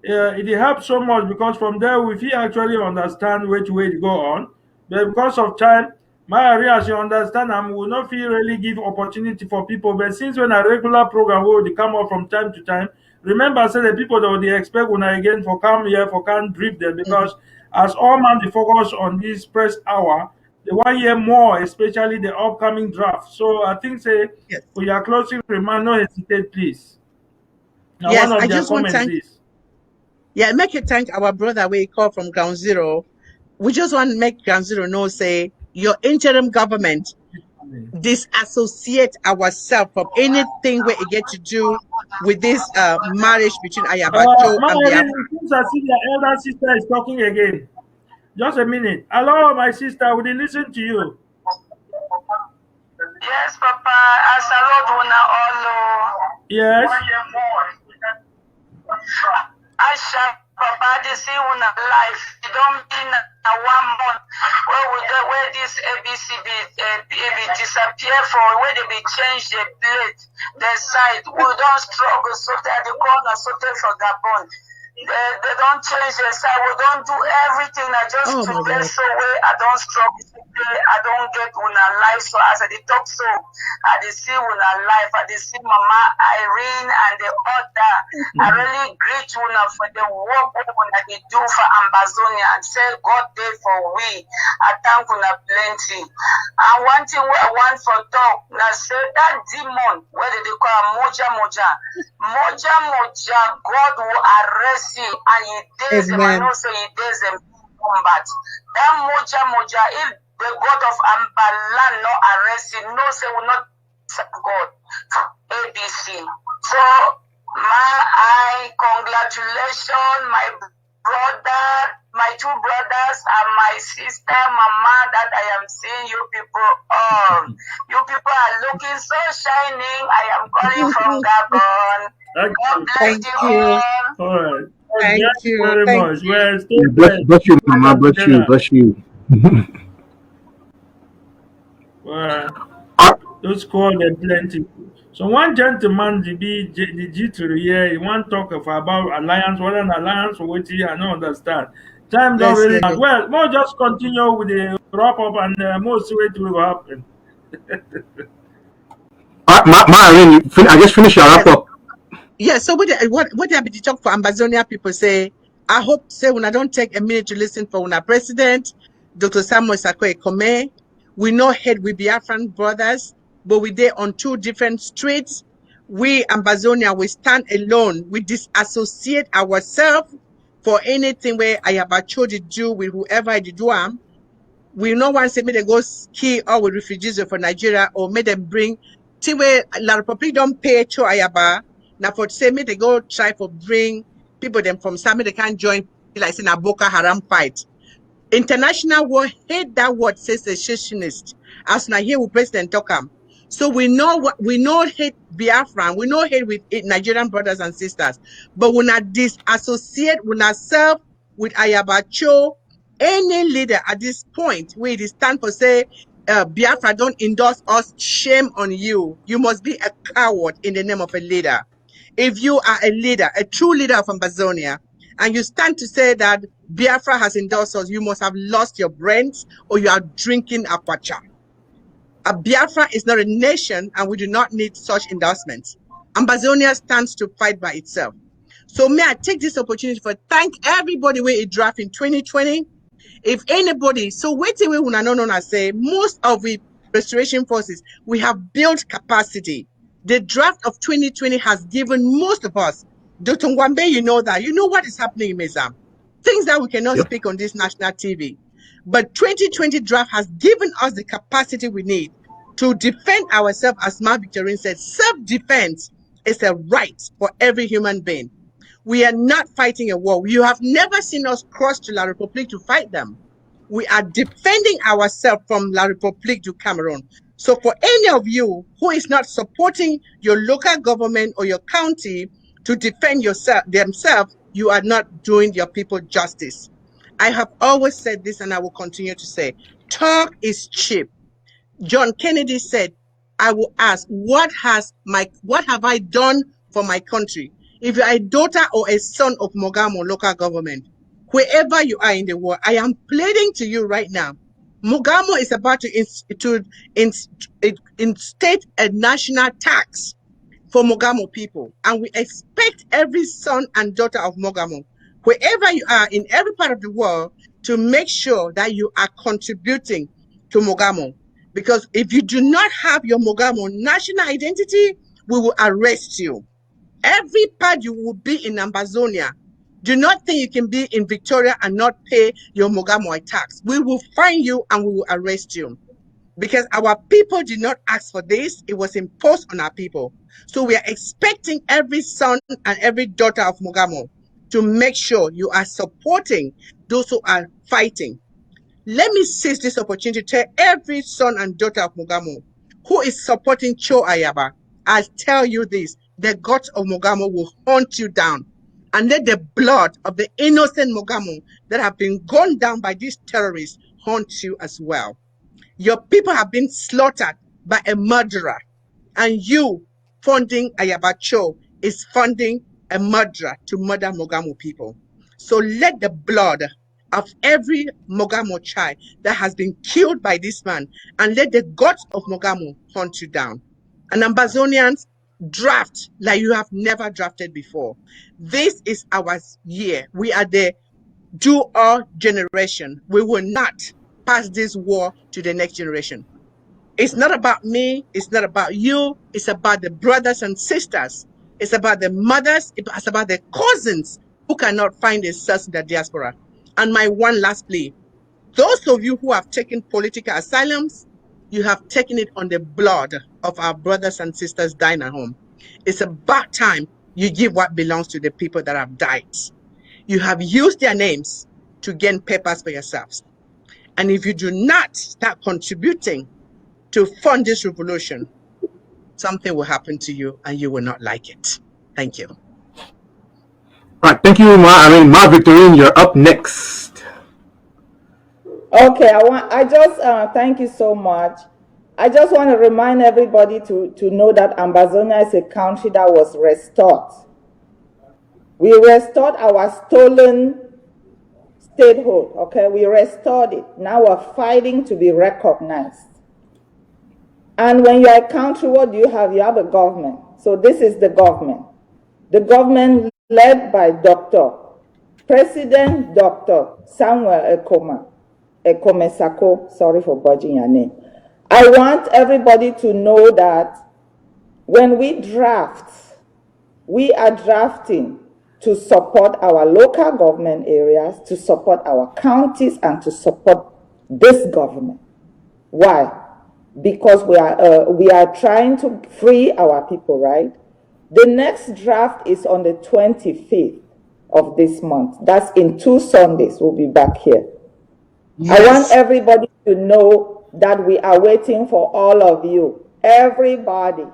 it helps so much because from there we feel actually understand which way to go on. But because of time, my area, as you understand, I will not feel really give opportunity for people. But since when a regular program will come up from time to time, remember, say the people that would expect when I again for come here for can brief them because as all man the focus on this press hour, they want to hear more, especially the upcoming draft. So I think say Yes. for your closing remark, no hesitate, please. Now, one Yes, I of their just want to comments thank, is yeah, make you thank our brother we call from Ground Zero. We just want to make Ground Zero know, say, your interim government disassociate ourselves from anything where it get to do with this marriage between Ayabacho and Maureen, Biafra. it seems as if your elder sister is talking again. Just a minute. Hello, my sister. Will they listen to you? Yes, Papa, I salute una all. Yes. Asha, Papa, they see una life. You don't mean a 1 month where we get where this ABCB disappear for where they be change the plate, the side. We don't struggle so that the corner so for Gabon. They don't change the side. We don't do everything. I just Oh to my get God. so way. I don't struggle. I don't get una life. So as I dey talk so, I dey see una life. I dey see Mama Irene and the other. I really greet una for the work wey una dey do for Ambazonia and say God dey for we. I thank una plenty. And one thing wey I want for talk, na say that demon wey they call am Moja Moja. Moja Moja, God will arrest him and he days him. I Amen. know say he days him combat. That Moja Moja, if the God of Ambalan no arrest him, no say will not serve God for ABC. So congratulations, my brother, my two brothers and my sister, Mama, that I am seeing you people. You people are looking so shining. I am calling from Gabon. Thank God you. bless Thank you you. all. All right. Thank Thank you you. very Thank much. you. Well, stay Yeah, blessed. bless you, Stay Mama. blessed Bless you. together. Bless you. Well, Uh, those call them plenty. So one gentleman, the G to here, he want talk about alliance, whether an alliance or what I don't understand. Time don't Let's really hear stand. you. Well, more just continue with the wrap up and more see what will happen. Irene, I just finished your wrap Yes. up. Yeah, so what have been the talk for Ambazonia people say? I hope say when I don't take a minute to listen for our president, Dr. Samuel Sako Ekome. We know head with Biafran brothers, but we there on two different streets. We Ambazonia, we stand alone. We disassociate ourselves for anything where I have a choice to do with whoever I do am. We no one say me they go ski all with refugees for Nigeria or make them bring Tiwe La Republic don't pay to Ayaba. Now for say me they go try for bring people them from Sami they can't join like in a Boko Haram fight. International war hate that word says secessionist. As now here with President Tokam. So we know what we know hate Biafran, we know hate with Nigerian brothers and sisters, but we not disassociate, we not serve with Ayabacho, any leader at this point, we it is stand for say Biafra don't endorse us, shame on you. You must be a coward in the name of a leader. If you are a leader, a true leader of Amazonia, and you stand to say that Biafra has endorsed us, you must have lost your brains or you are drinking aquacha. A Biafra is not a nation and we do not need such endorsements. Amazonia stands to fight by itself. So may I take this opportunity for thank everybody where it draft in 2020. If anybody, so wait till we will not say most of the restoration forces, we have built capacity. The draft of 2020 has given most of us, Dr. Ngwambe, you know that. You know what is happening in Mezam. Things that we cannot Yep. speak on this national TV. But 2020 draft has given us the capacity we need to defend ourselves, as Mark Victorine said. Self-defense is a right for every human being. We are not fighting a war. You have never seen us cross to La République to fight them. We are defending ourselves from La République to Cameroon. So for any of you who is not supporting your local government or your county to defend yourself themselves, you are not doing your people justice. I have always said this and I will continue to say, talk is cheap. John Kennedy said, I will ask, what have I done for my country? If you are a daughter or a son of Mogamo local government, wherever you are in the world, I am pleading to you right now. Mogamo is about to instate a national tax for Mogamo people. And we expect every son and daughter of Mogamo, wherever you are in every part of the world, to make sure that you are contributing to Mogamo. Because if you do not have your Mogamo national identity, we will arrest you. Every part you will be in Ambazonia. Do not think you can be in Victoria and not pay your Mogamo tax. We will find you and we will arrest you. Because our people did not ask for this, it was imposed on our people. So we are expecting every son and every daughter of Mogamo to make sure you are supporting those who are fighting. Let me seize this opportunity to tell every son and daughter of Mogamo who is supporting Cho Ayaba, I tell you this, the gods of Mogamo will hunt you down. And let the blood of the innocent Mogamo that have been gone down by these terrorists haunt you as well. Your people have been slaughtered by a murderer, and you funding Ayabacho is funding a murderer to murder Mogamo people. So let the blood of every Mogamo child that has been killed by this man, and let the gods of Mogamo hunt you down. And Ambazonians, draft like you have never drafted before. This is our year. We are the do-all generation. We will not pass this war to the next generation. It's not about me. It's not about you. It's about the brothers and sisters. It's about the mothers. It's about the cousins who cannot find themselves in the diaspora. And my one last plea, those of you who have taken political asylums, you have taken it on the blood of our brothers and sisters dying at home. It's about time you give what belongs to the people that have died. You have used their names to gain papers for yourselves. And if you do not start contributing to fund this revolution, something will happen to you and you will not like it. Thank you. All right, thank you, Ma Victorine, you're up next. Okay, thank you so much. I just want to remind everybody to know that Ambazonia is a country that was restored. We restored our stolen statehood, okay? We restored it. Now we're fighting to be recognized. And when you're a country, what do you have? You have a government. So this is the government. The government led by President Dr. Samuel Ekome Sako, sorry for butchering your name. I want everybody to know that when we draft, we are drafting to support our local government areas, to support our counties, and to support this government. Why? Because we are trying to free our people, right? The next draft is on the 25th of this month. That's in 2 Sundays. We'll be back here. Yes. I want everybody to know that we are waiting for all of you, everybody.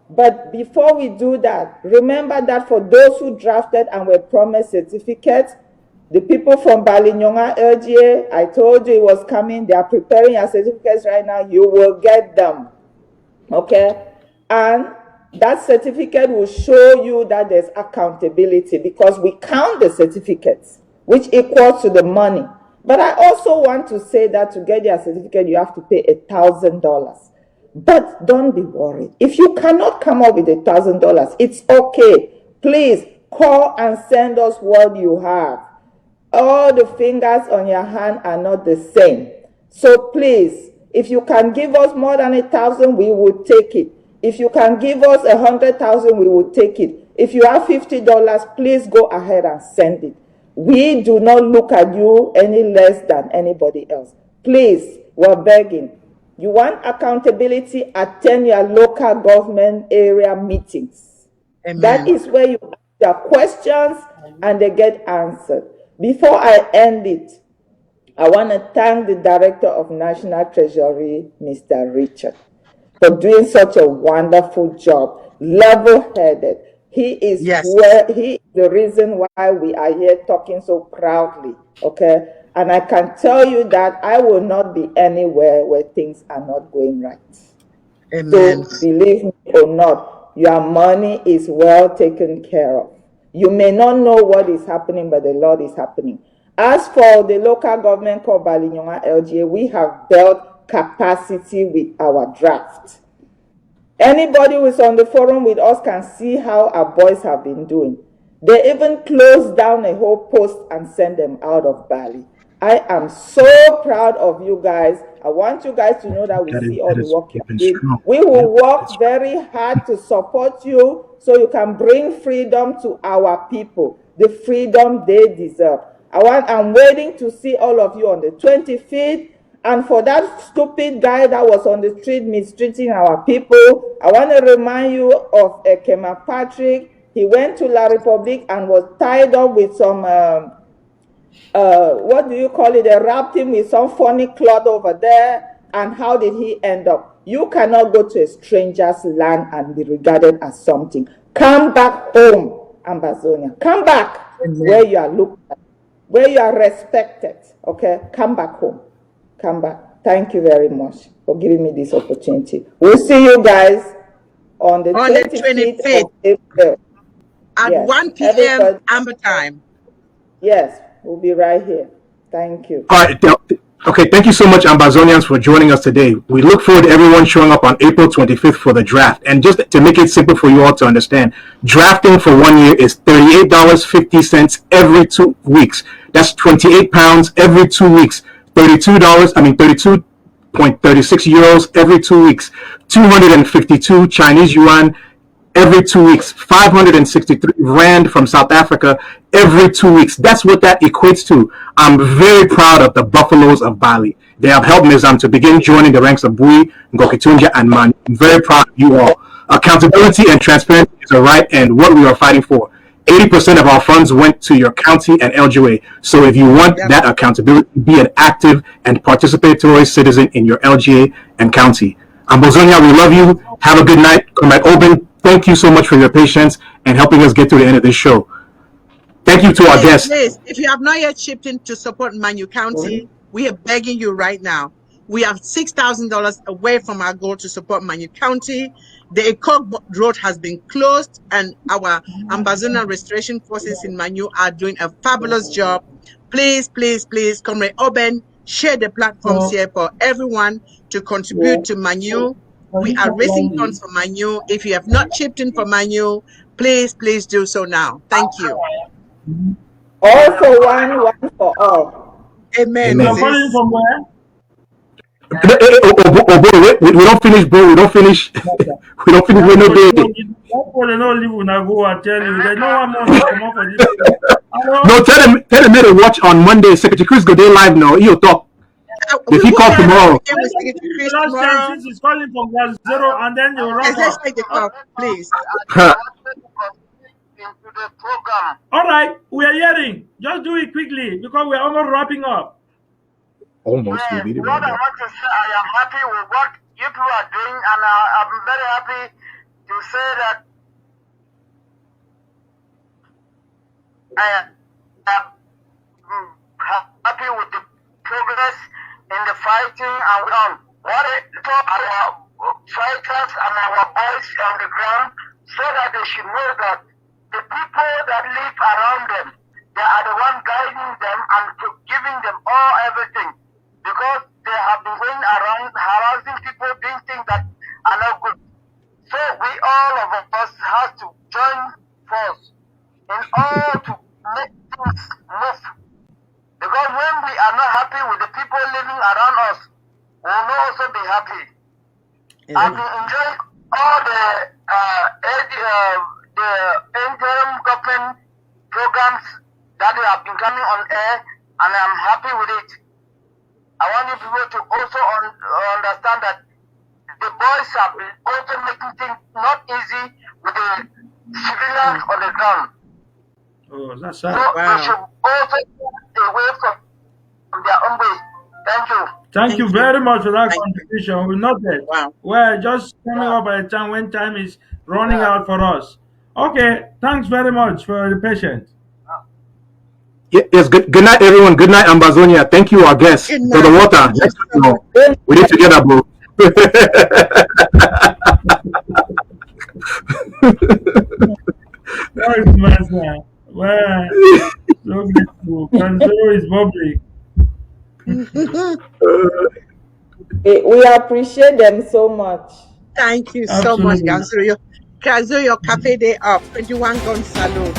But before we do that, remember that for those who drafted and were promised certificates, the people from Balinyonga earlier, I told you it was coming. They are preparing your certificates right now. You will get them. Okay? And that certificate will show you that there's accountability because we count the certificates, which equals to the money. But I also want to say that to get your certificate, you have to pay $1,000. But don't be worried. If you cannot come up with $1,000, it's okay. Please call and send us what you have. All the fingers on your hand are not the same. So please, if you can give us more than 1,000, we will take it. If you can give us 100,000, we will take it. If you have $50, please go ahead and send it. We do not look at you any less than anybody else. Please, we're begging. You want accountability? Attend your local government area meetings. Amen. That is where you ask your questions and they get answered. Before I end it, I want to thank the Director of National Treasury, Mr. Richard, for doing such a wonderful job, level-headed. He is the reason why we are here talking so proudly, okay? And I can tell you that I will not be anywhere where things are not going right. Amen. So believe me or not, your money is well taken care of. You may not know what is happening, but the Lord is happening. As for the local government called Balinyonga LGA, we have built capacity with our draft. Anybody who is on the forum with us can see how our boys have been doing. They even closed down a whole post and sent them out of Bali. I am so proud of you guys. I want you guys to know that we see all the work you're keeping doing. strong. We will work very hard to support you so you can bring freedom to our people, the freedom they deserve. I'm waiting to see all of you on the 25th. And for that stupid guy that was on the street mistreating our people, I want to remind you of Ekema Patrick. He went to La Republique and was tied up with some, what do you call it? They wrapped him with some funny cloth over there. And how did he end up? You cannot go to a stranger's land and be regarded as something. Come back home, Ambazonia. Come back where you are looked at, where you are respected. Okay? Come back home. Come back. Thank you very much for giving me this opportunity. We'll see you guys on the 25th of April. At Yes. 1 p.m. Amber time. Yes, we'll be right here. Thank you. All right. Okay, thank you so much, Ambazonians, for joining us today. We look forward to everyone showing up on April 25th for the draft. And just to make it simple for you all to understand, drafting for 1 year is $38.50 every 2 weeks. That's 28 pounds every 2 weeks. $32.36 euros every 2 weeks. 252 Chinese yuan every 2 weeks, 563 rand from South Africa every 2 weeks. That's what that equates to. I'm very proud of the Buffaloes of Bali. They have helped Mizam to begin joining the ranks of Bui, Ngokitunja, and Man. I'm very proud of you all. Accountability and transparency is a right and what we are fighting for. 80% of our funds went to your county and LGA. So if you want that accountability, be an active and participatory citizen in your LGA and county. Ambozonia, we love you. Have a good night. Comrade Oben, thank you so much for your patience and helping us get to the end of this show. Thank you to our guests. Please, if you have not yet chipped in to support Manu County, we are begging you right now. We have $6,000 away from our goal to support Manu County. The Ekok Road has been closed, and our Ambazonia restoration forces in Manu are doing a fabulous job. Please, please, please, Comrade Oben, share the platforms here for everyone to contribute to Manu. We are raising funds for Manu. If you have not chipped in for Manu, please, please do so now. Thank you. All for one for all. Amen. You're calling from where? We don't finish, bro. We don't finish. We don't finish. We're no day. They don't leave when I go and tell you. They know one more to come up for this. No, tell them to watch on Monday. Secretary Chris go day live now. He'll talk. If he calls tomorrow. Last time, since he's calling from Ground Zero, and then you wrap Let's up. take the call, please. All right, we are hearing. Just do it quickly because we are almost wrapping up. Almost. What I want to say, I am happy with what you people are doing, and I'm very happy to say that I am happy with the progress in the fighting and on. What our fighters and our boys on the ground, so that they should know that the people that live around them, they are the one guiding them and giving them all everything, because they have been going around harassing people, doing things that are not good. So we all of us have to join force in order to make things move. Because when we are not happy with the people living around us, we will not also be happy. I've been enjoying all the interim government programs that have been coming on air, and I'm happy with it. I want you people to also understand that the boys have been also making things not easy with the civilians on the ground. Oh, that's So right. they should also stay away from their own way. Thank you. Thank you very much for that contribution. We're not dead. Wow. We're just coming up at a time when time is running out for us. Okay, thanks very much for the patience. Yes, good night, everyone. Good night, Ambazonia. Thank you, our guest. Good For the night. water. Thank you Next so time, much. we did together, bro. Thanks, Master. Wow. So grateful. Ground Zero is bubbly. We appreciate them so much. Thank you so much, Absolutely. Gansu. Your Cafe Day up. 21 gun salute.